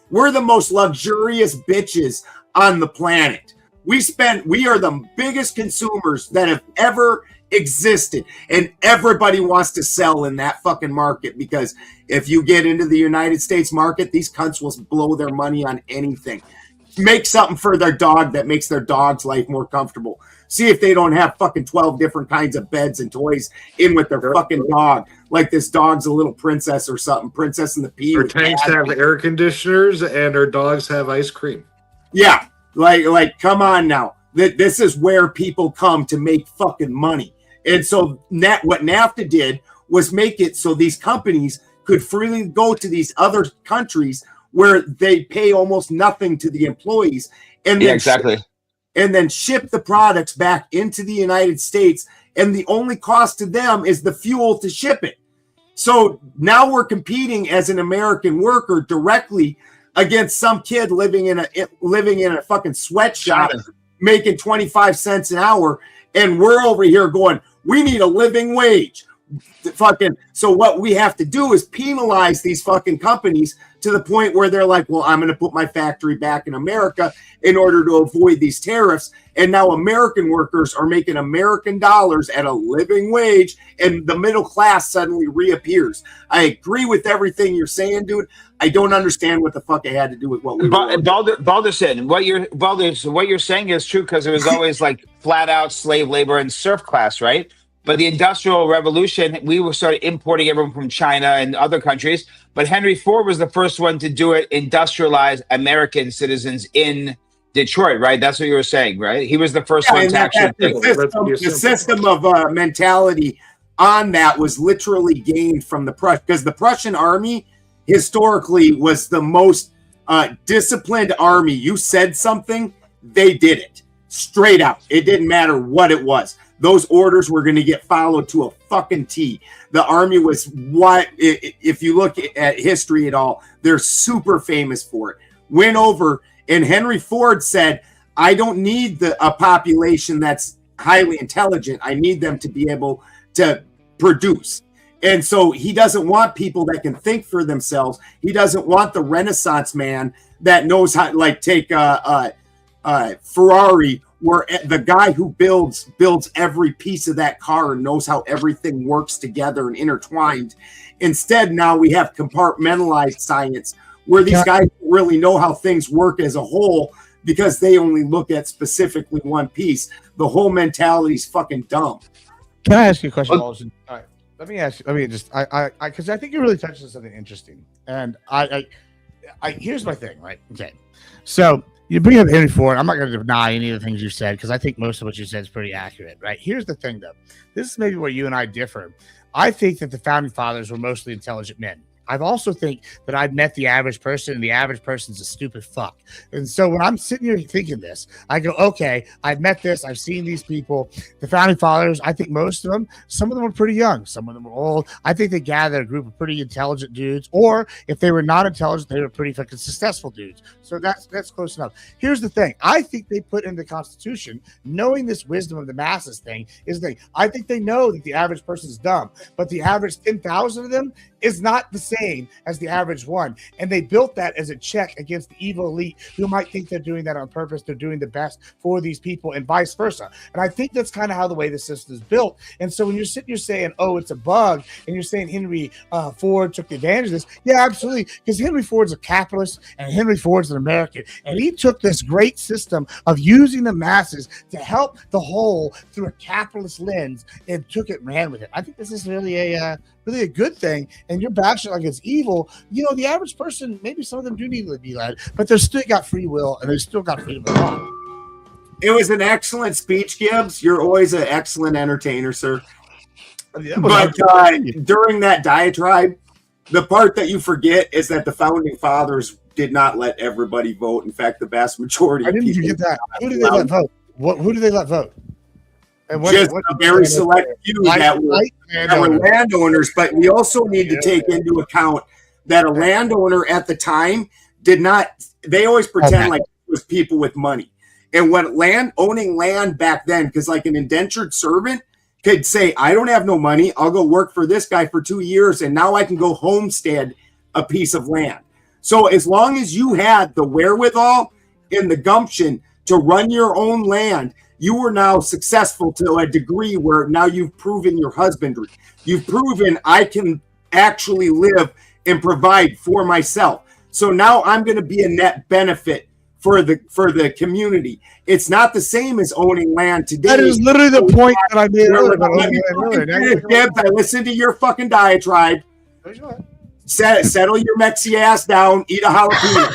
We're the most luxurious bitches on the planet. We are the biggest consumers that have ever existed. And everybody wants to sell in that fucking market, because if you get into the United States market, these cunts will blow their money on anything. Make something for their dog that makes their dog's life more comfortable. See if they don't have fucking 12 different kinds of beds and toys in with their fucking dog. Like this dog's a little princess or something. Princess and the Pea. Our tanks have air conditioners and our dogs have ice cream. Yeah. Like, come on now. This is where people come to make fucking money. And so what NAFTA did was make it so these companies could freely go to these other countries where they pay almost nothing to the employees. And then exactly. and then ship the products back into the United States. And the only cost to them is the fuel to ship it. So now we're competing as an American worker directly against some kid living in a fucking sweatshop making 25 cents an hour. And we're over here going, we need a living wage. So what we have to do is penalize these fucking companies to the point where they're like, well, I'm going to put my factory back in America in order to avoid these tariffs. And now American workers are making American dollars at a living wage, and the middle class suddenly reappears. I agree with everything you're saying, dude. I don't understand what the fuck it had to do with what we were. Balderson, what you're saying is true, because it was always like flat out slave labor and serf class, right? But the Industrial Revolution, we were started importing everyone from China and other countries. But Henry Ford was the first one to do it, industrialize American citizens in Detroit, right? That's what you were saying, right? He was the first one to actually take the system of mentality on that was literally gained from the Prussian, because the Prussian army historically was the most disciplined army. You said something, they did it straight out. It didn't matter what it was. Those orders were going to get followed to a fucking T. The army was what, if you look at history at all, they're super famous for it. Went over, and Henry Ford said, I don't need a population that's highly intelligent. I need them to be able to produce. And so he doesn't want people that can think for themselves. He doesn't want the Renaissance man that knows how, like, take Ferrari, where the guy who builds every piece of that car and knows how everything works together and intertwined. Instead, now we have compartmentalized science where these guys don't really know how things work as a whole because they only look at specifically one piece. The whole mentality is fucking dumb. Can I ask you a question, Paulson? All right. Let me just, because I think you really touched on something interesting. And here's my thing, right? Okay. So, you bring up Henry Ford. I'm not going to deny any of the things you said because I think most of what you said is pretty accurate, right? Here's the thing, though. This is maybe where you and I differ. I think that the founding fathers were mostly intelligent men. I also think that I've met the average person, and the average person's a stupid fuck. And so when I'm sitting here thinking this, I go, okay, I've met this. I've seen these people. The founding fathers, I think most of them, some of them were pretty young. Some of them were old. I think they gathered a group of pretty intelligent dudes, or if they were not intelligent, they were pretty fucking successful dudes. So that's close enough. Here's the thing. I think they put in the Constitution, knowing this wisdom of the masses thing is the thing. I think they know that the average person's dumb, but the average 10,000 of them is not the same as the average one. And they built that as a check against the evil elite who might think they're doing that on purpose. They're doing the best for these people and vice versa. And I think that's kind of how the way the system is built. And so when you're sitting here saying, oh, it's a bug, and you're saying Henry Ford took advantage of this, yeah, absolutely. Because Henry Ford's a capitalist and Henry Ford's an American. And he took this great system of using the masses to help the whole through a capitalist lens and took it and ran with it. I think this is really a good thing, and you're bashing like it's evil. You know, the average person, maybe some of them do need to be led, but they've still got free will and they still got freedom of thought. It was an excellent speech, Gibbs. You're always an excellent entertainer, sir. But during that diatribe, the part that you forget is that the founding fathers did not let everybody vote. In fact, the vast majority of people get that. Who did they let vote? Who did they let vote? And just a very select few that were landowners, but we also need to take into account that a landowner at the time did not, they always pretend like it was people with money. And what owning land back then, because like an indentured servant could say, I don't have no money, I'll go work for this guy for 2 years, and now I can go homestead a piece of land. So as long as you had the wherewithal and the gumption to run your own land, you are now successful to a degree where now you've proven your husbandry. You've proven I can actually live and provide for myself. So now I'm going to be a net benefit for the community. It's not the same as owning land today. That is literally the point that I made earlier. I listened to your fucking diatribe. Settle your Mexi ass down. Eat a jalapeno.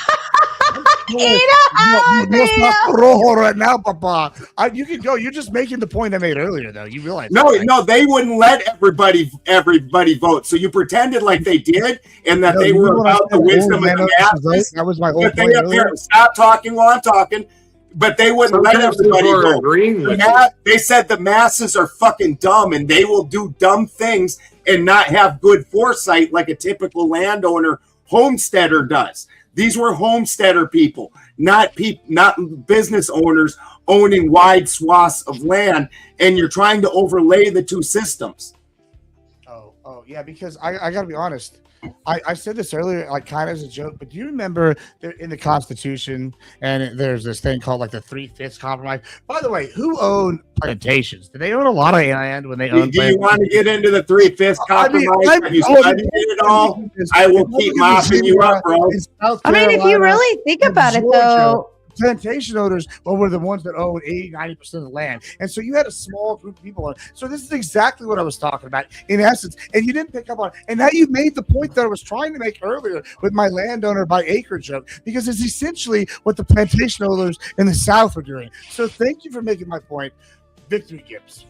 Right now, Papa. You can go. You're just making the point I made earlier, though. You realize? No, they wouldn't let everybody vote. So you pretended like they did, and that they were about the wisdom of the masses. That was my whole point. Stop talking while I'm talking. but they wouldn't let everybody vote. They said the masses are fucking dumb and they will do dumb things and not have good foresight like a typical landowner homesteader does. These were homesteader people, not business owners owning wide swaths of land, and you're trying to overlay the two systems. Oh yeah, because I gotta be honest. I said this earlier, like kind of as a joke, but do you remember in the Constitution, and there's this thing called like the 3/5 compromise? By the way, who owned plantations? Did they own a lot of land when they owned? Do you want to get into the 3/5 compromise? Have you studied it all? I will keep mopping you up, bro. I mean, if you really think about it, though. Plantation owners were the ones that owned 80-90% of the land. And so you had a small group of people. So this is exactly what I was talking about in essence. And you didn't pick up on it. And now you made the point that I was trying to make earlier with my landowner by acre joke, because it's essentially what the plantation owners in the South were doing. So thank you for making my point. Victory Gibbs.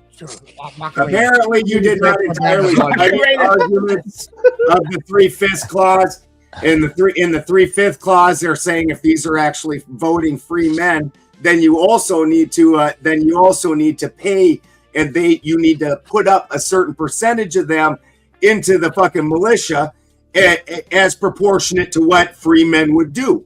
Apparently you did not entirely study arguments of the 3/5 clause. In the 3/5 clause, they're saying if these are actually voting free men, then you also need to pay, and you need to put up a certain percentage of them into the fucking militia as proportionate to what free men would do.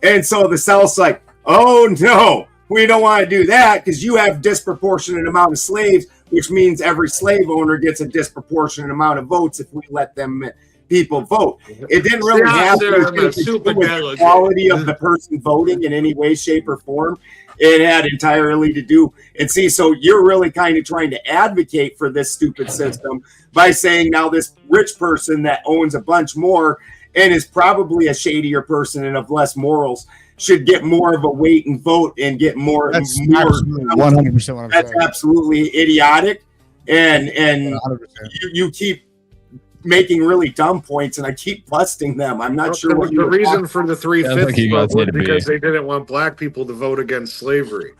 And so the South's like, oh no, we don't want to do that because you have disproportionate amount of slaves, which means every slave owner gets a disproportionate amount of votes if we let them people vote. It didn't really have to do with the quality of the person voting in any way, shape, or form. It had entirely to do, and see, so you're really kind of trying to advocate for this stupid system by saying now this rich person that owns a bunch more and is probably a shadier person and of less morals should get more of a weight and vote and get more. That's 100% what I'm That's saying. absolutely idiotic, and you keep making really dumb points, and I keep busting them. I'm not sure what the reason for the 3/5 vote was because they didn't want black people to vote against slavery.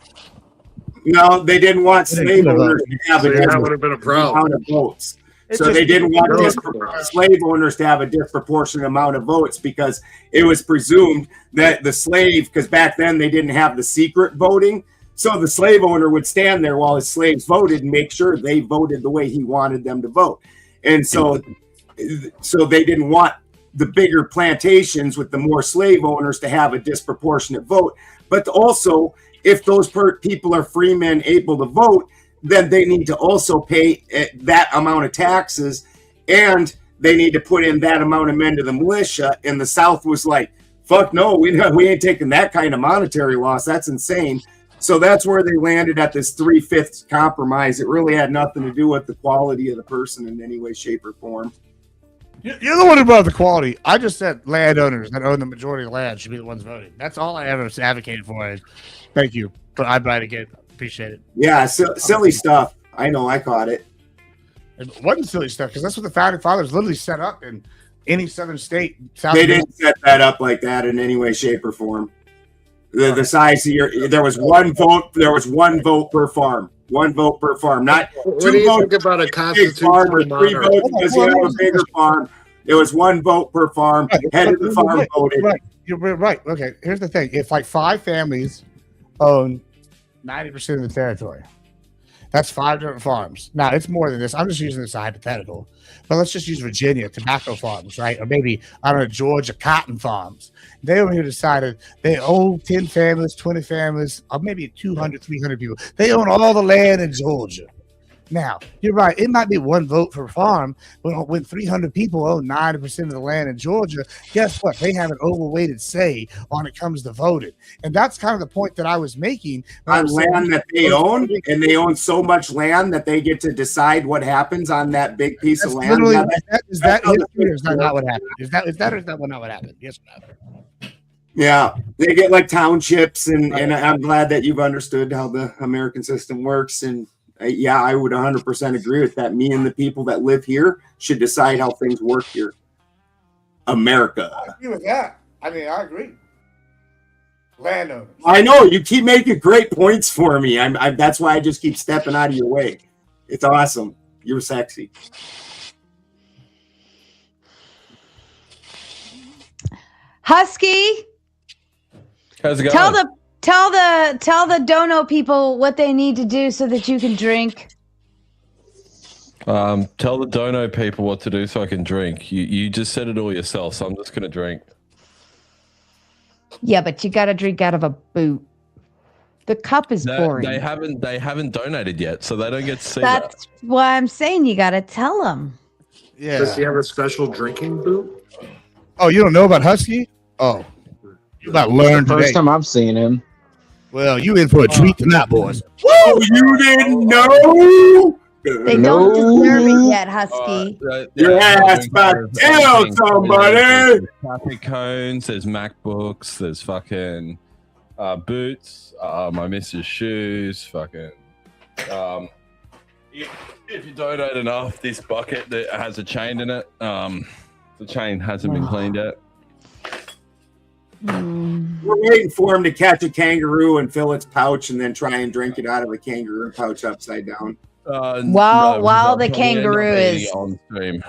No, they didn't want slave owners to have that would have been a problem. Amount of votes. So they didn't want slave owners to have a disproportionate amount of votes because it was presumed that the slave, because back then they didn't have the secret voting, so the slave owner would stand there while his slaves voted and make sure they voted the way he wanted them to vote. And so they didn't want the bigger plantations with the more slave owners to have a disproportionate vote. But also, if those people are free men able to vote, then they need to also pay that amount of taxes, and they need to put in that amount of men to the militia. And the South was like, fuck no, we ain't taking that kind of monetary loss. That's insane. So that's where they landed at this 3/5 compromise. It really had nothing to do with the quality of the person in any way, shape, or form. You're the one who brought up the quality. I just said landowners that own the majority of the land should be the ones voting. That's all I ever advocated for. Thank you. But I brought it again. Appreciate it. Yeah, silly stuff. I know. I caught it. It wasn't silly stuff because that's what the founding fathers literally set up in any southern state. They didn't set that up like that in any way, shape, or form. The size here, there was one vote. There was one vote per farm. One vote per farm, not what two do you votes think about a constitutional farm or 3 votes because you have a bigger farm. There was one vote per farm. Head of the farm voted. Right. You're right. Okay. Here's the thing: if like 5 families own 90% of the territory, that's 5 different farms. Now it's more than this. I'm just using this as a hypothetical, but let's just use Virginia tobacco farms, right? Or maybe I don't know, Georgia cotton farms. They over here decided they own 10 families, 20 families, or maybe 200, 300 people. They own all the land in Georgia. Now, you're right. It might be one vote per farm, but when 300 people own 90% of the land in Georgia, guess what? They have an overweighted say when it comes to voting. And that's kind of the point that I was making. On land that they own, and they own so much land that they get to decide what happens on that big piece of land. Is that history or is that not what happened? Is that or is that not what happened? Yes or no? Yeah, they get like townships, and I'm glad that you've understood how the American system works. And yeah, I would 100% agree with that. Me and the people that live here should decide how things work here. America. I agree with that. I mean, I agree. Landowners. I know you keep making great points for me. That's why I just keep stepping out of your way. It's awesome. You're sexy. Husky. How's it going? Tell the dono people what they need to do so that you can drink. Tell the dono people what to do so I can drink. You just said it all yourself, so I'm just gonna drink. Yeah, but you got to drink out of a boot. The cup is boring. They haven't donated yet, so they don't get to see that. That's why I'm saying you got to tell them. Yeah. Does he have a special drinking boot? Oh, you don't know about Husky? Oh, you about to learn today. First time I've seen him. Well, you in for a treat tonight, boys. Whoa, you didn't know? They don't deserve it yet, Husky. Your ass about to tell somebody. There's traffic cones, there's MacBooks, there's fucking boots, my missus' shoes, fucking. If you donate enough, this bucket that has a chain in it, the chain hasn't been cleaned yet. We're waiting for him to catch a kangaroo and fill its pouch and then try and drink it out of a kangaroo pouch upside down. While the kangaroo is on stream.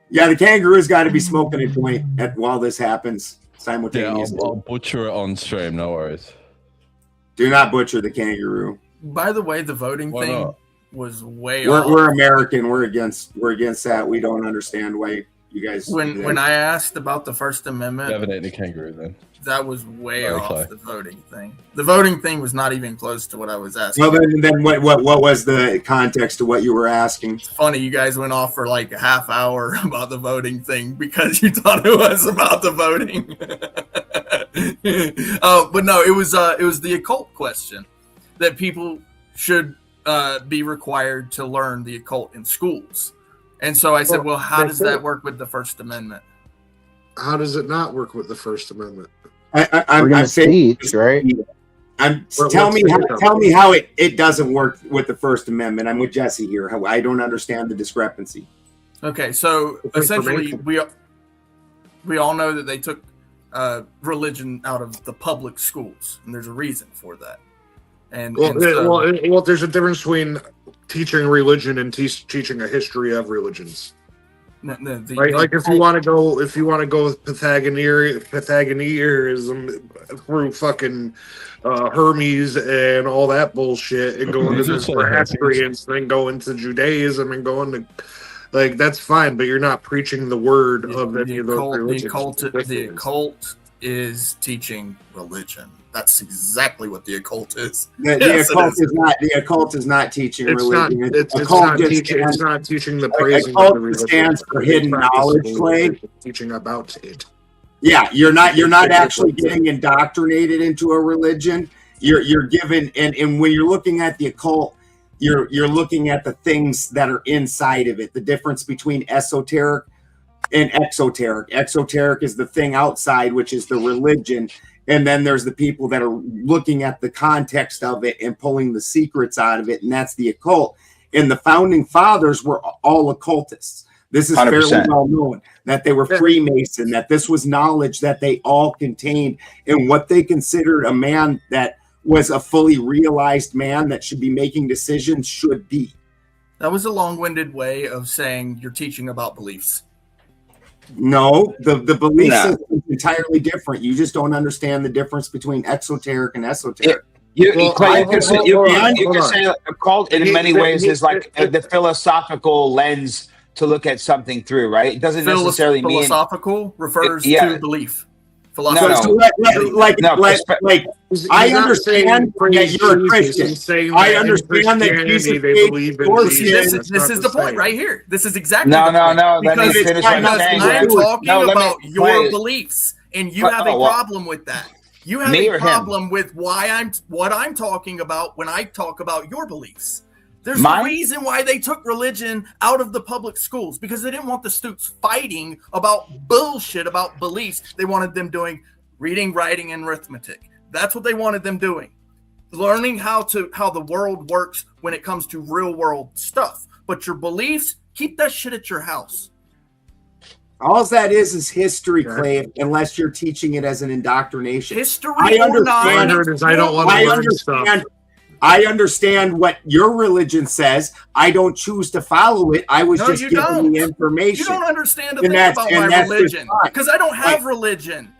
Yeah, the kangaroo's got to be smoking a joint while this happens simultaneously. Yeah, I'll butcher it on stream, no worries. Do not butcher the kangaroo. By the way, the voting Why thing not? was way off. We're American. We're against that. We don't understand why you guys. When I asked about the First Amendment, You haven't eaten a kangaroo then. that was way Very off close. the voting thing. The voting thing was not even close to what I was asking. Well, then what was the context of what you were asking? It's funny you guys went off for like a half hour about the voting thing because you thought it was about the voting. But no, it was the occult question that people should be required to learn the occult in schools. And so I said, well, how does that work with the First Amendment? How does it not work with the First Amendment? I'm saying, right? Tell me how it doesn't work with the First Amendment. I'm with Jesse here. I don't understand the discrepancy. Okay, so essentially we all know that they took religion out of the public schools, and there's a reason for that. Well, there's a difference between teaching religion and teaching a history of religions. Like if you want to go with Pythagoreanism through fucking Hermes and all that bullshit, and go into the Zoroastrians, then go into Judaism and go into that's fine, but you're not preaching the word of any of those religions. The occult is teaching religion. That's exactly what the occult is. The occult is not teaching religion. It's not teaching the praising of the religion. Stands for hidden knowledge, Clay. Teaching about it. Yeah, you're not actually getting indoctrinated into a religion. You're given, and when you're looking at the occult, you're looking at the things that are inside of it. The difference between esoteric and exoteric. Exoteric is the thing outside, which is the religion. And then there's the people that are looking at the context of it and pulling the secrets out of it, and that's the occult. And the founding fathers were all occultists. This is 100%. Fairly well known that they were Freemason, that this was knowledge that they all contained, and what they considered a man that was a fully realized man that should be making decisions should be. That was a long-winded way of saying you're teaching about beliefs. No, the belief system is entirely different. You just don't understand the difference between exoteric and esoteric. You can say occult in many ways is like the philosophical lens to look at something through, right? It doesn't necessarily mean philosophical refers to belief. Philosophy. I understand that you're a Christian. I understand that Jesus believe in this is the point right here. This is exactly no. Because I'm talking about your beliefs, and you have a problem with that. You have a problem with what I'm talking about when I talk about your beliefs. There's a reason why they took religion out of the public schools, because they didn't want the students fighting about bullshit about beliefs. They wanted them doing reading, writing, and arithmetic. That's what they wanted them doing. Learning how the world works when it comes to real world stuff. But your beliefs, keep that shit at your house. All that is history, Clay, unless you're teaching it as an indoctrination. History I understand what your religion says. I don't choose to follow it. I was just given the information. You don't understand a thing about my religion because I don't have religion.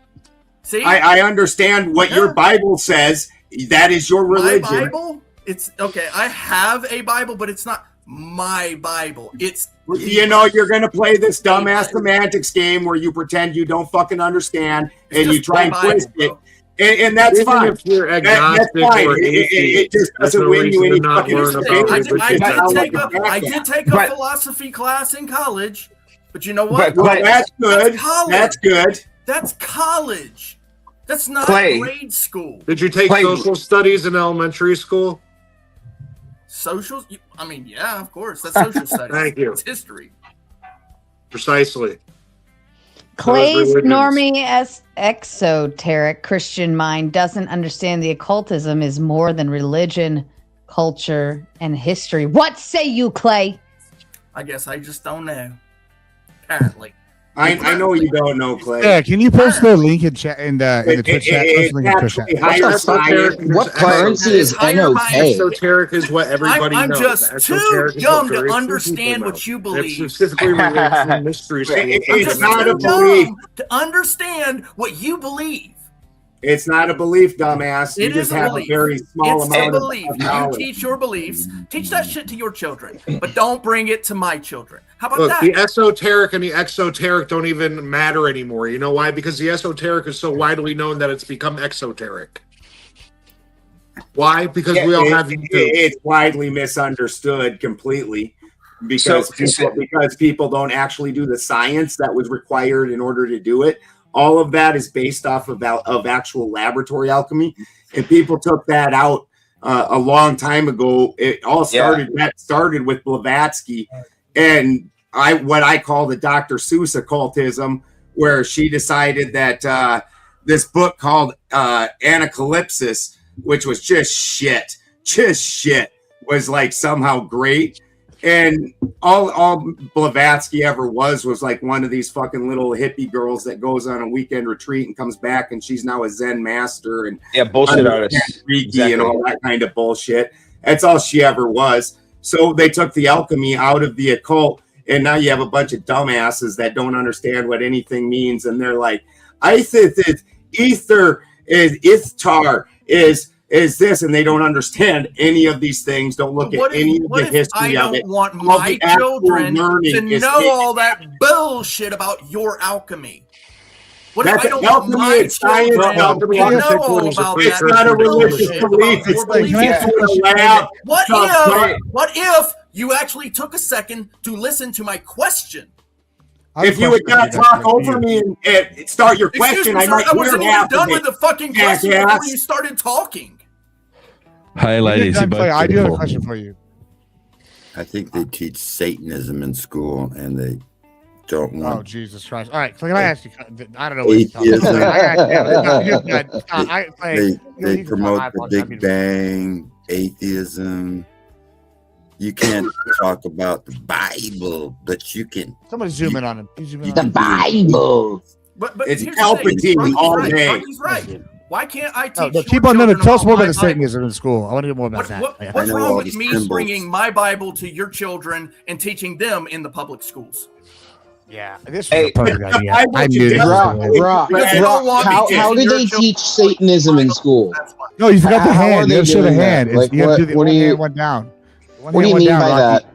See, I understand what your Bible says. That is your religion. My Bible? It's okay. I have a Bible, but it's not my Bible. It's you're going to play this dumbass semantics game where you pretend you don't fucking understand and you try and twist it. And that's fine. If you're that's fine. It just doesn't win you any fucking I did take a philosophy class in college, but you know what? But that's good. That's good. That's college. That's not grade school. Did you take social studies in elementary school? Social? I mean, yeah, of course. That's social studies. Thank you. It's history. Precisely. Clay's normie exoteric Christian mind doesn't understand the occultism is more than religion, culture, and history. What say you, Clay? I guess I just don't know. Apparently. I know you don't know, Clay. Yeah, can you post the link in chat in the Twitch chat? What currency is NOK? Esoteric is what everybody knows. I'm just too young to understand what you believe. It's specifically related to mystery. It's not a belief. To understand what you believe. It's not a belief, dumbass. It you just is have a very small amount of belief. of knowledge. You teach your beliefs. Teach that shit to your children, but don't bring it to my children. How about Look, that? the esoteric and the exoteric don't even matter anymore. You know why? Because the esoteric is so widely known that it's become exoteric. Why? Because we all have YouTube. It's widely misunderstood completely because people don't actually do the science that was required in order to do it. All of that is based off of actual laboratory alchemy, and people took that out a long time ago. It all started. Yeah. That started with Blavatsky, and what I call the Dr. Seuss occultism, where she decided that this book called Anacalypsis, which was just shit, was like somehow great. And all Blavatsky ever was like one of these fucking little hippie girls that goes on a weekend retreat and comes back and she's now a Zen master and bullshit artist and all that kind of bullshit. That's all she ever was. So they took the alchemy out of the occult, and now you have a bunch of dumbasses that don't understand what anything means, and they're like, I think that ether is Ithtar is this, and they don't understand any of these things. Don't look at any of the history of it. I don't want my children to know all that bullshit about your alchemy. What if I don't want my children to know all about that? It's not a religious belief. What if you actually took a second to listen to my question? If you would not talk over me and start your question, I might hear half of it. I wasn't even done with the fucking question before you started talking. Hi, ladies. I do have a question for you. I think they teach Satanism in school, and they don't want. Oh, Jesus Christ! All right, can I ask you? I don't know what you're talking about. They promote the Big Bang, atheism. You can't talk about the Bible, but you can. Somebody zoom in on him. The Bible. But it's Palpatine all day. He's right. Why can't I teach? Keep on. Tell us more about the Satanism in school. I want to hear more about that. What's wrong with me bringing my Bible to your children and teaching them in the public schools? Yeah, this was a perfect idea. I knew this. How do they teach Satanism in school? No, you forgot the hand. You have to show the hand. You have to do the one hand, one down. What do you mean by that?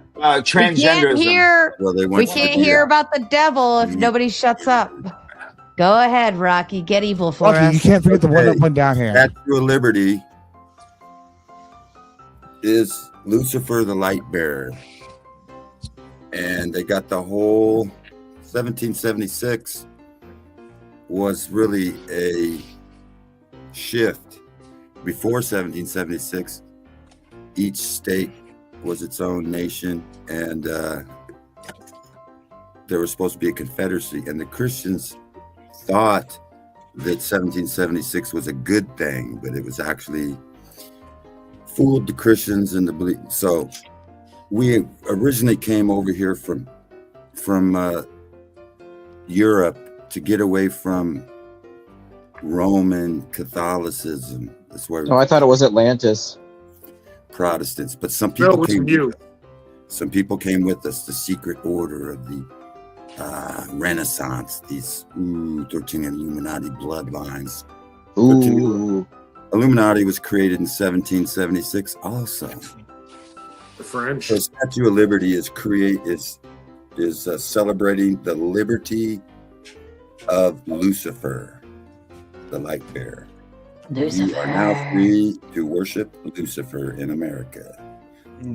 Transgenderism. We can't hear about the devil if nobody shuts up. Go ahead, Rocky. Get evil for us. You can't forget the one up, one down hand. Statue of Liberty is Lucifer the light bearer. And they got the whole 1776 was really a shift. Before 1776, each state was its own nation, and there was supposed to be a confederacy, and the Christians thought that 1776 was a good thing, but it was actually fooled the Christians into belief. So we originally came over here from Europe to get away from Roman Catholicism. That's where I thought it was Atlantis. Protestants, but some people came with us. The secret order of the Renaissance, these 13 Illuminati bloodlines. Ooh. Illuminati was created in 1776 also. The French. The Statue of Liberty is celebrating the liberty of Lucifer, the light bearer. You are now free to worship Lucifer in America.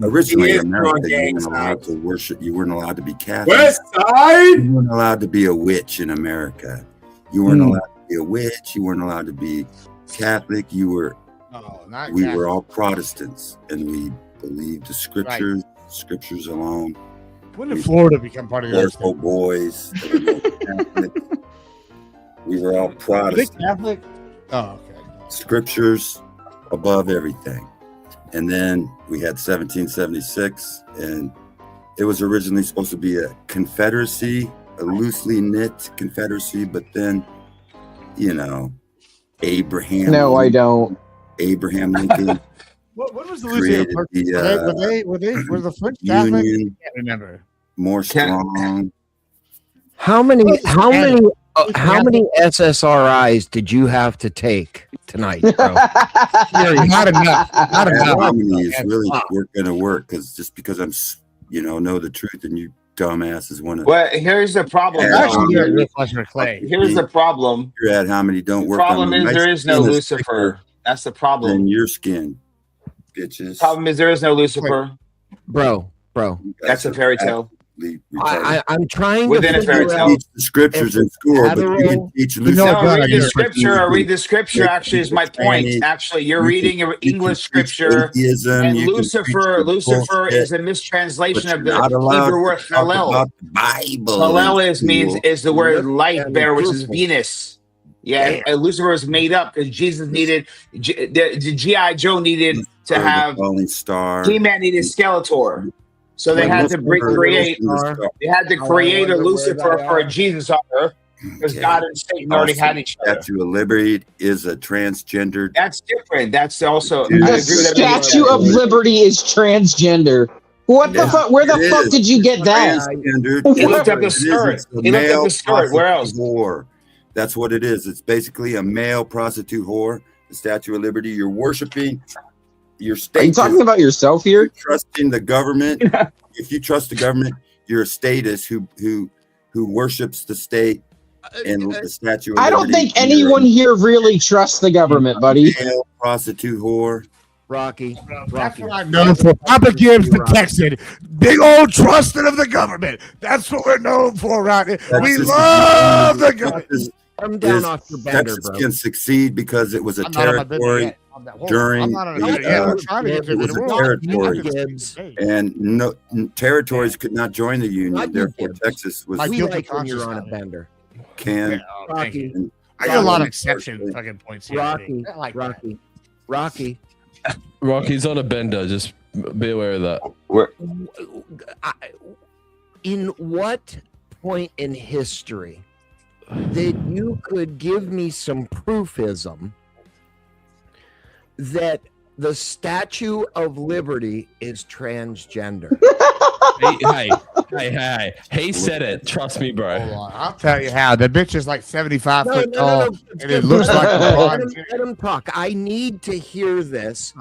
Originally, in America, you weren't allowed to worship. You weren't allowed to be Catholic. West Side. You weren't allowed to be a witch in America. You weren't allowed to be a witch. You weren't allowed to be Catholic. You were. We were all Protestants, and we believed the scriptures. Right. Scriptures alone. When did Florida become part of the Catholic boys? We were all Protestant. Catholic? Oh, okay. Scriptures above everything. And then we had 1776, and it was originally supposed to be a confederacy, a loosely knit confederacy, but then, Abraham. No, I don't. Abraham Lincoln. What was the Louisiana? Were the French Catholic? I can't remember. More strong. How many SSRIs did you have to take tonight, bro? Not enough. Not enough. Harmony is really going to work because I'm, know the truth, and you dumbasses want to. Well, here's the problem. Here's the problem. You're at how many don't The work. problem is there is no Lucifer. That's the problem. In your skin, bitches. Problem is there is no Lucifer, bro. That's a fairy tale. I'm trying within to a fairy tale. Teach the scriptures in school, but you can teach Lucifer. Read the scripture. Actually, is my point. Actually, you're reading an English scripture, and Lucifer is a mistranslation of the Hebrew word Hallel. Hallel is the word light bearer, which is Venus. Yeah, and Lucifer was made up because Jesus needed the G.I. Joe needed to have He-Man needed Skeletor. So they had to create a Lucifer for a Jesus on earth because God and Satan already had each other. Statue of Liberty is a transgender. That's different. That's also the Statue of Liberty is transgender. What the fuck? Where the fuck did you get that? He looked up the skirt. He looked up the skirt. Where else? Whore. That's what it is. It's basically a male prostitute whore. The Statue of Liberty. You're worshiping your state. Are you talking about yourself here? Trusting the government. If you trust the government, you're a statist who worships the state and the Statue of Liberty. I don't think anyone here really trusts the government, buddy. Male prostitute whore. Rocky. That's what I'm known for. Papa Gibbs, the Texan. Big old trusting of the government. That's what we're known for around here. We love the government. Come down off your banner, Texas can succeed because it was a territory during territory, and no territories could not join the union. Therefore, Texas was. I like when you're on a bender. I got a lot of exception fucking points here. Rocky. Rocky's on a bender. Just be aware of that. In what point in history that you could give me some proofism that the Statue of Liberty is transgender? Hey. He said it. Trust me, bro. I'll tell you how. The bitch is like 75 foot tall, and it looks like a let him talk. I need to hear this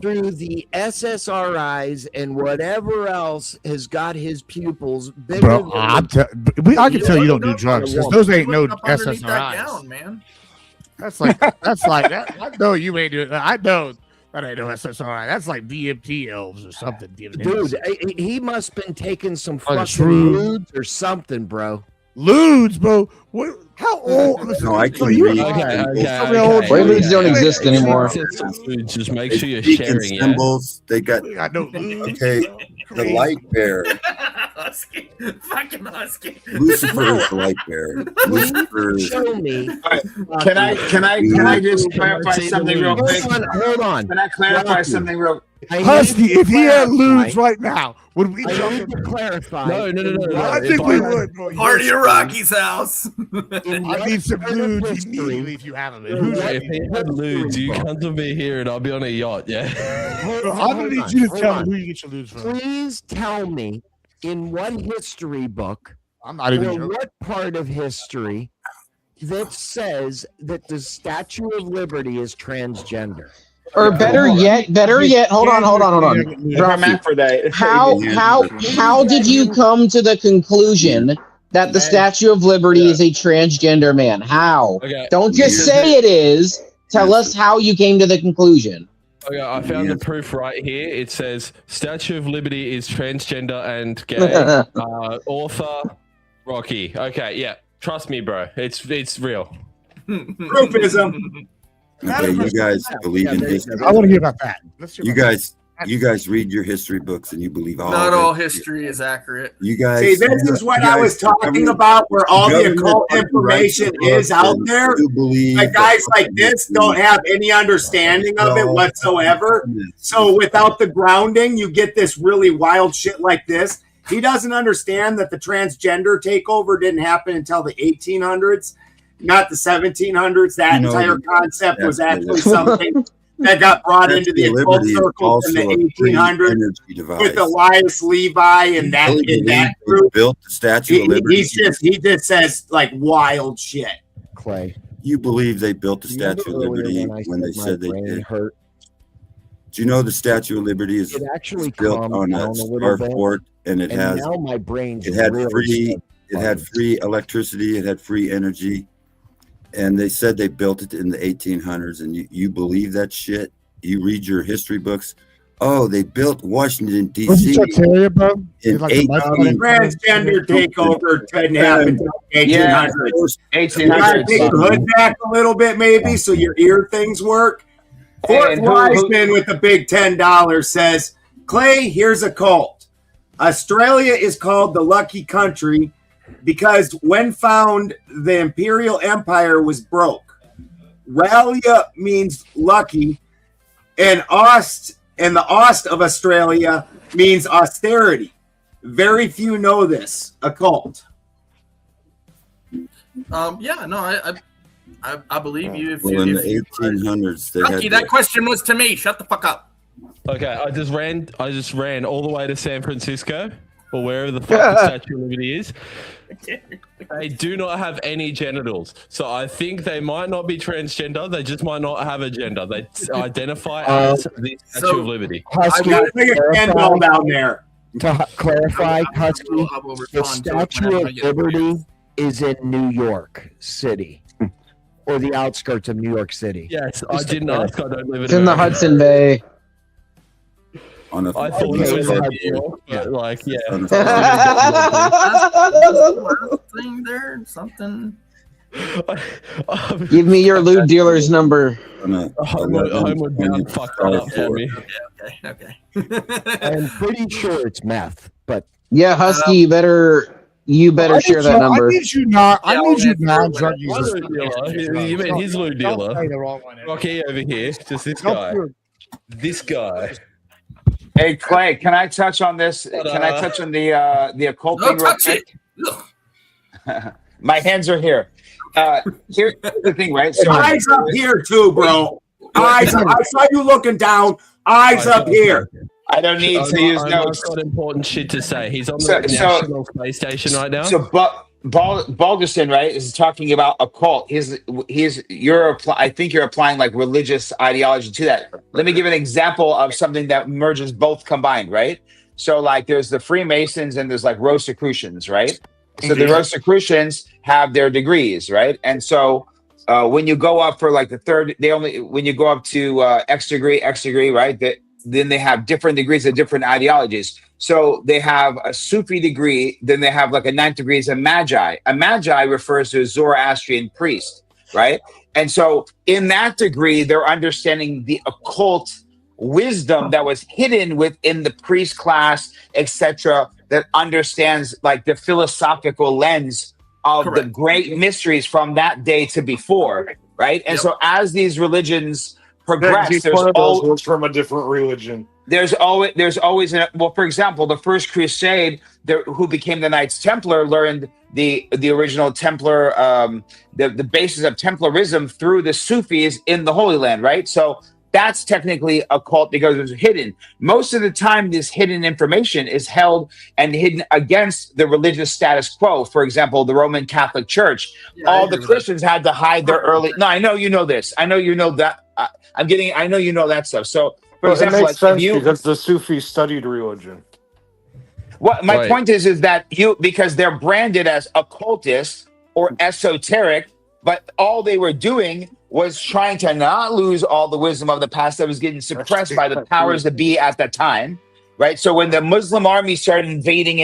through the SSRIs and whatever else has got his pupils bigger. Bro, I can tell you don't do drugs. Those ain't no SSRIs. Down, man. That's like that. I know you ain't doing. I know that ain't no SSRI. That's like DMT elves or something. Dude, he must been taking some fucking ludes or something, bro. Ludes, bro. How old? No, I can read. Ludes don't exist anymore. Just make sure you're sharing symbols. They got no. Okay, the light bearer. Husky, fucking husky. Lucifer is the light bearer. Lucifer is. Show me. Can I just clarify something real quick? Hold on. Can I clarify something real? Husky, if he had ludes right now, would we jump to clarify? No. I think we would. Party at Rocky's house. I need some ludes immediately if you have them. If he had ludes, you come to me here and I'll be on a yacht, yeah? I'm going to need you to tell me who you get your ludes from. Please tell me in what history book I'm not even joking. What part of history that says that the Statue of Liberty is transgender? Or better yet, hold on. How did you come to the conclusion that the Statue of Liberty is a transgender man? How? Okay. Don't just say it is. Tell us how you came to the conclusion. Okay, I found the proof right here. It says Statue of Liberty is transgender and gay. Author Rocky. Okay, yeah. Trust me, bro. It's real. Proopism. Okay, you guys believe in history. I want to hear about that. You guys read your history books and you believe all. Not of all it. history is accurate. You guys. See, this is what I was talking about, where all the occult information is out there. Like guys like this don't have any understanding of it whatsoever. So without the grounding, you get this really wild shit like this. He doesn't understand that the transgender takeover didn't happen until the 1800s, not the 1700s. That entire concept was actually something that got brought into the occult circles in the 1800s with Elias Levi and that group. Built the Statue of Liberty. He just says like wild shit. Clay, you believe they built the Statue of Liberty when they said they did? Do you know the Statue of Liberty is actually built on a starport, and it has now my brain's it had really free electricity, it had free energy. And they said they built it in the 1800s, and you believe that shit? You read your history books. Oh, they built Washington, D.C. in Transgender takeover didn't happen until 1800s. 1800s. You gotta take the hood back a little bit, maybe, so your ear things work. Fort Wiseman with the big $10 says, Clay, here's a cult. Australia is called the lucky country because when found, the imperial empire was broke. Ralia means lucky, and the Ost of Australia means austerity. Very few know this. Occult. I believe you. In the 1800s, they Lucky, that question was to me. Shut the fuck up. Okay, I just ran all the way to San Francisco or wherever the fuck the Statue of Liberty is. They do not have any genitals, so I think they might not be transgender. They just might not have a gender. They identify as the Statue of Liberty. Husky, I got a big candle down there. To clarify, Husky, the Statue of Liberty is in New York City, or the outskirts of New York City. Yes, I didn't ask. I don't live in. It's in the Hudson Bay. I thought it was but like, yeah. Thing there, something. Give me your lewd dealer's number. Homewood Bound fucked that up for me. Okay. I'm pretty sure it's meth, but yeah, Husky, you better share that number. I need you non-drug users. You mean his lewd dealer? Rocky over here, just this guy. This guy. Hey Clay, can I touch on this? Can I touch on the occult thing real quick? My hands are here. Here's the thing, right? So, eyes up here too, bro. Eyes up. I saw you looking down. Eyes up here. I don't need to use notes. Got important shit to say. He's on the National Space Station right now. So, Balderson, right, is talking about a cult. I think you're applying like religious ideology to that. Let me give an example of something that merges both combined, right? So like there's the Freemasons and there's like Rosicrucians, right? So the Rosicrucians have their degrees, right? And so when you go up for like the third, when you go up to X degree, right? Then they have different degrees of different ideologies. So they have a Sufi degree, then they have like a 9th degree as a Magi. A Magi refers to a Zoroastrian priest, right? And so in that degree, they're understanding the occult wisdom that was hidden within the priest class, etc., that understands like the philosophical lens of the great mysteries from that day to before, right? And so as these religions progress, there's always from a different religion. There's always for example, the first crusade, who became the Knights Templar learned the original Templar, the basis of Templarism through the Sufis in the Holy Land, right? So that's technically a cult because it's hidden. Most of the time, this hidden information is held and hidden against the religious status quo. For example, the Roman Catholic Church, all the Christians had to hide their early. No, I know you know this. I know you know that. I know you know that stuff. So, for example, it makes sense because the Sufis studied religion. What my point is that because they're branded as occultists or esoteric, but all they were doing was trying to not lose all the wisdom of the past that was getting suppressed by the powers that be at that time, right? So when the Muslim army started invading,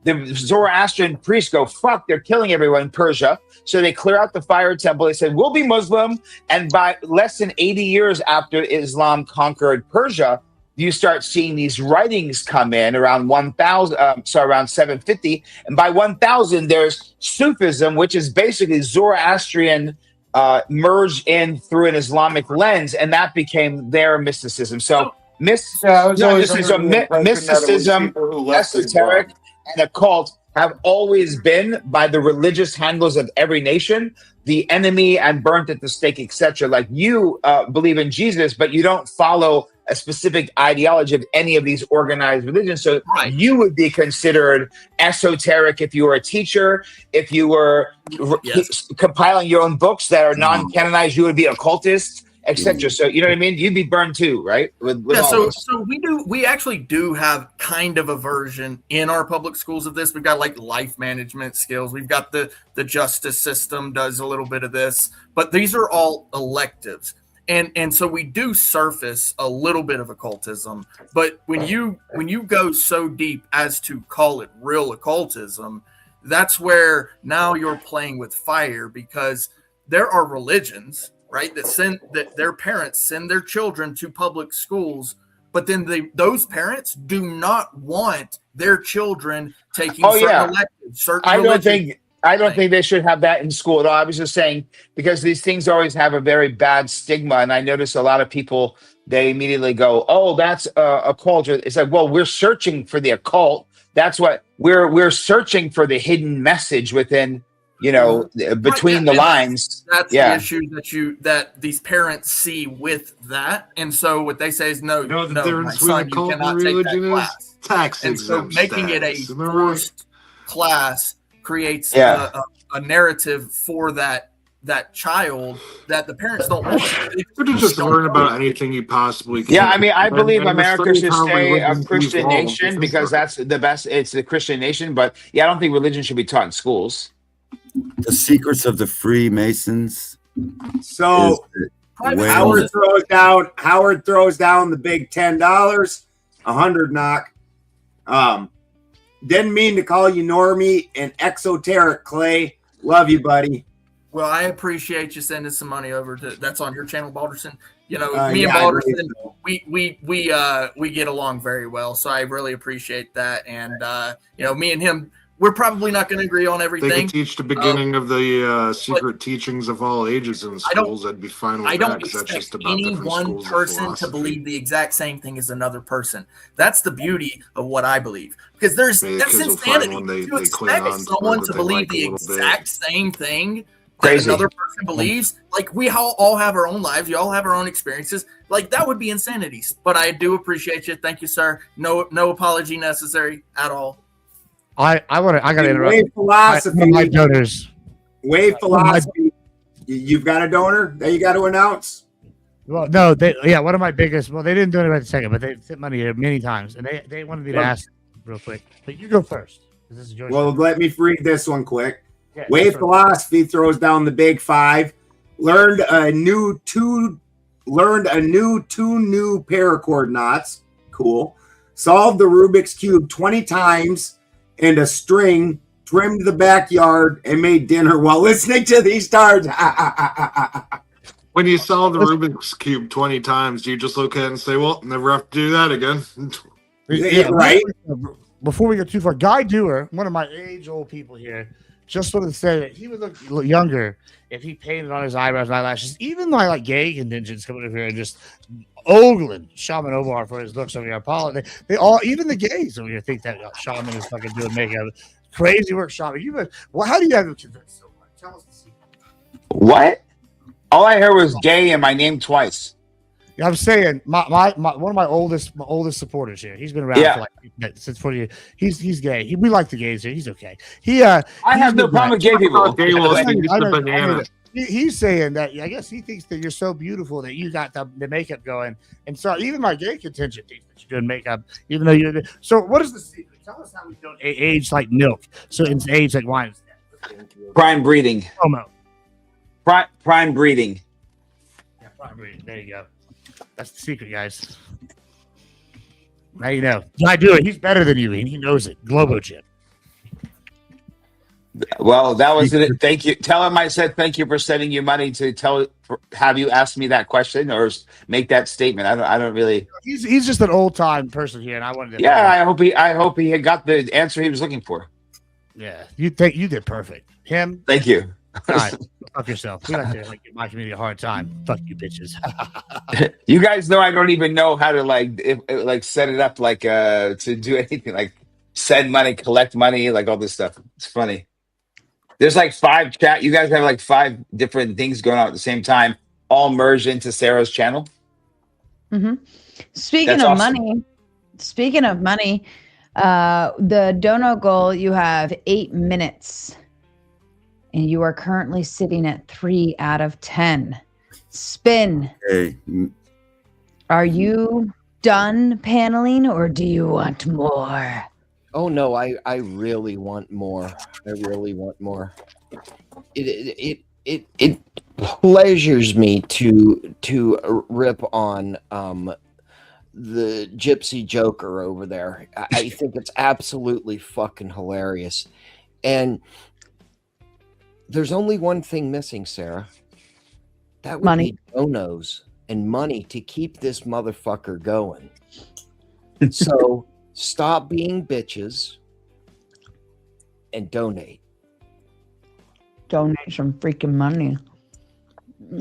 the Zoroastrian priests go, fuck, they're killing everyone in Persia. So they clear out the fire temple. They said, we'll be Muslim. And by less than 80 years after Islam conquered Persia, you start seeing these writings come in around around 750. And by 1000, there's Sufism, which is basically Zoroastrian merged in through an Islamic lens, and that became their mysticism. So mysticism, esoteric, and occult have always been, by the religious handlers of every nation, the enemy and burnt at the stake, etc. Like you believe in Jesus, but you don't follow a specific ideology of any of these organized religions. So you would be considered esoteric if you were a teacher, if you were compiling your own books that are non-canonized, you would be occultist, etc. So you know what I mean? You'd be burned too, right? So we actually do have kind of a version in our public schools of this. We've got like life management skills. We've got the justice system does a little bit of this, but these are all electives. And so we do surface a little bit of occultism, but when you go so deep as to call it real occultism, that's where now you're playing with fire, because there are religions, right, that their parents send their children to public schools, but then those parents do not want their children taking certain electives, I don't think they should have that in school at all. I was just saying, because these things always have a very bad stigma. And I notice a lot of people, they immediately go, oh, that's a culture. It's like, well, we're searching for the occult. That's what we're searching for, the hidden message within, between the lines. That's the issue that these parents see with that. And so what they say is, no, my son, you cannot take that class. Tax and so making it a forced class creates a narrative for that child that the parents don't want. You could just learn about anything you possibly can. Yeah, I mean, I believe America should stay a Christian nation because that's the best. It's the Christian nation, but I don't think religion should be taught in schools. The secrets of the Freemasons. So Howard throws down the big $10, 100 knock. Didn't mean to call you normie and exoteric, Clay. Love you, buddy. Well, I appreciate you sending some money over that's on your channel, Balderson. Me and Balderson, we get along very well, so I really appreciate that. And me and him, we're probably not going to agree on everything. They could teach the beginning of the secret teachings of all ages in schools. I'd be fine with that. I don't expect any one person to believe the exact same thing as another person. That's the beauty of what I believe. Because that's insanity to expect someone to believe the exact same thing that another person believes. Like, we all have our own lives. We all have our own experiences. Like, that would be insanity. But I do appreciate you. Thank you, sir. No apology necessary at all. I gotta interrupt. Wave philosophy. My donors. Wave philosophy. You've got a donor that you got to announce. Well, no, one of my biggest. Well, they didn't do it right the second, but they sent money here many times, and they wanted me to ask real quick. But you go first. This is your show. Let me read this one quick. Yeah, Wave philosophy throws down the big 5. Learned a new two new paracord knots. Cool. Solved the Rubik's Cube 20 times. And a string, trimmed the backyard, and made dinner while listening to these stars. When you solve the Rubik's Cube 20 times, do you just look at it and say, well, never have to do that again? Right? Before we get too far, Guy Dewar, one of my age-old people here, just wanted to say that he would look younger if he painted on his eyebrows and eyelashes. Even my gay contingents coming over here and just ogling Shaman Omar for his looks over here. They all, even the gays over here, think that Shaman is fucking doing makeup. Crazy work, Shaman. How do you have him convinced so much? Tell us the secret. What? All I heard was gay and my name twice. I'm saying my one of my oldest supporters here. He's been around for like since 40 years. He's gay. We like the gays here. He's okay. I have no problem with gay people. He's saying that I guess he thinks that you're so beautiful that you got the makeup going, and so even my gay contingent thinks that you're doing makeup, even though you're. So what is the secret? Tell us how we don't age like milk, so it's age like wine. Prime breeding. Homo. Prime breeding. Yeah, prime breeding. There you go. That's the secret, guys. Now you know. I do it. He's better than you, and he knows it. Globo Chip. Well, that was it. Thank you. Tell him I said thank you for sending you money to have you ask me that question or make that statement. I don't really. He's just an old time person here, and I wanted to. Yeah, I hope he had got the answer he was looking for. Yeah, you did perfect. Him. Thank you. All right, fuck yourself. We like to give my community a hard time. Fuck you, bitches. You guys know I don't even know how to set it up to do anything like send money, collect money, like all this stuff. It's funny. There's like 5 chat. You guys have like 5 different things going on at the same time, all merged into Sarah's channel. Mm-hmm. Speaking of money, the dono goal, you have 8 minutes. And you are currently sitting at 3 out of 10. Spin. Hey. Are you done paneling or do you want more? Oh no, I really want more. I really want more. It pleasures me to rip on the Gypsy Joker over there. I think it's absolutely fucking hilarious. And there's only one thing missing, Sarah. That would money. Be donos and money to keep this motherfucker going. So stop being bitches and donate. Donate some freaking money.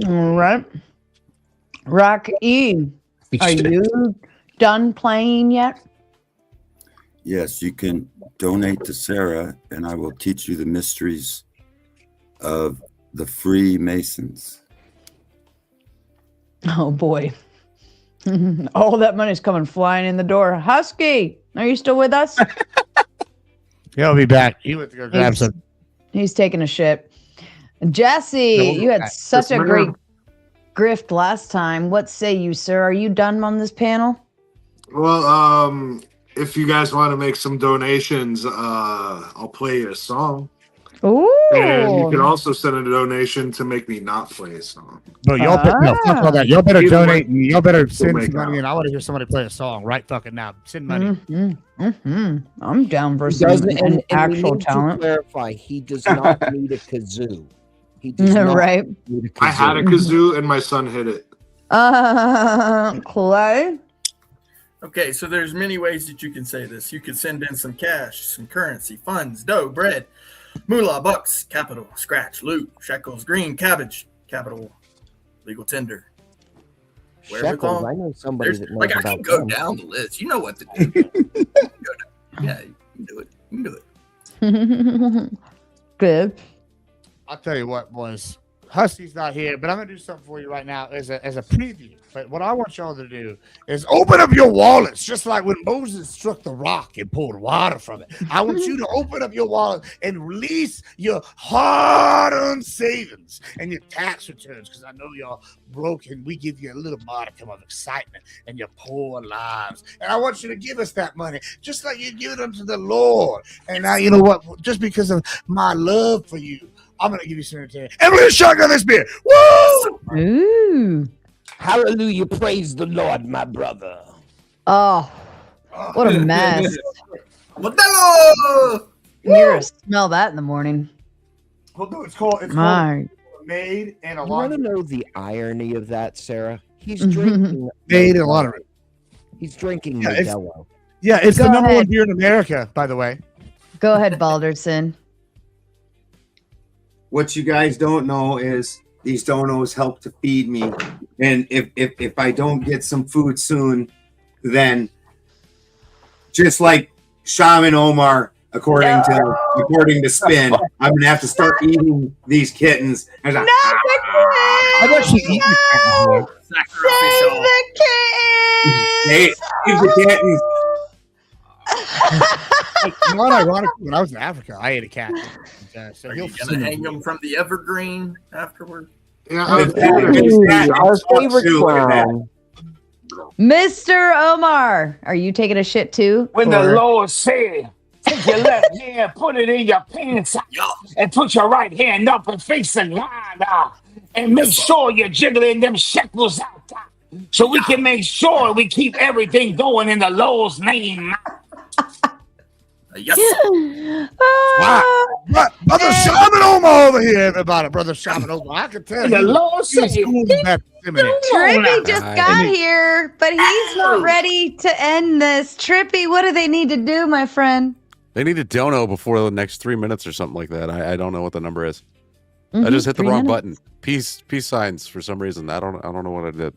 All right. Rock E, are you done playing yet? Yes, you can donate to Sarah, and I will teach you the mysteries of the Freemasons. Oh boy. All that money's coming flying in the door. Husky, are you still with us? He'll be back. He went to go grab some. He's taking a shit. Jesse, you had such a great grift last time. What say you, sir? Are you done on this panel? Well, if you guys want to make some donations, I'll play you a song. Ooh. And you can also send a donation to make me not play a song. No, y'all fuck all that. Y'all better donate. Y'all better send some money, and I want to hear somebody play a song right fucking now. Send money. I'm down for some actual talent. To clarify, he does not need a kazoo. He does not right. need a kazoo. I had a kazoo, and my son hit it. Clay. Okay, so there's many ways that you can say this. You could send in some cash, some currency, funds, dough, bread, moolah, bucks, capital, scratch, loot, shekels, green, cabbage, capital, legal tender. Shekels, I know somebody that knows I can go down the list. You know what to do. Yeah, you can do it. You can do it. Good. I'll tell you what, boys. Husty's not here, but I'm gonna do something for you right now as a preview. But what I want y'all to do is open up your wallets, just like when Moses struck the rock and pulled water from it. I want you to open up your wallet and release your hard-earned savings and your tax returns, because I know y'all broke, and we give you a little modicum of excitement in your poor lives. And I want you to give us that money, just like you give it unto the Lord. And now, you know what? Just because of my love for you, I'm going to give you some entertainment. And we're going to shotgun this beer. Woo! Ooh. Hallelujah. Praise the Lord, my brother. Oh, what a mess. Modelo! You're going to smell that in the morning. It's called Made in a You want to Laundry. know the irony of that, Sarah? He's drinking Made in a Laundry. He's drinking Yeah, it's- Modelo. Yeah, it's Go the number ahead. one beer in America, by the way. Go ahead, Balderson. What you guys don't know is these donos help to feed me, and if I don't get some food soon, then just like Shaman Omar, according to Spin, I'm gonna have to start eating these kittens. And I've actually eaten a cat before. Save the kittens! Save the kittens. Not ironic. When I was in Africa, I ate a cat. So Are you gonna hang them from the evergreen afterward? Yeah, Our favorite clown. Mr. Omar, are you taking a shit too? When the Or- Lord said, take your left hand, put it in your pants, and put your right hand up and face the line, and make sure you're jiggling them shekels out, so we can make sure we keep everything going in the Lord's name. Yes. Brother Shaman Omar over here, everybody. Brother Shaman Omar. I can tell The you. Lord said, Trippy just got here, but he's not ready to end this. Trippy, what do they need to do, my friend? They need a dono before the next 3 minutes or something like that. I don't know what the number is. I just hit the 3 wrong minutes. button. Peace signs for some reason. I don't know what I did.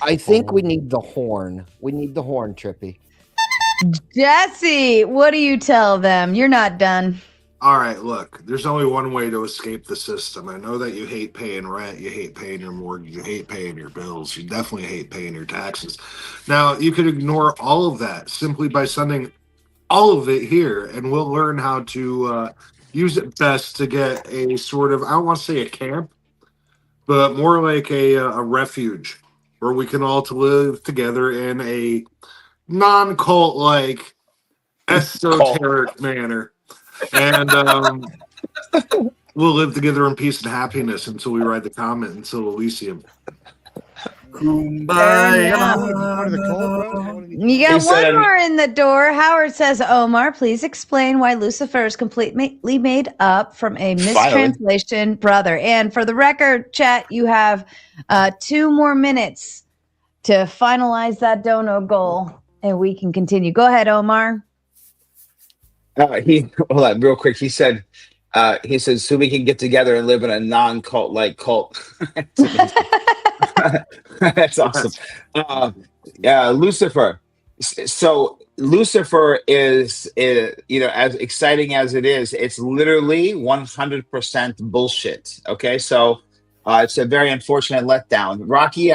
I think we need the horn. We need the horn, Trippy. Jesse, what do you tell them? You're not done. All right, look, there's only one way to escape the system. I know that you hate paying rent, you hate paying your mortgage, you hate paying your bills, you definitely hate paying your taxes. Now, you could ignore all of that simply by sending all of it here, and we'll learn how to use it best to get a sort of, I don't want to say a camp, but more like a refuge where we can all to live together in a non-cult like esoteric manner, and we'll live together in peace and happiness until we ride the comet until Elysium. You got one more in the door. Howard says, Omar, please explain why Lucifer is completely made up from a mistranslation, brother. And for the record, chat, you have 2 more minutes to finalize that dono goal, and we can continue. Go ahead, Omar. Hold on, real quick. He says, so we can get together and live in a non-cult like cult. That's awesome. Lucifer. So Lucifer is, as exciting as it is, it's literally 100% bullshit. Okay, so it's a very unfortunate letdown. Rocky,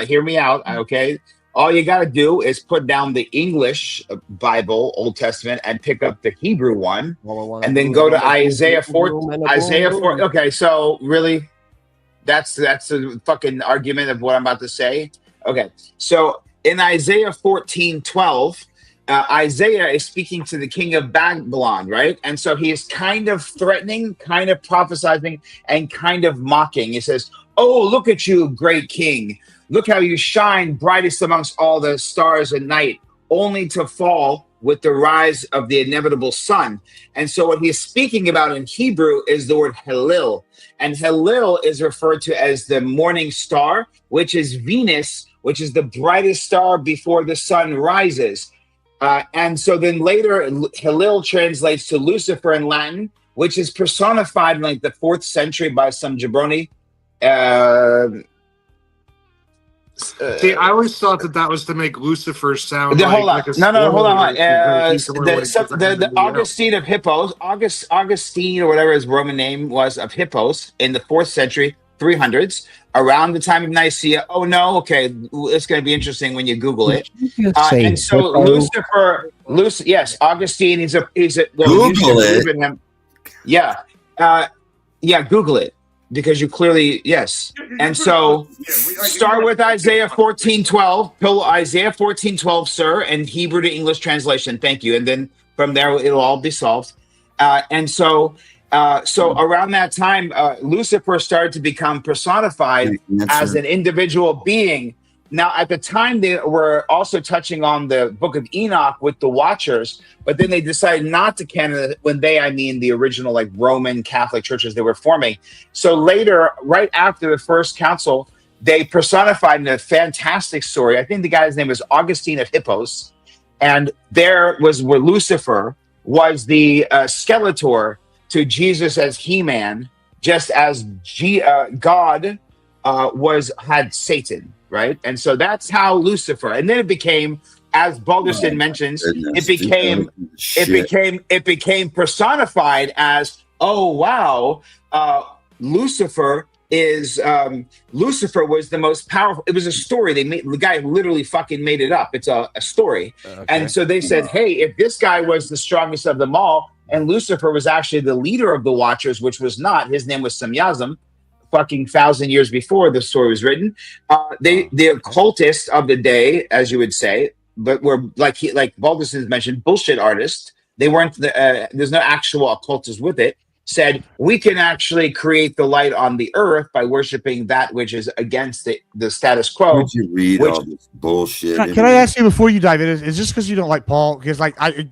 hear me out. Okay, all you got to do is put down the English Bible, Old Testament, and pick up the Hebrew one, and then go to Isaiah 4. Isaiah 4. Okay, so really. That's a fucking argument of what I'm about to say. Okay, so in Isaiah 14:12, Isaiah is speaking to the king of Babylon, right? And so he is kind of threatening, kind of prophesying, and kind of mocking. He says, "Oh, look at you, great king! Look how you shine brightest amongst all the stars at night, only to fall with the rise of the inevitable sun." And so what he's speaking about in Hebrew is the word Hallel. And Hallel is referred to as the morning star, which is Venus, which is the brightest star before the sun rises. And so then later, Hallel translates to Lucifer in Latin, which is personified in like the 4th century by some jabroni. See, I always thought that was to make Lucifer sound hold on. like a No, hold on. the Augustine of Hippos, Augustine or whatever his Roman name was of Hippos in the 4th century, 300s, around the time of Nicaea. Oh no, okay, it's going to be interesting when you Google it. And so Lucifer, yes, Augustine. He's a Google it. Yeah, Google it. Because you clearly, yes. And so start with Isaiah 14:12. Pull Isaiah 14:12, sir, and Hebrew to English translation. Thank you. And then from there, it'll all be solved. And so around that time, Lucifer started to become personified as an individual being. Now, at the time, they were also touching on the book of Enoch with the Watchers, but then they decided not to canon it. When I mean the original like Roman Catholic churches they were forming. So later, right after the first council, they personified in a fantastic story. I think the guy's name was Augustine of Hippos, and there was where Lucifer was the Skeletor to Jesus as He-Man, just as God had Satan. Right. And so that's how Lucifer, and then it became, as Balderston mentions, it became personified as, oh, wow, Lucifer was the most powerful. It was a story. The guy literally fucking made it up. It's a story. Okay. And so they said, hey, if this guy was the strongest of them all, and Lucifer was actually the leader of the Watchers, which was not, his name was Samyazam, fucking 1,000 years before the story was written. The occultists of the day, as you would say, but were like Balderson mentioned, bullshit artists. They weren't. There's no actual occultists with it. Said we can actually create the light on the earth by worshiping that which is against the status quo. Would you read all this bullshit? Can I ask you before you dive in? Is this because you don't like Paul? Because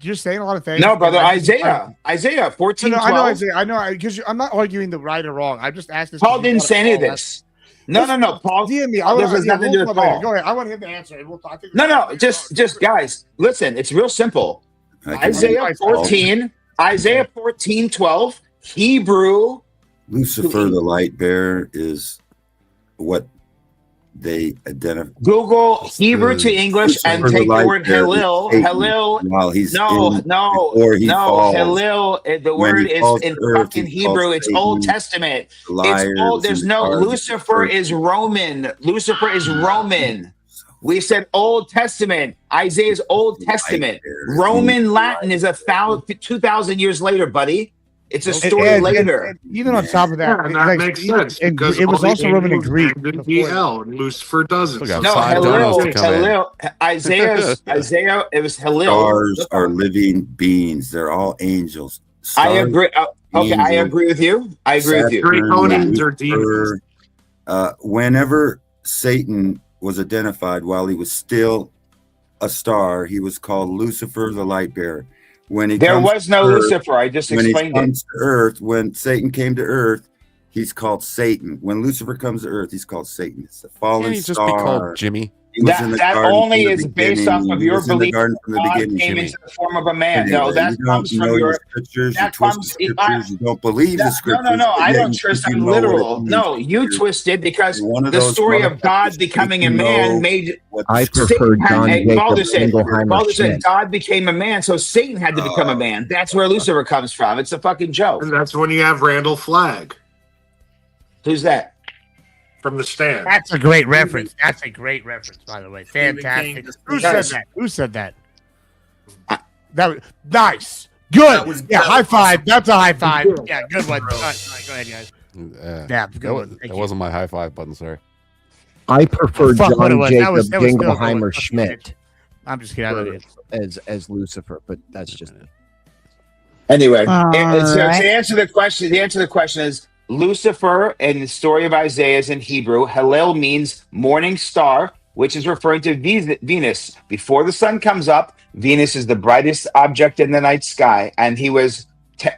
you're saying a lot of things. No, brother. Isaiah 14. I know Isaiah. I know because I'm not arguing the right or wrong. I'm just asking. Paul didn't say any of this. No. Paul. DM me. There's nothing to do with Paul. Go ahead. I want him to answer it. We'll talk. No. Just guys, listen. It's real simple. Isaiah 14. Isaiah 14:12. Hebrew. Lucifer, the light bearer, is what they identify. Google Hebrew to English and take the word Hillel. Hillel. While he's Hillel. The word is in fucking Hebrew. It's Old Testament. It's old. There's no Lucifer is Roman. Lucifer is Roman. We said Old Testament. Isaiah's Old Testament. Roman Latin is 2,000 years later, buddy. It's a story later. And even on top of that, that makes sense. It was also Roman and Greek. And Lucifer doesn't. Hillel. Isaiah. It was Hillel. Stars are living beings. They're all angels. I agree. I agree with you. Draconians are demons. Whenever Satan was identified while he was still a star, he was called Lucifer, the light bearer. There was no Lucifer. I just explained it. To Earth, when Satan came to Earth, he's called Satan. When Lucifer comes to Earth, he's called Satan. It's the fallen Can't he star. just be called Jimmy? That only is based off of your belief that God came into the form of a man. No, that comes from your scriptures. You twist the scriptures. You don't believe the scriptures. No. I don't twist them literal. No, you twisted because the story of God becoming a man made. I prefer John Jacob Balder said God became a man, so Satan had to become a man. That's where Lucifer comes from. It's a fucking joke. And that's when you have Randall Flagg. Who's that? From The Stand. That's a great reference. By the way. Fantastic. Who said that? That was nice. Good. High five. That's a high five. Yeah, good one. All right, go ahead, guys. That wasn't my high five button, sorry. I prefer John Jacob Jingleheimer Schmidt. I'm just kidding. As Lucifer, but that's just it. Anyway, to answer the question is Lucifer in the story of Isaiah is in Hebrew. Hillel means morning star, which is referring to Venus. Before the sun comes up, Venus is the brightest object in the night sky, and it was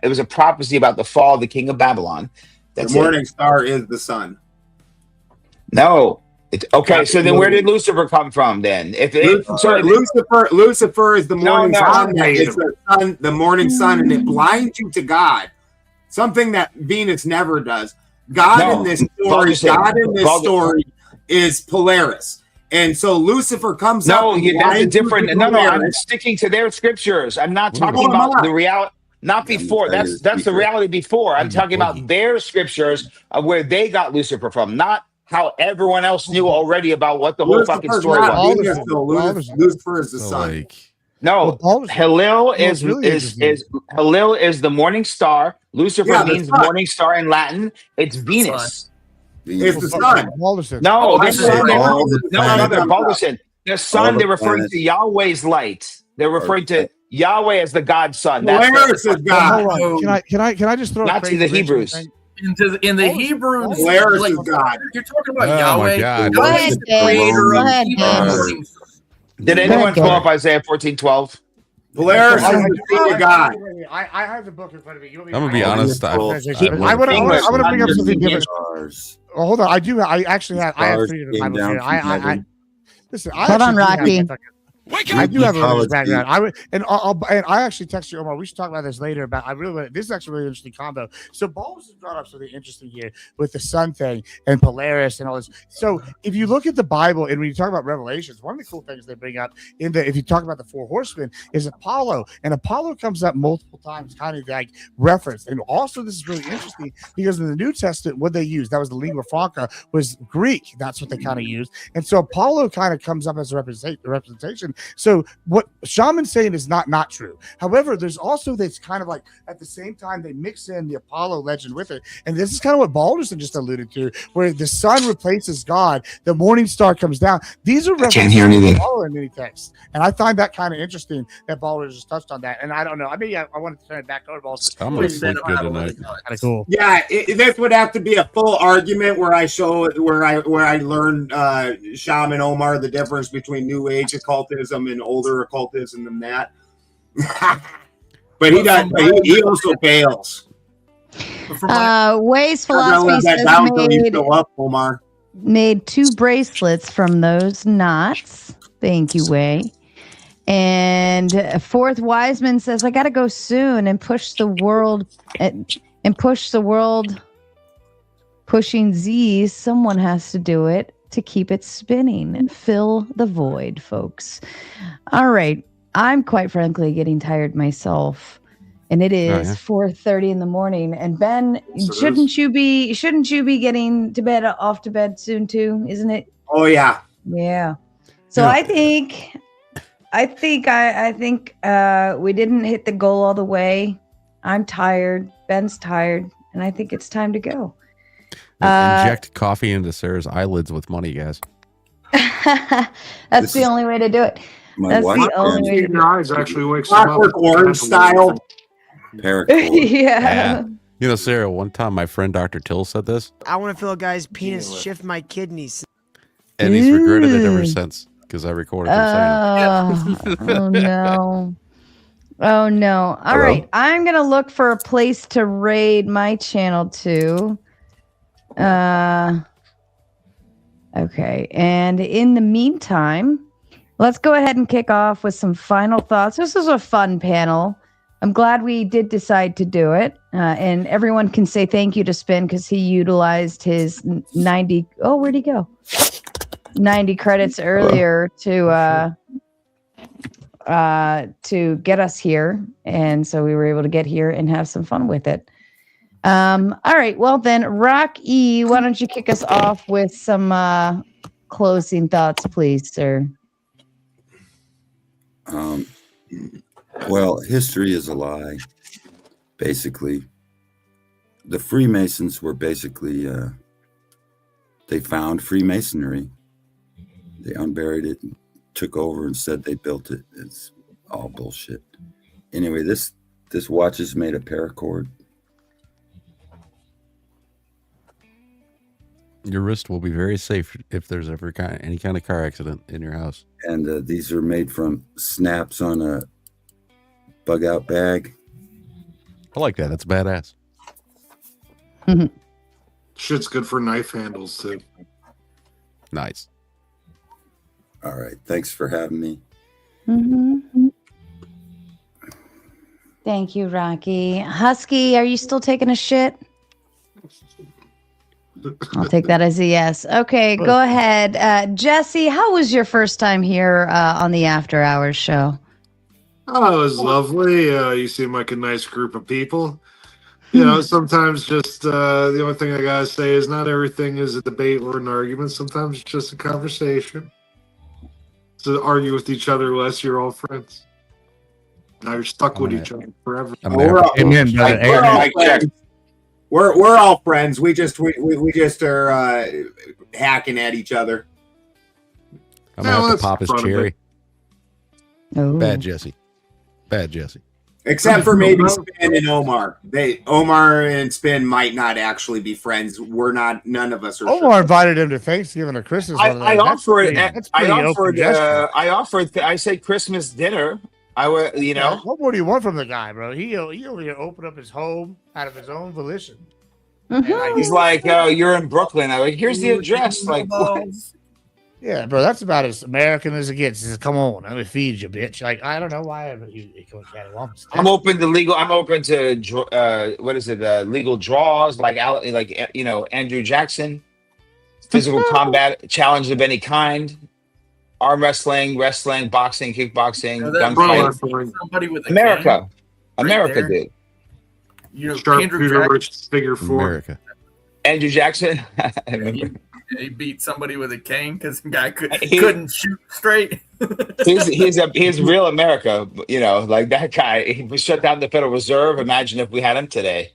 a prophecy about the fall of the king of Babylon. The morning star is the sun. No. So then where did Lucifer come from then? Lucifer is the morning sun. It's the sun, the morning sun, and it blinds you to God. Something that Venus never does. God in this story is Polaris. And so Lucifer comes up. That's a different. I'm sticking to their scriptures. I'm not talking about the reality. Not before. That's the reality before. I'm talking about their scriptures of where they got Lucifer from, not how everyone else knew already about what the whole fucking story was. Lucifer is the sun. No, Hillel is Hillel is the morning star. Lucifer means morning star in Latin. It's Venus. It's the sun. No, the sun. The sun. They're referring to Yahweh's light. They're referring to Yahweh as the God Son. Polaris is God. Can I just throw not to the Hebrews? In the Hebrews, Polaris is God. You're talking about Yahweh. Go ahead, Dave. Did anyone pull up Isaiah 14:12? Polaris is the king of God. I have the book in front of me. I'm gonna be honest. I want to bring up something different. Well, hold on. I have 3 different Bibles here. Listen, hold on, Rocky. I do have a religious background. I actually texted you, Omar. We should talk about this later. This is actually a really interesting combo. So Bowles has brought up something interesting here with the sun thing and Polaris and all this. So if you look at the Bible and when you talk about Revelations, one of the cool things they bring up if you talk about the four horsemen is Apollo, and Apollo comes up multiple times, kind of like referenced. And also, this is really interesting because in the New Testament, what they used that was the lingua franca was Greek. That's what they kind of used, and so Apollo kind of comes up as a representation. So what Shaman's saying is not true. However, there's also this kind of like at the same time they mix in the Apollo legend with it, and this is kind of what Balderson just alluded to, where the sun replaces God, the morning star comes down. These are references to Apollo in many texts, and I find that kind of interesting that Balder just touched on that. And I don't know. I mean, I wanted to turn it back over. I'm gonna sleep good tonight. Kind of cool. Yeah, this would have to be a full argument where I show where I learn Shaman Omar the difference between New Age occultism and older occultism than that. But he does. He also fails. Way's philosophy says made 2 bracelets from those knots. Thank you, Way. And Fourth Wiseman says, I got to go soon and push the world pushing Z's. Someone has to do it to keep it spinning and fill the void, folks. All right. I'm quite frankly getting tired myself. And it is 4:30 in the morning. And Ben, shouldn't you be getting to bed off to bed soon too, isn't it? Oh yeah. Yeah. So I think we didn't hit the goal all the way. I'm tired. Ben's tired, and I think it's time to go. Inject coffee into Sarah's eyelids with money, guys. That's the only way to do it. That's the only way to do it. Eyes actually wakes them up. Orange style. Yeah. You know, Sarah, one time my friend Dr. Till said this. I want to feel a guy's penis shift my kidneys. And he's regretted it ever since because I recorded him saying it. Oh, no. Oh, no. All right. I'm going to look for a place to raid my channel to. Okay. And in the meantime, let's go ahead and kick off with some final thoughts. This is a fun panel. I'm glad we did decide to do it. And everyone can say thank you to Spin because he utilized his 90. Oh, where'd he go? 90 credits earlier to get us here. And so we were able to get here and have some fun with it. All right. Well, then, Rock E, why don't you kick us off with some closing thoughts, please, sir? Well, history is a lie. Basically, the Freemasons were basically, they found Freemasonry. They unburied it and took over and said they built it. It's all bullshit. Anyway, this watch is made of paracord. Your wrist will be very safe if there's ever any kind of car accident in your house. And these are made from snaps on a bug out bag. I like that. That's badass. Shit's good for knife handles too. Nice. All right. Thanks for having me. Mm-hmm. Thank you, Rocky. Husky, are you still taking a shit? I'll take that as a yes. Okay, go ahead. Jesse, how was your first time here on the After Hours show? Oh, it was lovely. You seem like a nice group of people. You know, sometimes just the only thing I gotta say is not everything is a debate or an argument. Sometimes it's just a conversation. To argue with each other less, you're all friends. Now you're stuck with each other forever. We're all friends. We just are hacking at each other. I'm gonna have to pop his cherry. Oh. Bad Jesse. Bad Jesse. Except for maybe Spin and Omar. Omar and Spin might not actually be friends. We're not. None of us are. Omar invited him to Thanksgiving or Christmas. I said Christmas dinner. I would, you know. What more do you want from the guy, bro? He'll open up his home out of his own volition. Mm-hmm. He's like, "Oh, you're in Brooklyn." I'm like, "Here's the address." Like, what? Yeah, bro, that's about as American as it gets. He says, come on, let me feed you, bitch. Like, I don't know why you I'm open to legal. I'm open to what is it? Legal draws, like Andrew Jackson, physical combat challenge of any kind, arm wrestling, boxing, kickboxing, gunfight. Somebody with a America, cane America there. did. You know, Sharpshooter versus figure four. America. Andrew Jackson. I remember. He beat somebody with a cane because the guy couldn't shoot straight. he's real America. You know, like that guy. He was shut down the Federal Reserve. Imagine if we had him today.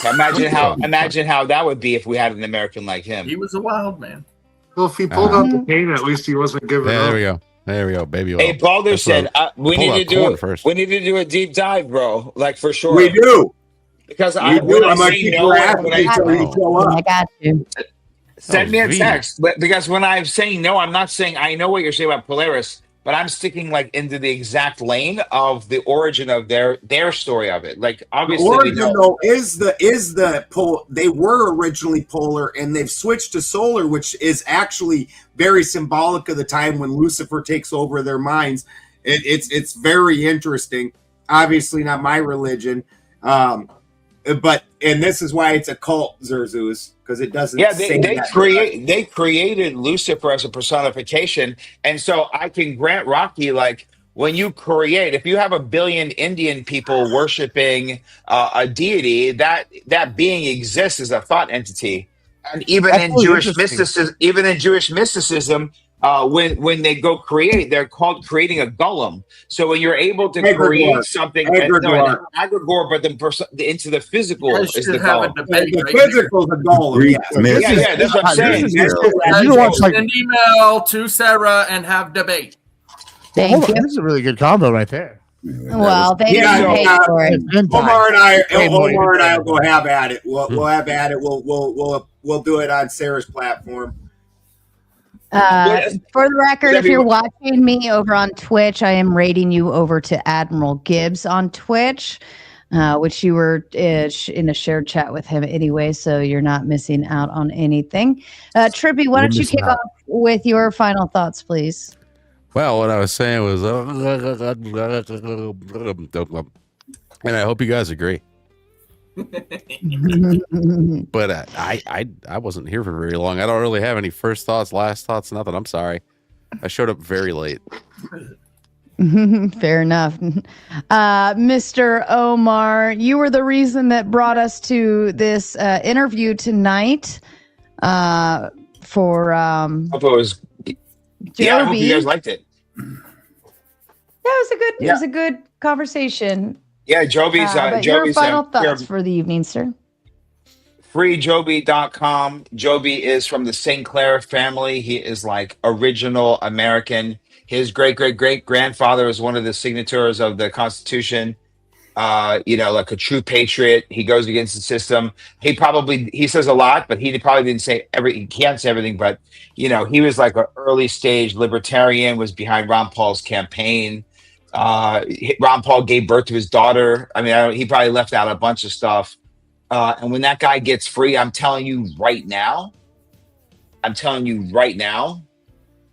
Imagine how that would be if we had an American like him. He was a wild man. Well, if he pulled out the cane, at least he wasn't giving up. There we go, baby. Hey, Balder said we need to do it first. We need to do a deep dive, bro. Like for sure. We do. Because I'm gonna keep your ass until you show up. I got you. Send me a text. Because when I'm saying no, I'm not saying I know what you're saying about Polaris, but I'm sticking like into the exact lane of the origin of their story of it. Like obviously, the origin though is the pole. They were originally polar, and they've switched to solar, which is actually very symbolic of the time when Lucifer takes over their minds. It's very interesting. Obviously, not my religion. But this is why it's a cult, Zerzus, because it doesn't. Yeah, they created Lucifer as a personification, and so I can grant Rocky, like when you create, if you have 1 billion Indian people worshiping a deity, that being exists as a thought entity, and even in Jewish mysticism, when they go create, they're called creating a golem. So when you're able to create something, egregore, but into the physical is the golem. The physical is the golem. Yeah, that's what I'm saying. Send email to Sarah and have debate. Thank you. This is a really good combo right there. Well, they didn't pay for it. Omar and I will go have at it. We'll have at it. We'll do it on Sarah's platform. For the record, if you're watching me over on Twitch, I am rating you over to Admiral Gibbs on Twitch, which you were in a shared chat with him anyway, so you're not missing out on anything. Trippy, why don't you kick off with your final thoughts, please? Well, what I was saying was, and I hope you guys agree. But I wasn't here for very long. I don't really have any first thoughts, last thoughts, nothing. I'm sorry. I showed up very late. Fair enough. Mr. Omar, you were the reason that brought us to this interview tonight for hope it was I hope you guys liked it. It was a good conversation. Yeah, Joby's your final thoughts for the evening, sir. FreeJoby.com. Joby is from the St. Clair family. He is like original American. His great-great-great-grandfather was one of the signatories of the Constitution. Like a true patriot. He goes against the system. He says a lot, but he probably didn't say he can't say everything, but he was like an early stage libertarian, was behind Ron Paul's campaign. Ron Paul gave birth to his daughter. I mean, he probably left out a bunch of stuff. And when that guy gets free, I'm telling you right now,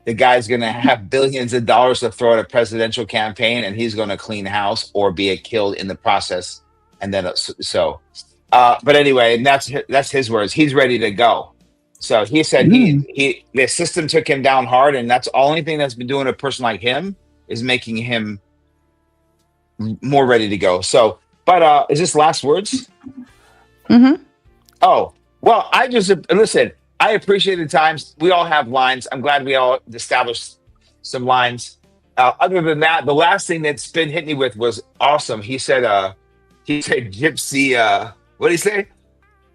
the guy's going to have billions of dollars to throw at a presidential campaign, and he's going to clean house or be killed in the process. And then but anyway, and that's his words. He's ready to go. So he said the system took him down hard, and that's the only thing that's been doing a person like him is making him more ready to go. So, but is this last words? Mm-hmm. Oh, well, listen, I appreciate the times. We all have lines. I'm glad we all established some lines. Other than that, the last thing that Spin hit me with was awesome. He said gypsy, what did he say?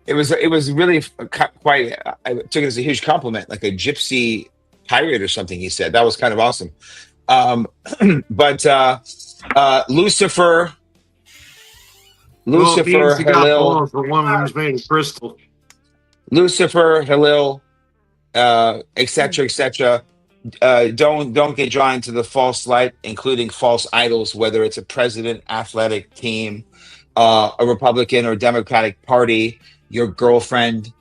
It was really quite, I took it as a huge compliment, like a gypsy pirate or something, he said. That was kind of awesome. But Lucifer, Halil, the woman who's made of crystal. Lucifer, Halil, etc. Don't get drawn into the false light, including false idols, whether it's a president, athletic team, a Republican or Democratic Party, your girlfriend,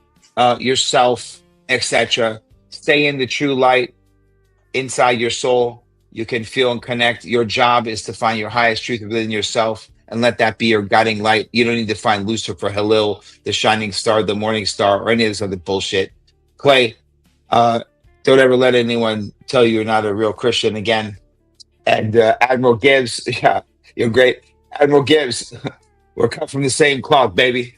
yourself, etc. Stay in the true light. inside your soul. You can feel and connect. Your job is to find your highest truth within yourself and let that be your guiding light. You don't need to find Lucifer, Halil, the shining star, the morning star, or any of this other bullshit. Clay, don't ever let anyone tell you you're not a real Christian again. And Admiral Gibbs, yeah, you're great. Admiral Gibbs, we're cut from the same cloth, baby.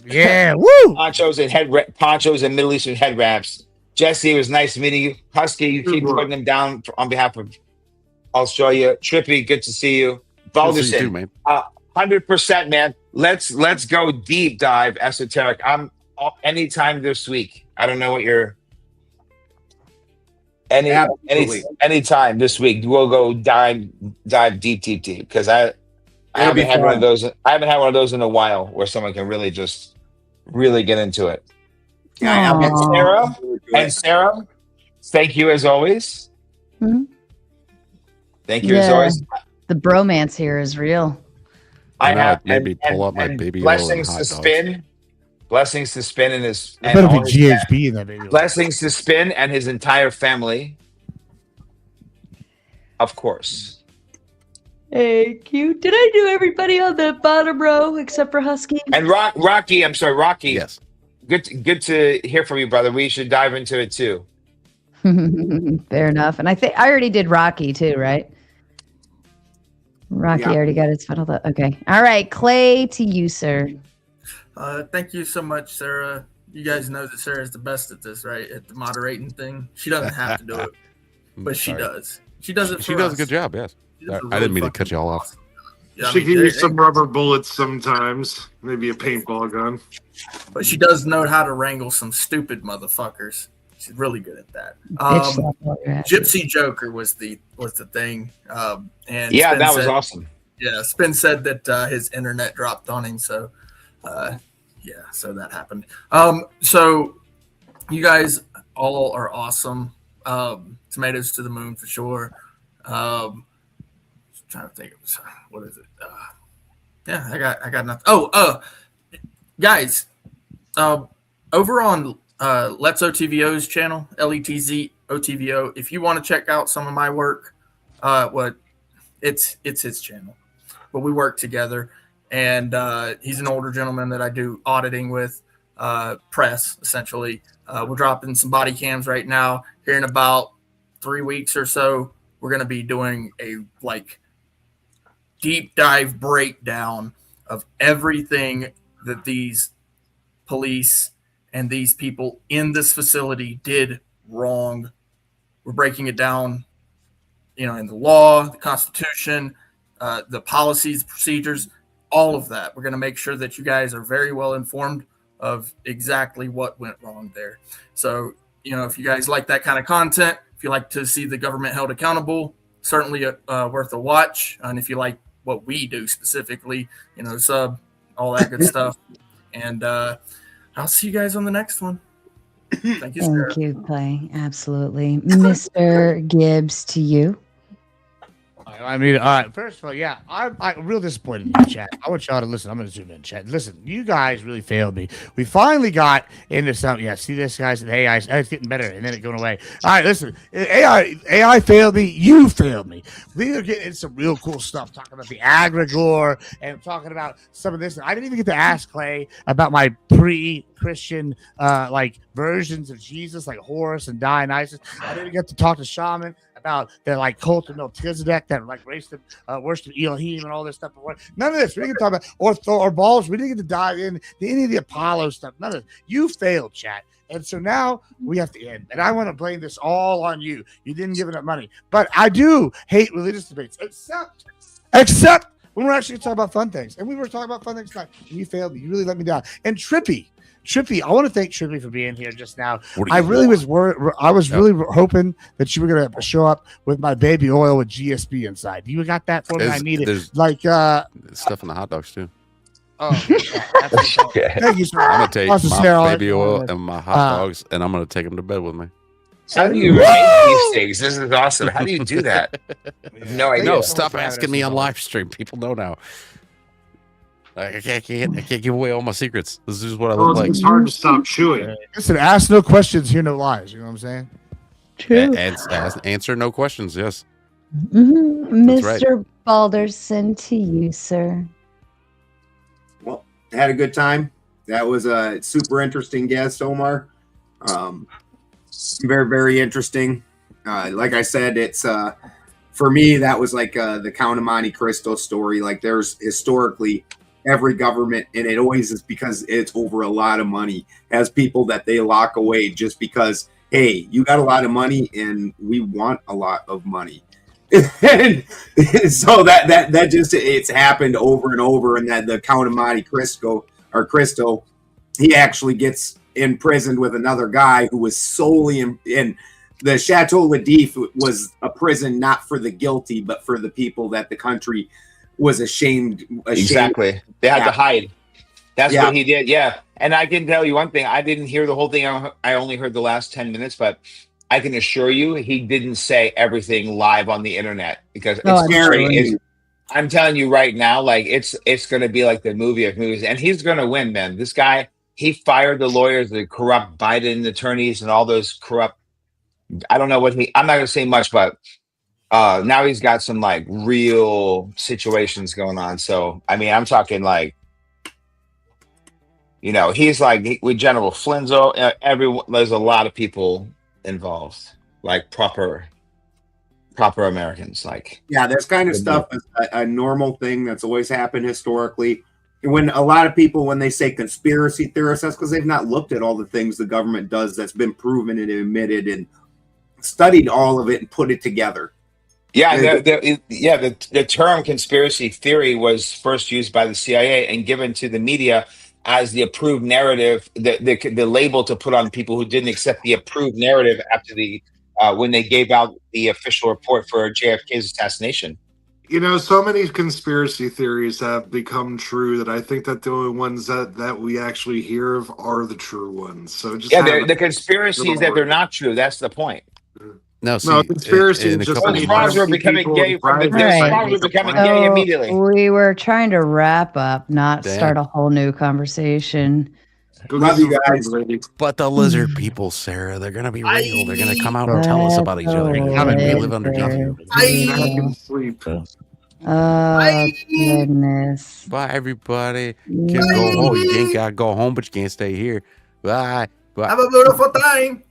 Yeah, woo! Ponchos and Middle Eastern head wraps. Jesse, it was nice meeting you. Husky, you keep putting them down on behalf of Australia. Trippy, good to see you. Balderson, man. 100%, man. Let's go deep dive esoteric. I'm anytime this week. I don't know what you're. Anytime this week, we'll go dive deep because I haven't had one of those. I haven't had one of those in a while where someone can really get into it. And Sarah, thank you as always. Mm-hmm. Thank you as always. The bromance here is real. I have maybe pull up my baby blessings to Spin. Blessings to Spin and his. There better be GHB in that baby. Blessings to Spin and his entire family. Of course. Thank you. Did I do everybody on the bottom row except for Husky? And Rocky, I'm sorry, Rocky. Yes. Good to hear from you, brother. We should dive into it too. Fair enough. And I think I already did Rocky too, right? Rocky already got its final thought. Okay. All right. Clay, to you, sir. Thank you so much, Sarah. You guys know that Sarah's the best at this, right? At the moderating thing. She doesn't have to do it, but she does. She does it for She does us. a good job, yes. I really didn't mean to cut you all off. Yeah, She can use some rubber bullets sometimes. Maybe a paintball gun. But she does know how to wrangle some stupid motherfuckers. She's really good at that. Gypsy Joker was the thing. And yeah, Spin that was said, awesome. Yeah, Spin said that his internet dropped on him, so so that happened. So you guys all are awesome. Tomatoes to the moon for sure. Trying to think of what is it? I got nothing. Guys, over on Let's OTVO's channel, LETZ OTVO. If you want to check out some of my work, it's his channel, but we work together. And he's an older gentleman that I do auditing with, press essentially. We're dropping some body cams right now. Here in about 3 weeks or so, we're going to be doing a deep dive breakdown of everything that these police and these people in this facility did wrong. We're breaking it down, in the law, the Constitution, the policies, procedures, all of that. We're going to make sure that you guys are very well informed of exactly what went wrong there. So, if you guys like that kind of content, if you like to see the government held accountable, certainly worth a watch. And if you like what we do specifically, sub, all that good stuff. And I'll see you guys on the next one. Thank you, Sarah. Thank you, Clay. Absolutely. Mr. Gibbs, to you. I mean, all right. First of all, yeah, I'm real disappointed in you, chat. I want y'all to listen. I'm going to zoom in, chat. Listen, you guys really failed me. We finally got into something. Yeah, see this, guys? The AI, it's getting better, and then it going away. All right, listen. AI failed me. You failed me. We are getting into some real cool stuff, talking about the Agrigore and talking about some of this. I didn't even get to ask Clay about my pre-Christian versions of Jesus, like Horus and Dionysus. I didn't get to talk to Shaman about the cult of Melchizedek that worship Elohim and all this stuff. None of this. We didn't talk about or balls. We didn't get to dive into any of the Apollo stuff. None of this. You failed, chat. And so now we have to end. And I want to blame this all on you. You didn't give enough money. But I do hate religious debates, except when we're actually talking about fun things. And we were talking about fun things tonight. And you failed me. You really let me down. And Trippy, I want to thank Trippy for being here just now. I really was worried. I was really hoping that you were going to show up with my baby oil with GSB inside. You got that for me? I need it. Stuff in the hot dogs too. Oh, thank you, sir. I'm gonna take my baby oil and my hot dogs, and I'm gonna take them to bed with me. How do you make these things? This is awesome. How do you do that? I have no idea. No, stop asking me on live stream. People know now. I can't give away all my secrets. This is what I look like. It's hard to stop chewing. Listen, ask no questions, hear no lies. You know what I'm saying? True. Answer no questions. Yes. Mr. right. Balderson, to you, sir. Well, had a good time. That was a super interesting guest, Omar. Very, very interesting. Like I said, it's for me, that was like the Count of Monte Cristo story. Like there's historically every government, and it always is because it's over a lot of money, has people that they lock away just because, hey, you got a lot of money and we want a lot of money. And so that just, it's happened over and over. And that the Count of Monte Cristo, he actually gets imprisoned with another guy who was solely in the Chateau Ladif was a prison not for the guilty, but for the people that the country was ashamed. Exactly. They had to hide. That's what he did. Yeah. And I can tell you one thing. I didn't hear the whole thing. I only heard the last 10 minutes, but I can assure you he didn't say everything live on the internet because it's scary. I'm telling you right now, like it's going to be like the movie of movies, and he's going to win, man. This guy, he fired the lawyers, the corrupt Biden attorneys and all those corrupt, I don't know what I'm not going to say much, but now he's got some like real situations going on. So, I mean, I'm talking like, you know, he's like with General Flinzo, everyone, there's a lot of people involved, like proper Americans. Like, yeah, this kind of stuff is a normal thing that's always happened historically. When a lot of people, when they say conspiracy theorists, that's because they've not looked at all the things the government does that's been proven and admitted and studied all of it and put it together. Yeah, the term conspiracy theory was first used by the CIA and given to the media as the approved narrative, the label to put on people who didn't accept the approved narrative after the when they gave out the official report for JFK's assassination. You know, so many conspiracy theories have become true that I think that the only ones that we actually hear of are the true ones. So just the conspiracies that they're not true. That's the point. No, conspiracy is just we're becoming gay gay immediately. We were trying to wrap up, not start a whole new conversation. Love you guys. But the lizard people, Sarah, they're gonna be real. They're gonna come out and tell us about each other. We live underneath you. Sleep. Oh goodness! Bye, everybody. Can't go home. You can't gotta go home, but you can't stay here. Bye. Bye. Have a beautiful time.